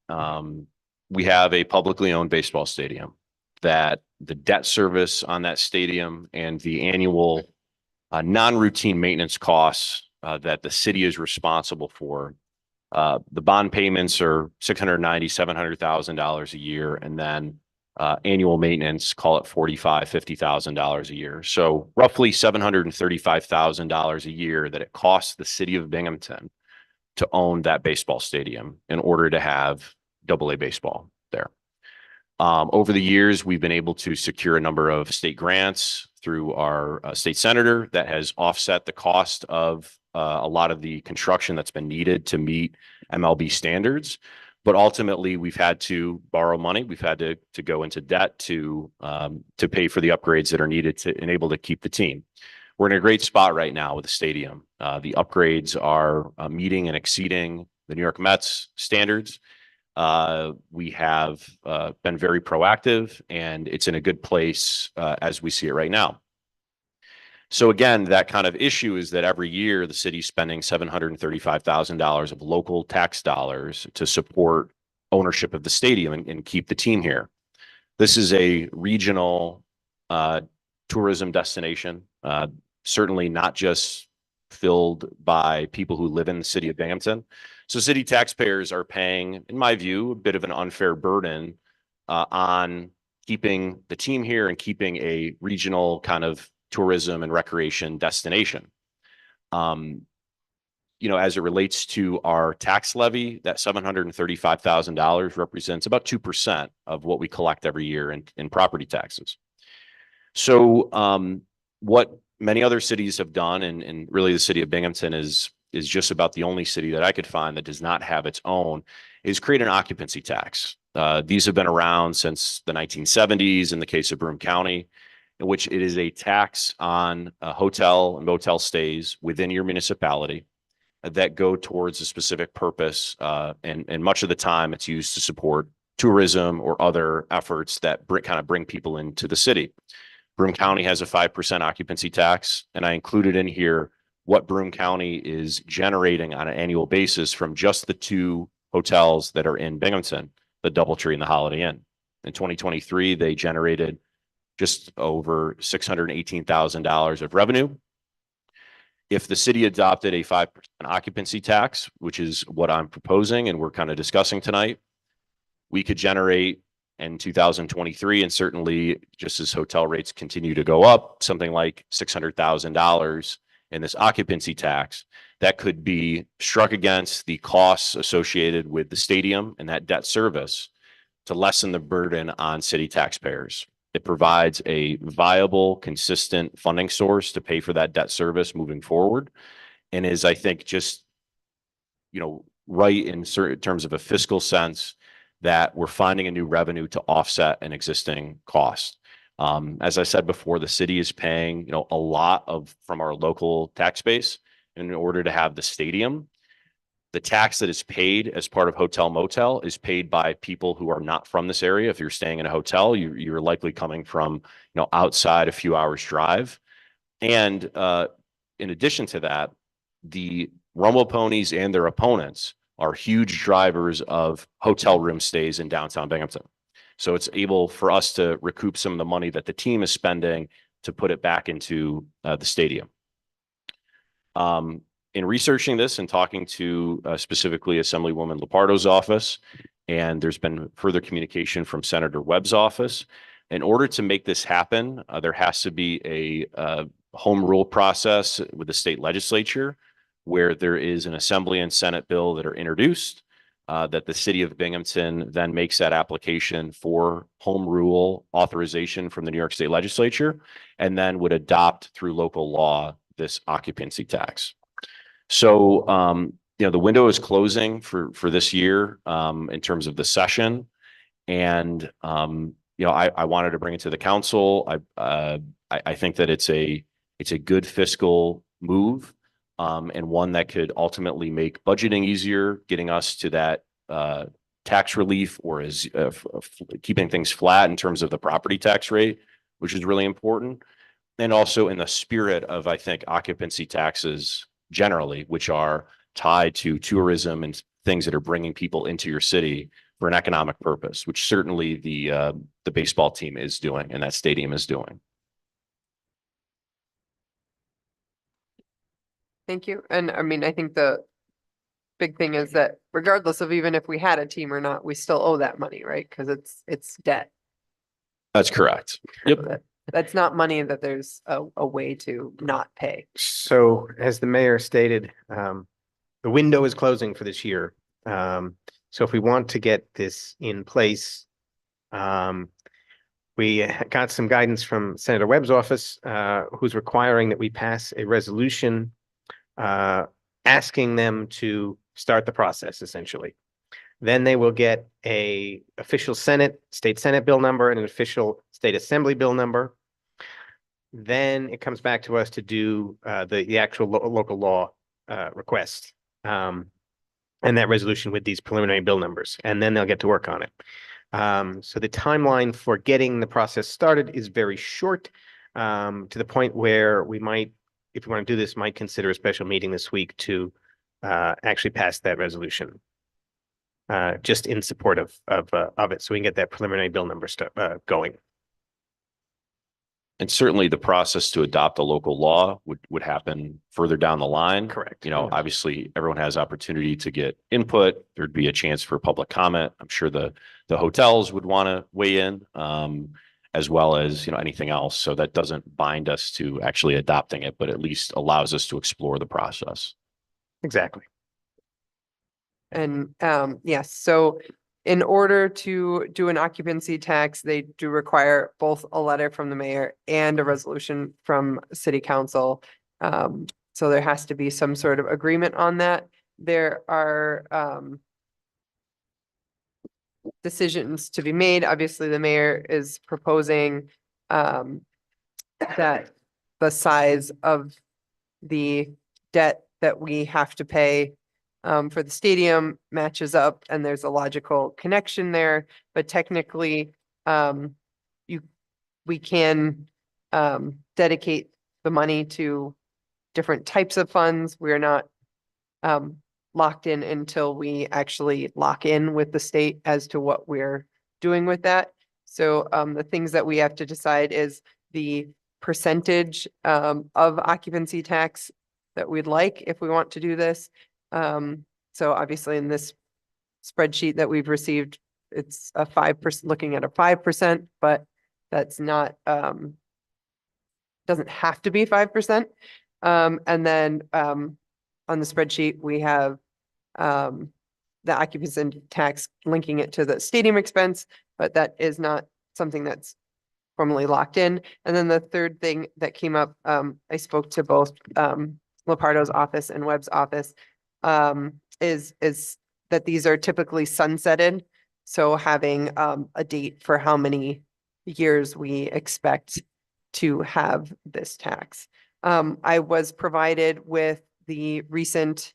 we have a publicly owned baseball stadium, that the debt service on that stadium and the annual non-routine maintenance costs that the city is responsible for. The bond payments are $690,000, $700,000 a year, and then annual maintenance, call it $45,000, $50,000 a year. So roughly $735,000 a year that it costs the city of Binghamton to own that baseball stadium in order to have AA baseball there. Over the years, we've been able to secure a number of state grants through our state senator that has offset the cost of a lot of the construction that's been needed to meet MLB standards. But ultimately, we've had to borrow money. We've had to go into debt to pay for the upgrades that are needed to enable to keep the team. We're in a great spot right now with the stadium. The upgrades are meeting and exceeding the New York Mets standards. We have been very proactive, and it's in a good place as we see it right now. So again, that kind of issue is that every year the city's spending $735,000 of local tax dollars to support ownership of the stadium and keep the team here. This is a regional tourism destination, certainly not just filled by people who live in the city of Binghamton. So city taxpayers are paying, in my view, a bit of an unfair burden on keeping the team here and keeping a regional kind of tourism and recreation destination. You know, as it relates to our tax levy, that $735,000 represents about 2% of what we collect every year in property taxes. So what many other cities have done, and really the city of Binghamton is just about the only city that I could find that does not have its own, is create an occupancy tax. These have been around since the 1970s in the case of Broome County, in which it is a tax on hotel and motel stays within your municipality that go towards a specific purpose. And much of the time it's used to support tourism or other efforts that kind of bring people into the city. Broome County has a 5% occupancy tax, and I included in here what Broome County is generating on an annual basis from just the two hotels that are in Binghamton, the DoubleTree and the Holiday Inn. In 2023, they generated just over $618,000 of revenue. If the city adopted a 5% occupancy tax, which is what I'm proposing and we're kind of discussing tonight, we could generate in 2023, and certainly just as hotel rates continue to go up, something like $600,000 in this occupancy tax that could be struck against the costs associated with the stadium and that debt service to lessen the burden on city taxpayers. It provides a viable, consistent funding source to pay for that debt service moving forward, and is, I think, just, you know, right in certain terms of a fiscal sense that we're finding a new revenue to offset an existing cost. As I said before, the city is paying, you know, a lot from our local tax base in order to have the stadium. The tax that is paid as part of hotel motel is paid by people who are not from this area. If you're staying in a hotel, you're likely coming from, you know, outside a few hours drive. And in addition to that, the Rumble Ponies and their opponents are huge drivers of hotel room stays in downtown Binghamton. So it's able for us to recoup some of the money that the team is spending to put it back into the stadium. In researching this and talking to specifically Assemblywoman Lupardo's office, and there's been further communication from Senator Webb's office, in order to make this happen, there has to be a home rule process with the state legislature where there is an Assembly and Senate bill that are introduced, that the city of Binghamton then makes that application for home rule authorization from the New York State legislature, and then would adopt through local law this occupancy tax. So, the window is closing for this year, in terms of the session. And, I wanted to bring it to the council. I think that it's a good fiscal move, and one that could ultimately make budgeting easier, getting us to that, tax relief, or keeping things flat in terms of the property tax rate, which is really important. And also in the spirit of, I think, occupancy taxes generally, which are tied to tourism and things that are bringing people into your city for an economic purpose, which certainly the baseball team is doing and that stadium is doing. Thank you. And I mean, I think the big thing is that regardless of even if we had a team or not, we still owe that money, right? Because it's debt. That's correct. Yep. That's not money that there's a way to not pay. So as the mayor stated, the window is closing for this year. So if we want to get this in place, we got some guidance from Senator Webb's office, who's requiring that we pass a resolution asking them to start the process, essentially. Then they will get a official state Senate bill number and an official state assembly bill number. Then it comes back to us to do the actual local law request, and that resolution with these preliminary bill numbers, and then they'll get to work on it. So the timeline for getting the process started is very short, to the point where we might, if we want to do this, might consider a special meeting this week to actually pass that resolution, just in support of it, so we can get that preliminary bill number going. And certainly the process to adopt a local law would happen further down the line. Correct. Obviously everyone has opportunity to get input. There'd be a chance for public comment. I'm sure the hotels would want to weigh in, as well as, anything else. So that doesn't bind us to actually adopting it, but at least allows us to explore the process. Exactly. And yes, so in order to do an occupancy tax, they do require both a letter from the mayor and a resolution from city council. So there has to be some sort of agreement on that. There are decisions to be made. Obviously, the mayor is proposing that the size of the debt that we have to pay for the stadium matches up, and there's a logical connection there, but technically, we can dedicate the money to different types of funds. We're not locked in until we actually lock in with the state as to what we're doing with that. So the things that we have to decide is the percentage of occupancy tax that we'd like if we want to do this. So obviously in this spreadsheet that we've received, it's a 5%, looking at a 5%, but that's not, doesn't have to be 5%. And then on the spreadsheet, we have the occupancy tax linking it to the stadium expense, but that is not something that's formally locked in. And then the third thing that came up, I spoke to both Lepardo's office and Webb's office, is that these are typically sunsetted. So having a date for how many years we expect to have this tax. I was provided with the recent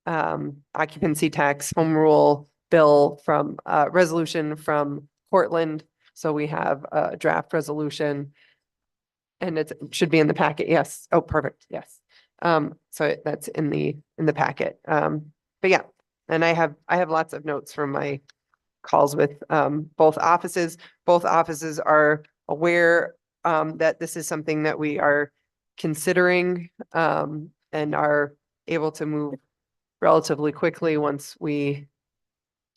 occupancy tax home rule bill from resolution from Portland. So we have a draft resolution and it should be in the packet. Yes. Oh, perfect. Yes. So that's in the packet. But yeah, and I have lots of notes from my calls with both offices. Both offices are aware that this is something that we are considering and are able to move relatively quickly once we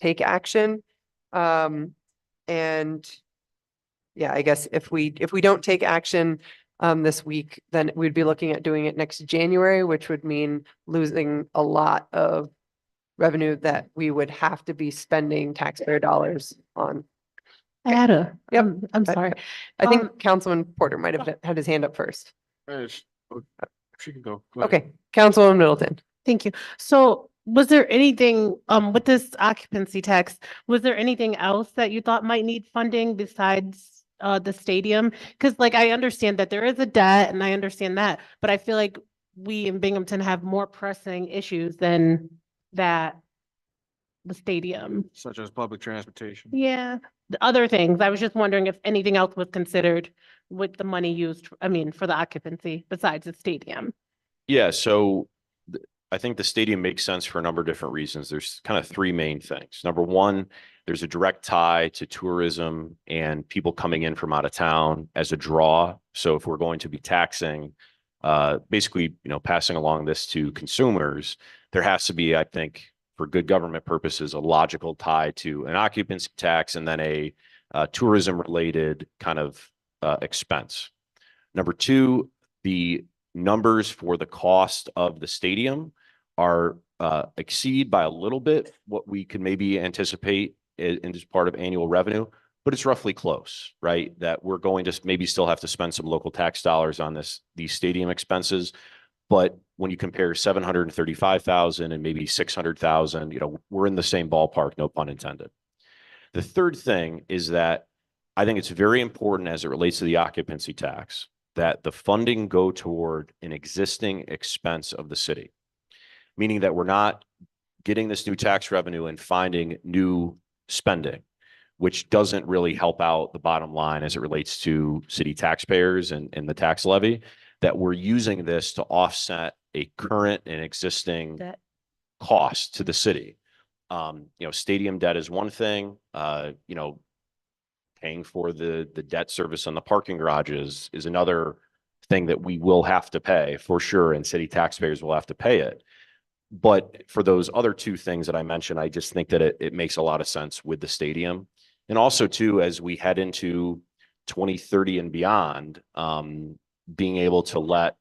take action. And yeah, I guess if we don't take action this week, then we'd be looking at doing it next January, which would mean losing a lot of revenue that we would have to be spending taxpayer dollars on. Yep. I'm I- sorry. I think Councilman Porter might have had his hand up first. She can go. Go ahead. Okay, Councilwoman Middleton. Thank you. So was there anything, with this occupancy tax, was there anything else that you thought might need funding besides, the stadium? Cause like, I understand that there is a debt and I understand that, but I feel like we in Binghamton have more pressing issues than that, the stadium. Such as public transportation. Yeah, the other things. I was just wondering if anything else was considered with the money used, I mean, for the occupancy besides the stadium. Yeah, so I think the stadium makes sense for a number of different reasons. There's kind of three main things. Number one, there's a direct tie to tourism and people coming in from out of town as a draw. So if we're going to be taxing, basically, passing along this to consumers, there has to be, I think, for good government purposes, a logical tie to an occupancy tax and then a tourism related kind of expense. Number two, the numbers for the cost of the stadium are exceed by a little bit what we could maybe anticipate in as part of annual revenue, but it's roughly close, right? That we're going to maybe still have to spend some local tax dollars on these stadium expenses. But when you compare 735,000 and maybe 600,000, we're in the same ballpark, no pun intended. The third thing is that I think it's very important as it relates to the occupancy tax that the funding go toward an existing expense of the city, meaning that we're not getting this new tax revenue and finding new spending, which doesn't really help out the bottom line as it relates to city taxpayers and the tax levy, that we're using this to offset a current and existing cost to the city. Stadium debt is one thing, paying for the debt service on the parking garages is another thing that we will have to pay for sure, and city taxpayers will have to pay it. But for those other two things that I mentioned, I just think that it makes a lot of sense with the stadium. And also too, as we head into 2030 and beyond, being able to let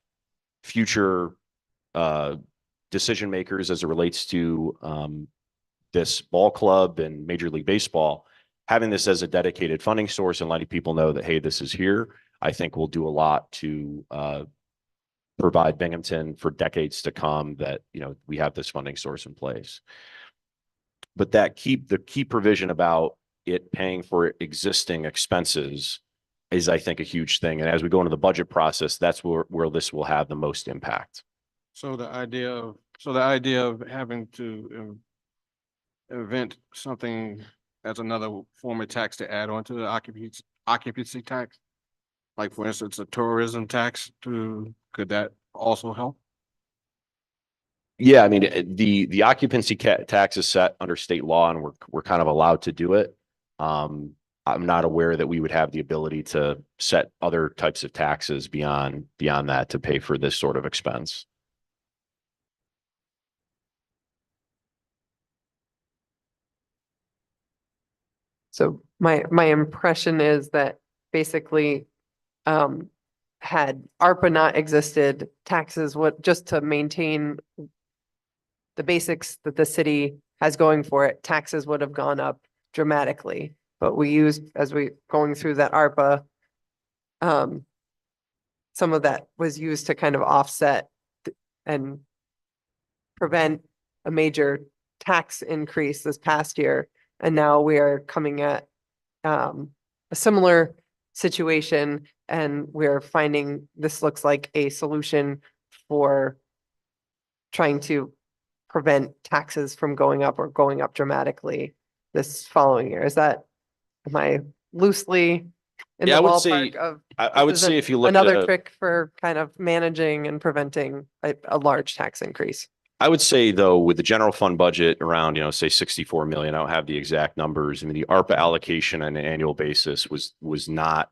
future decision makers as it relates to this ball club and Major League Baseball, having this as a dedicated funding source and letting people know that, hey, this is here, I think will do a lot to provide Binghamton for decades to come that, we have this funding source in place. But the key provision about it paying for existing expenses is, I think, a huge thing. And as we go into the budget process, that's where this will have the most impact. So the idea of having to invent something as another form of tax to add on to the occupancy tax, like for instance, a tourism tax, could that also help? Yeah, I mean, the occupancy tax is set under state law, and we're kind of allowed to do it. I'm not aware that we would have the ability to set other types of taxes beyond that to pay for this sort of expense. So my impression is that basically, had ARPA not existed, taxes would, just to maintain the basics that the city has going for it, taxes would have gone up dramatically. But we used, as we going through that ARPA, some of that was used to kind of offset and prevent a major tax increase this past year. And now we are coming at a similar situation, and we're finding this looks like a solution for trying to prevent taxes from going up or going up dramatically this following year. Am I loosely in Yeah, the I would say, ballpark of? I would this is say if you look another at trick for kind of managing and preventing a large tax increase. I would say though, with the general fund budget around, say 64 million, I don't have the exact numbers. I mean, the ARPA allocation on an annual basis was not,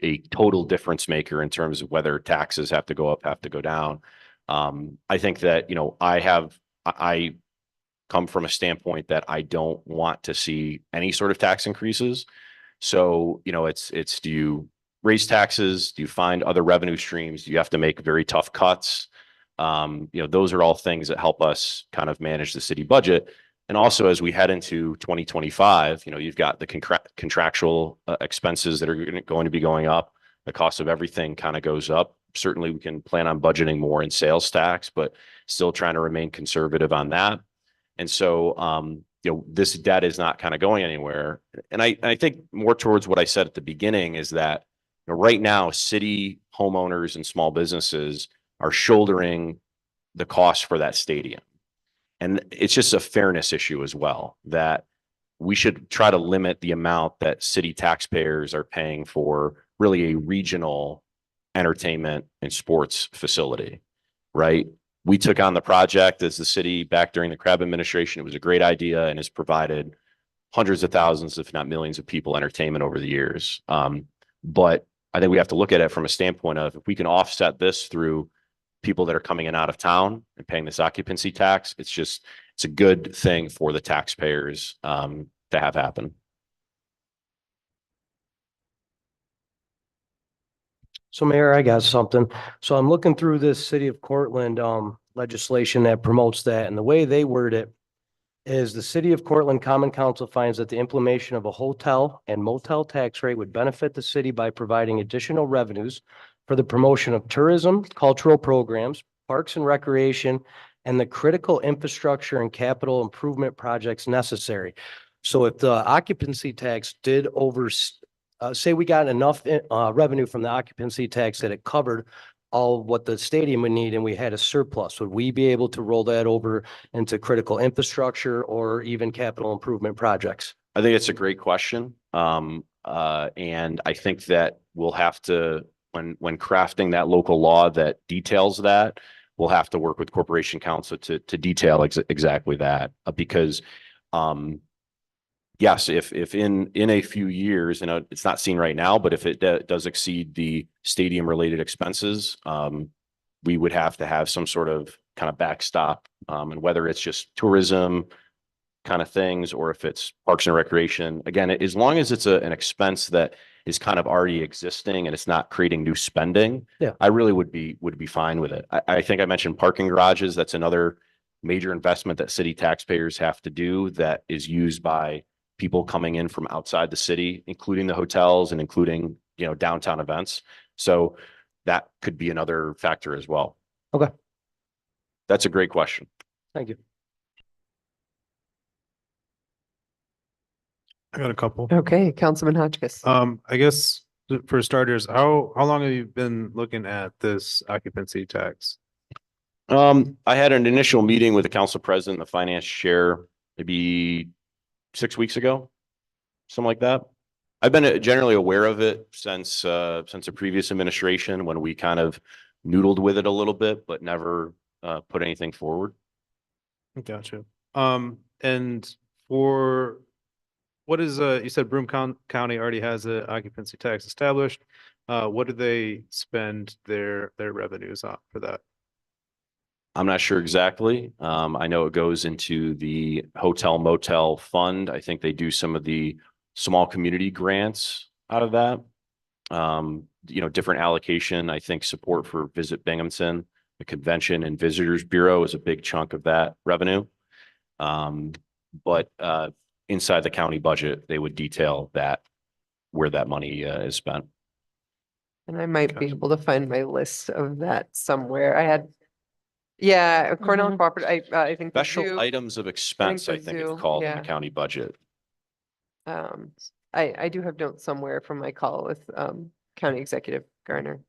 a total difference maker in terms of whether taxes have to go up, have to go down. I think that, I come from a standpoint that I don't want to see any sort of tax increases. So, it's do you raise taxes? Do you find other revenue streams? Do you have to make very tough cuts? Those are all things that help us kind of manage the city budget. And also, as we head into 2025, you've got the contractual expenses that are going to be going up. the cost of everything kind of goes up. Certainly, we can plan on budgeting more in sales tax, but still trying to remain conservative on that. And so, this debt is not kind of going anywhere. And I think more towards what I said at the beginning is that, right now, city homeowners and small businesses are shouldering the cost for that stadium. And it's just a fairness issue as well, that we should try to limit the amount that city taxpayers are paying for really a regional entertainment and sports facility, right? We took on the project as the city back during the Crab administration. It was a great idea and has provided hundreds of thousands, if not millions of people entertainment over the years. But I think we have to look at it from a standpoint of if we can offset this through people that are coming in out of town and paying this occupancy tax, it's a good thing for the taxpayers to have happen. So Mayor, I got something. So I'm looking through this city of Cortland legislation that promotes that, and the way they word it is the city of Cortland Common Council finds that the implementation of a hotel and motel tax rate would benefit the city by providing additional revenues for the promotion of tourism, cultural programs, parks and recreation, and the critical infrastructure and capital improvement projects necessary. So if the occupancy tax did say we got enough revenue from the occupancy tax that it covered all what the stadium would need and we had a surplus, would we be able to roll that over into critical infrastructure or even capital improvement projects? I think it's a great question. And I think that we'll have to, when crafting that local law that details that, we'll have to work with Corporation Council to detail exactly that. Because yes, if in a few years, it's not seen right now, but if it does exceed the stadium related expenses, we would have to have some sort of kind of backstop, and whether it's just tourism kind of things, or if it's parks and recreation. Again, as long as it's an expense that is kind of already existing and it's not creating new spending, I really would be fine with it. I think I mentioned parking garages. That's another major investment that city taxpayers have to do that is used by people coming in from outside the city, including the hotels and including, downtown events. So that could be another factor as well. Okay. That's a great question. Thank you. I got a couple. Okay, Councilman Hotchkiss. I guess for starters, how long have you been looking at this occupancy tax? I had an initial meeting with the council president, the finance chair, maybe 6 weeks ago, something like that. I've been generally aware of it since a previous administration when we kind of noodled with it a little bit, but never put anything forward. Gotcha. And for what is you said Broome County already has an occupancy tax established. What do they spend their revenues on for that? I'm not sure exactly. I know it goes into the hotel motel fund. I think they do some of the small community grants out of that. Different allocation. I think support for Visit Binghamton, the Convention and Visitors Bureau is a big chunk of that revenue. But inside the county budget, they would detail where that money is spent. And I might be able to find my list of that somewhere. I had, yeah, Cornell Cooperative, I think. the Special zoo- items of expense, I the think zoo, it's called in yeah. the county budget. I do have notes somewhere from my call with County Executive Garner.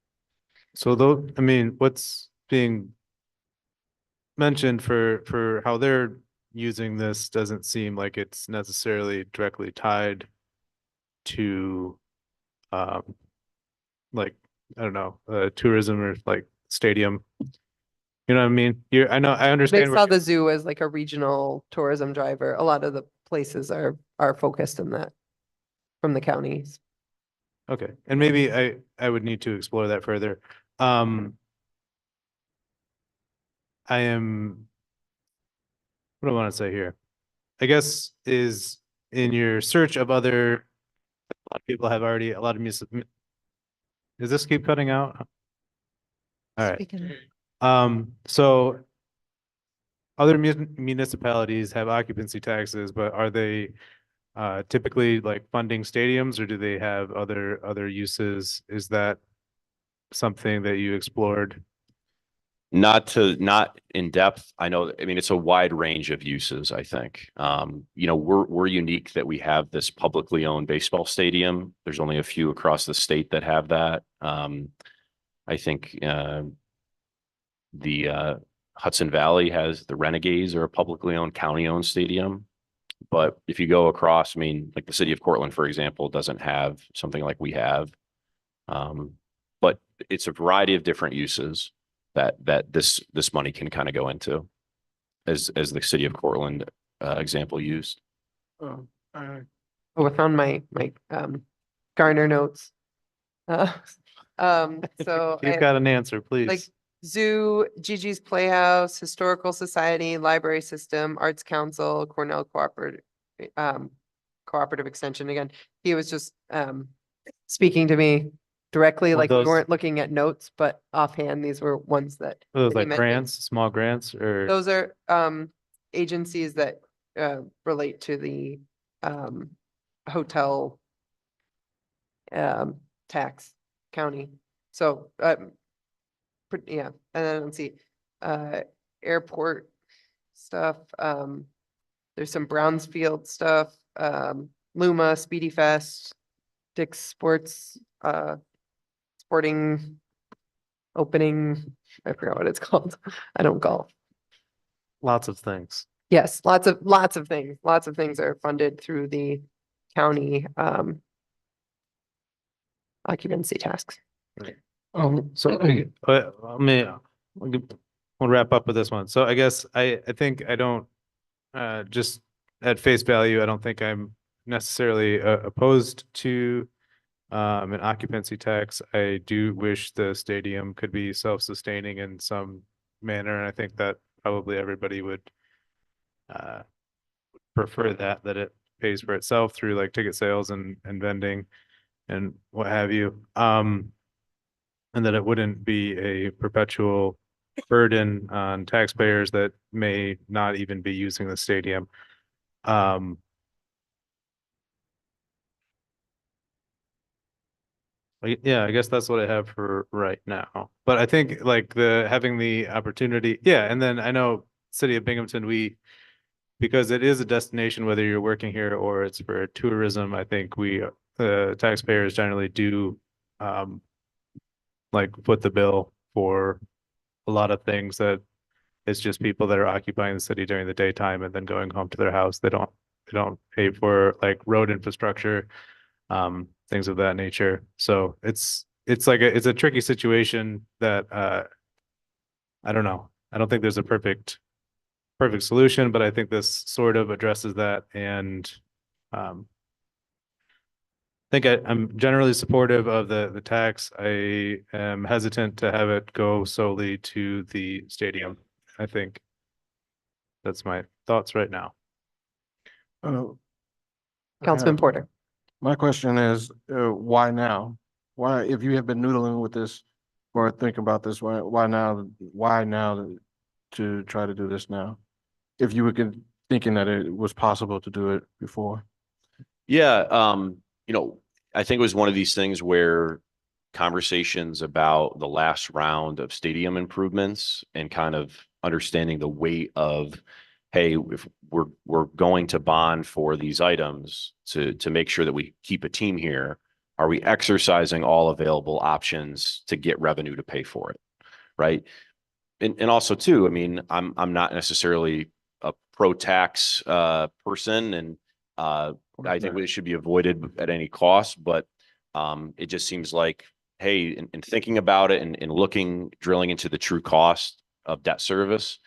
So though, I mean, what's being mentioned for how they're using this doesn't seem like it's necessarily directly tied to like, I don't know, tourism or like stadium. You know what I mean? I know, I They understand. saw the zoo as like a regional tourism driver. A lot of the places are focused in that from the counties. Okay, and maybe I would need to explore that further. I am, what do I want to say here? I guess is in your search of other, a lot of people have already, a lot of music. Does this keep cutting out? All right. So other municipalities have occupancy taxes, but are they typically like funding stadiums, or do they have other uses? Is that something that you explored? Not in depth. I know, I mean, it's a wide range of uses, I think. We're unique that we have this publicly owned baseball stadium. There's only a few across the state that have that. I think the Hudson Valley has the Renegades, are a publicly owned, county-owned stadium. But if you go across, I mean, like the city of Cortland, for example, doesn't have something like we have. But it's a variety of different uses that this money can kind of go into, as the city of Cortland example used. Oh, I found my Garner notes. So You've got an answer, please. like Zoo, Gigi's Playhouse, Historical Society, Library System, Arts Council, Cornell Cooperative Extension. Again, he was just speaking to me directly, Well, like we those- weren't looking at notes, but offhand, these were ones that. Are those that he like mentioned. grants, small grants, or? Those are agencies that relate to the hotel tax county. So yeah, and then let's see, airport stuff. There's some Brownsfield stuff, Luma, Speedy Fest, Dick's Sports, sporting opening. I forgot what it's called. I don't golf. Lots of things. Yes, lots of things. Lots of things are funded through the county occupancy tax. So, we'll wrap up with this one. So I guess I think I don't, just at face value, I don't think I'm necessarily opposed to an occupancy tax. I do wish the stadium could be self-sustaining in some manner, and I think that probably everybody would prefer that it pays for itself through like ticket sales and vending and what have you. And that it wouldn't be a perpetual burden on taxpayers that may not even be using the stadium. Yeah, I guess that's what I have for right now. But I think like having the opportunity, yeah, and then I know City of Binghamton, because it is a destination, whether you're working here or it's for tourism, I think taxpayers generally do like foot the bill for a lot of things that it's just people that are occupying the city during the daytime and then going home to their house. They don't pay for like road infrastructure, things of that nature. So it's a tricky situation that I don't know. I don't think there's a perfect solution, but I think this sort of addresses that. And I think I'm generally supportive of the tax. I am hesitant to have it go solely to the stadium. I think that's my thoughts right now. Councilman Porter. My question is, why now? Why, if you have been noodling with this or think about this, why now? Why now to try to do this now? If you were thinking that it was possible to do it before. Yeah, I think it was one of these things where conversations about the last round of stadium improvements and kind of understanding the weight of, hey, if we're going to bond for these items to make sure that we keep a team here, are we exercising all available options to get revenue to pay for it, right? And also too, I mean, I'm not necessarily a pro-tax person, and I think it should be avoided at any cost, but it just seems like, hey, in thinking about it and drilling into the true cost of debt service,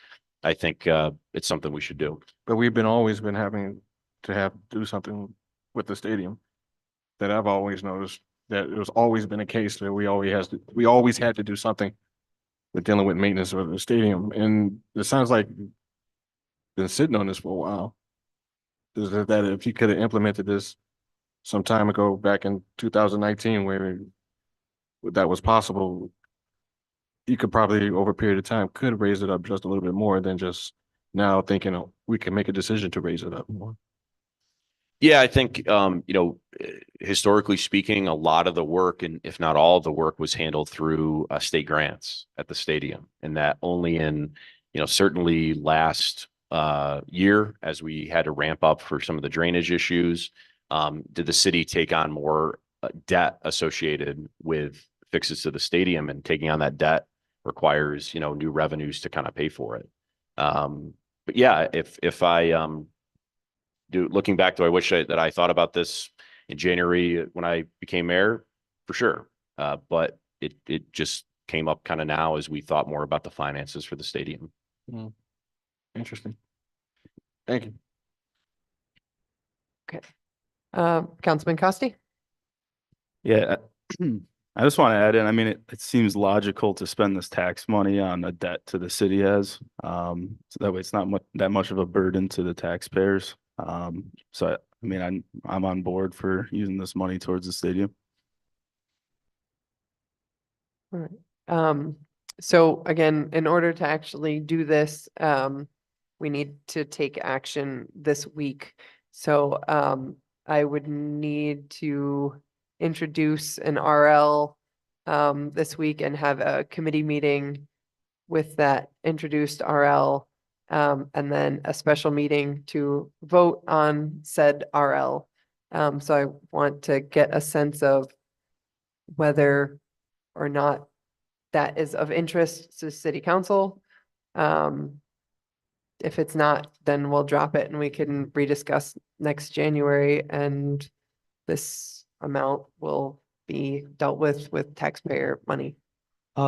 I think it's something we should do. But we've always been having to do something with the stadium. That I've always noticed that it was always been a case that we always had to do something with dealing with maintenance of the stadium. And it sounds like you've been sitting on this for a while. Is that if you could have implemented this some time ago, back in 2019, where that was possible, you could probably, over a period of time, could raise it up just a little bit more than just now thinking, oh, we can make a decision to raise it up more. Yeah, I think, historically speaking, a lot of the work and if not all of the work was handled through state grants at the stadium. And that only in, certainly last year, as we had to ramp up for some of the drainage issues, did the city take on more debt associated with fixes to the stadium, and taking on that debt requires, new revenues to kind of pay for it. But yeah, if I looking back, do I wish that I thought about this in January when I became mayor? For sure. But it just came up kind of now as we thought more about the finances for the stadium. Interesting. Thank you. Councilman Costi? Yeah, I just want to add in, I mean, it seems logical to spend this tax money on a debt to the city has. So that way it's not that much of a burden to the taxpayers. So I mean, I'm on board for using this money towards the stadium. All right. So again, in order to actually do this, we need to take action this week. So I would need to introduce an RL this week and have a committee meeting with that introduced RL, and then a special meeting to vote on said RL. So I want to get a sense of whether or not that is of interest to city council. If it's not, then we'll drop it and we can rediscuss next January, and this amount will be dealt with taxpayer money.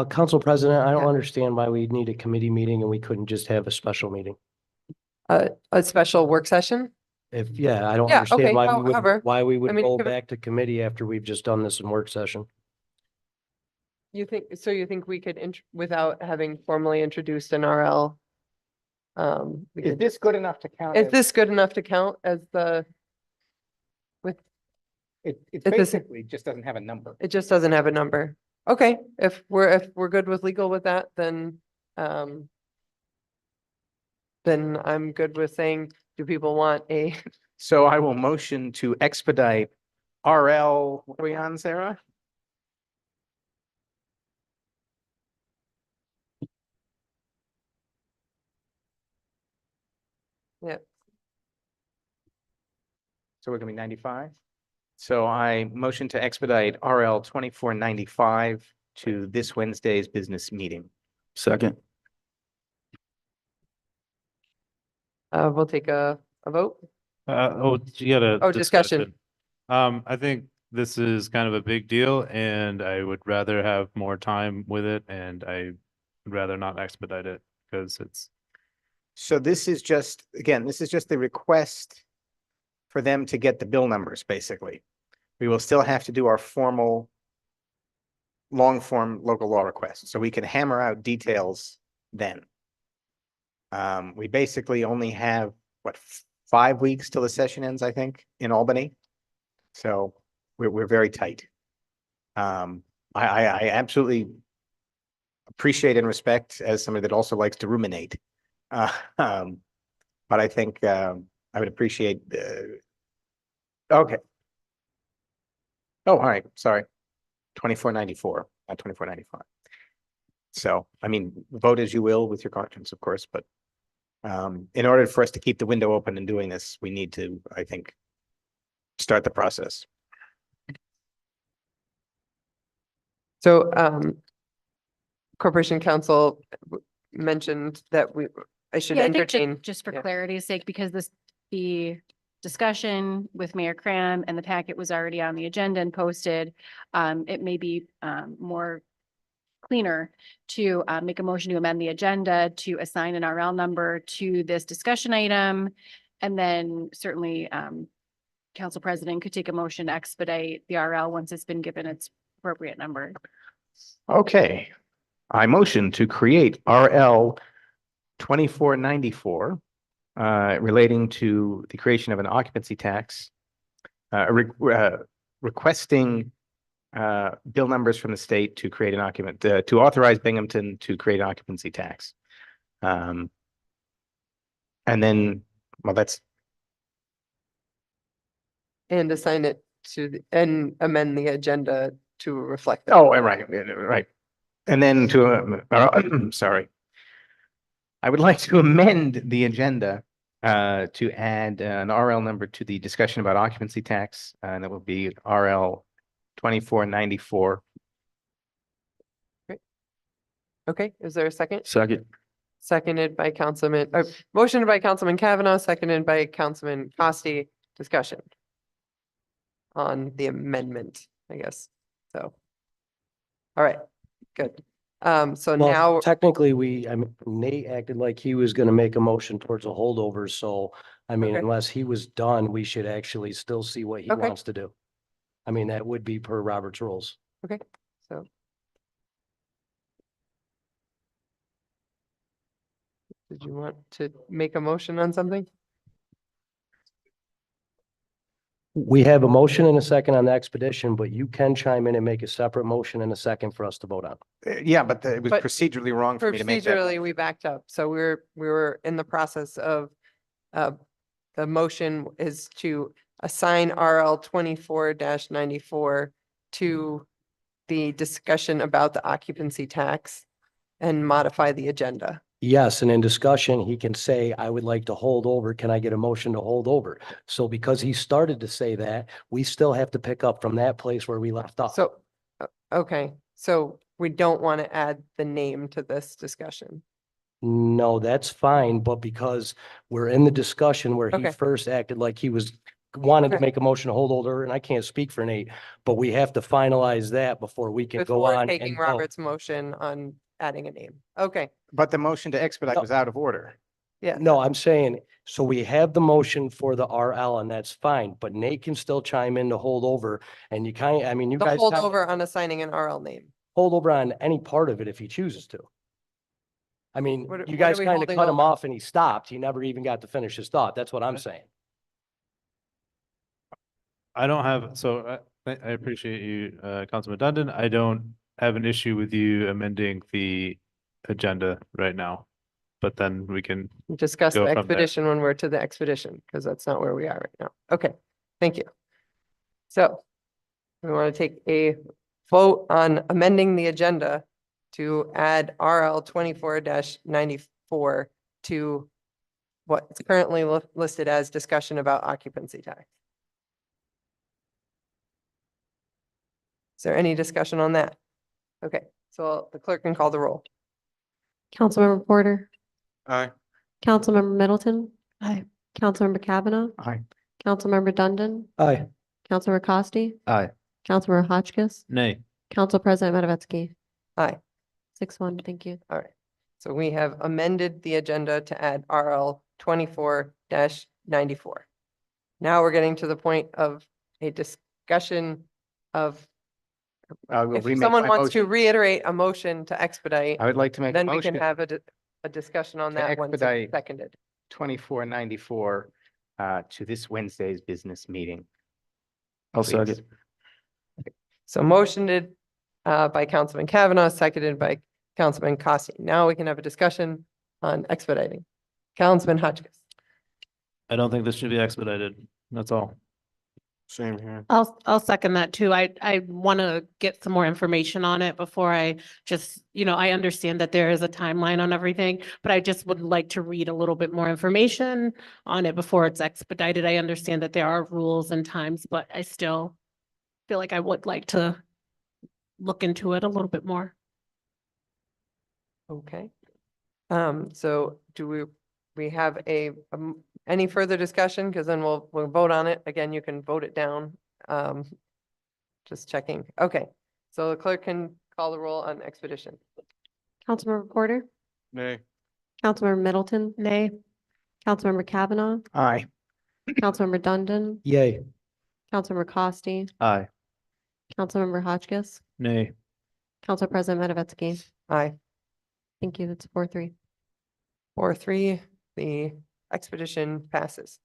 Council President, I don't Yeah. understand why we need a committee meeting and we couldn't just have a special meeting. A special work session? I don't Yeah, understand okay, why we would, however, why we I would mean, roll give it- back to committee after we've just done this in work session. You think we could, without having formally introduced an RL? We Is could- this good enough to count? Is as- this good enough to count as the? It if this- basically just doesn't have a number. It just doesn't have a number. Okay, if we're good with legal with that, then I'm good with saying, do people want a? So I will motion to expedite RL, what are we on, Sarah? Yeah. So we're gonna be 95. So I motion to expedite RL 2495 to this Wednesday's business meeting. Second. We'll take a vote. You got a Oh, discussion. I think this is kind of a big deal and I would rather have more time with it, and I would rather not expedite it because it's. So this is just, again, this is just the request for them to get the bill numbers, basically. We will still have to do our formal long form local law request, so we can hammer out details then. We basically only have, 5 weeks till the session ends, I think, in Albany. So we're very tight. I absolutely appreciate and respect as somebody that also likes to ruminate. But I think I would appreciate okay. Oh, all right, sorry. 2494, not 2495. So, I mean, vote as you will with your conscience, of course, but in order for us to keep the window open in doing this, we need to, I think, start the process. So Corporation Council mentioned that I should Yeah, I think entertain. just for yeah. clarity's sake, because the discussion with Mayor Cram and the packet was already on the agenda and posted, it may be more cleaner to make a motion to amend the agenda to assign an RL number to this discussion item. And then certainly Council President could take a motion to expedite the RL once it's been given its appropriate number. Okay, I motion to create RL 2494 relating to the creation of an occupancy tax, requesting bill numbers from the state to create an to authorize Binghamton to create an occupancy tax. And then, well, that's And assign it and amend the agenda to reflect that. Oh, right. And then sorry. I would like to amend the agenda to add an RL number to the discussion about occupancy tax, and that will be RL 2494. Okay, is there a second? Second. Seconded by motioned by Councilman Kavanaugh, seconded by Councilman Costi. Discussion on the amendment, I guess. So. All right, good. So Well, now, technically, Nate acted like he was gonna make a motion towards a holdover, so, I mean, Okay. unless he was done, we should actually still see what he Okay. wants to do. I mean, that would be per Robert's rules. okay, so. Did you want to make a motion on something? We have a motion and a second on the expedition, but you can chime in and make a separate motion and a second for us to vote on. Yeah, but it was But procedurally wrong for me to make that. Procedurally, we backed up. So we were in the process of, the motion is to assign RL 24-94 to the discussion about the occupancy tax and modify the agenda. Yes, and in discussion, he can say, I would like to hold over. Can I get a motion to hold over? So because he started to say that, we still have to pick up from that place where we left off. So, okay, so we don't want to add the name to this discussion. No, that's fine, but because we're in the discussion where he Okay. first acted like he wanted to Okay. make a motion to hold over, and I can't speak for Nate, but we have to finalize that before we can go Before on taking and vote. Robert's motion on adding a name. Okay, But the motion to expedite No. was out of order. yeah. No, I'm saying, so we have the motion for the RL and that's fine, but Nate can still chime in to hold over and you I mean, you The guys holdover on assigning an RL name. hold over on any part of it if he chooses to. I mean, What are- you what are guys we kind of holding cut him over? off and he stopped. He never even got to finish his thought. That's what I'm saying. I don't have, so I appreciate you, Councilman Dundon. I don't have an issue with you amending the agenda right now. But then we can, Discuss Go the from there. expedition when we're to the expedition, because that's not where we are right now. Okay, thank you. So we want to take a vote on amending the agenda to add RL 24-94 to what's currently listed as discussion about occupancy tax. Is there any discussion on that? Okay, so the clerk can call the roll. Councilmember Porter, Aye. Councilmember Middleton, Aye. Councilmember Kavanaugh, Aye. Councilmember Dundon, Aye. Councilmember Costi, Aye. Councilmember Hotchkiss, nay. Council President Matavetsky. Aye. 6-1, thank you. All right, so we have amended the agenda to add RL 24-94. Now we're getting to the point of a discussion of, Will if remake someone my wants to motion. reiterate a motion to expedite, I would like to make a then we can motion have a discussion on to that once it's expedite seconded. 2494 to this Wednesday's business meeting. I'll Please. second. So motioned by Councilman Kavanaugh, seconded by Councilman Costi. Now we can have a discussion on expediting. Councilman Hotchkiss. I don't think this should be expedited. That's all. Same here. I'll second that too. I want to get some more information on it before I just, I understand that there is a timeline on everything, but I just would like to read a little bit more information on it before it's expedited. I understand that there are rules and times, but I still feel like I would like to look into it a little bit more. Okay. So do we have any further discussion? Because then we'll vote on it. Again, you can vote it down. Just checking. Okay, so the clerk can call the roll on expedition. Councilmember Porter, Nay. Councilmember Middleton, Nay. Councilmember Kavanaugh, Aye. Councilmember Dundon, Yay. Councilmember Costi, Aye. Councilmember Hotchkiss, Nay. Council President Matavetsky. Aye. Thank you. That's 4-3. 4-3, the expedition passes.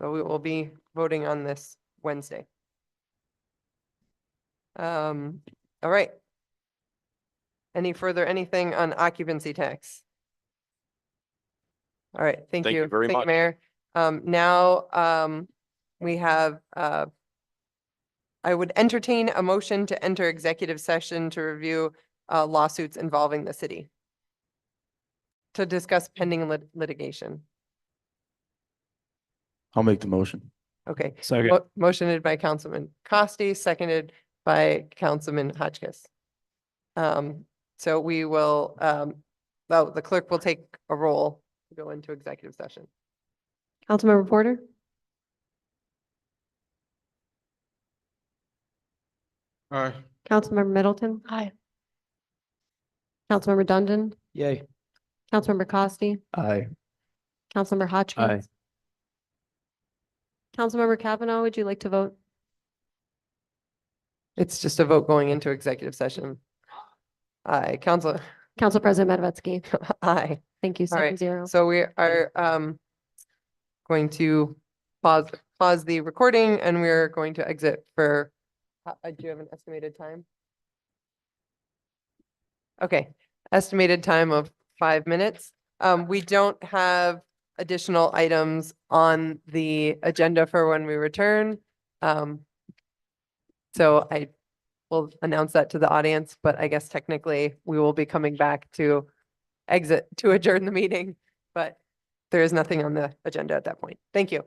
So we will be voting on this Wednesday. All right. Anything on occupancy tax? All right, thank Thank you. you very Thank much. Mayor. Now, we have, I would entertain a motion to enter executive session to review lawsuits involving the city. To discuss pending litigation. I'll make the motion. Okay. Second. Motioned by Councilman Costi, seconded by Councilman Hotchkiss. So we will, the clerk will take a roll to go into executive session. Councilmember Porter? Aye. Councilmember Middleton? Aye. Councilmember Dundon? Yay. Councilmember Costi? Aye. Councilmember Hotchkiss? Aye. Councilmember Kavanaugh, would you like to vote? It's just a vote going into executive session. Aye, Council, Council President Matavetsky? aye. Thank you, All right, 7-0. so we are going to pause the recording and we're going to exit for, do you have an estimated time? Okay, estimated time of 5 minutes. We don't have additional items on the agenda for when we return. So I will announce that to the audience, but I guess technically we will be coming back to adjourn the meeting, but there is nothing on the agenda at that point. Thank you.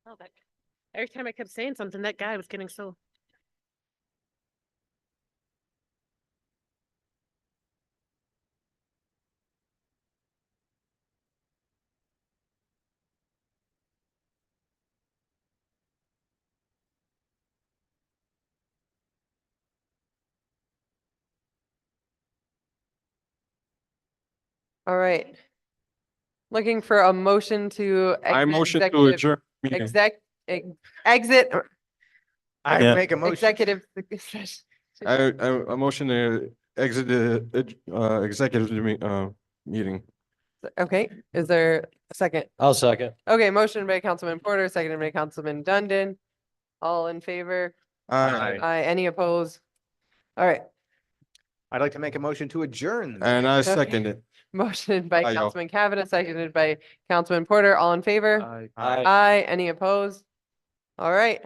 Oh, that, every time I kept saying something, that guy was getting so. All right. Looking for a motion to. I exit motion to executive- adjourn. meeting. Exit I Yeah. make a motion. executive. I motion to exit the executive meeting. Okay, is there a second? I'll second. Okay, motion by Councilman Porter, seconded by Councilman Dundon. All in favor? Aye. Aye, any opposed? All right, I'd like to make a motion to adjourn. the And meeting. I second it. motion by Aye, y'all. Councilman Kavanaugh, seconded by Councilman Porter. All in favor? Aye. Aye, any opposed? All right.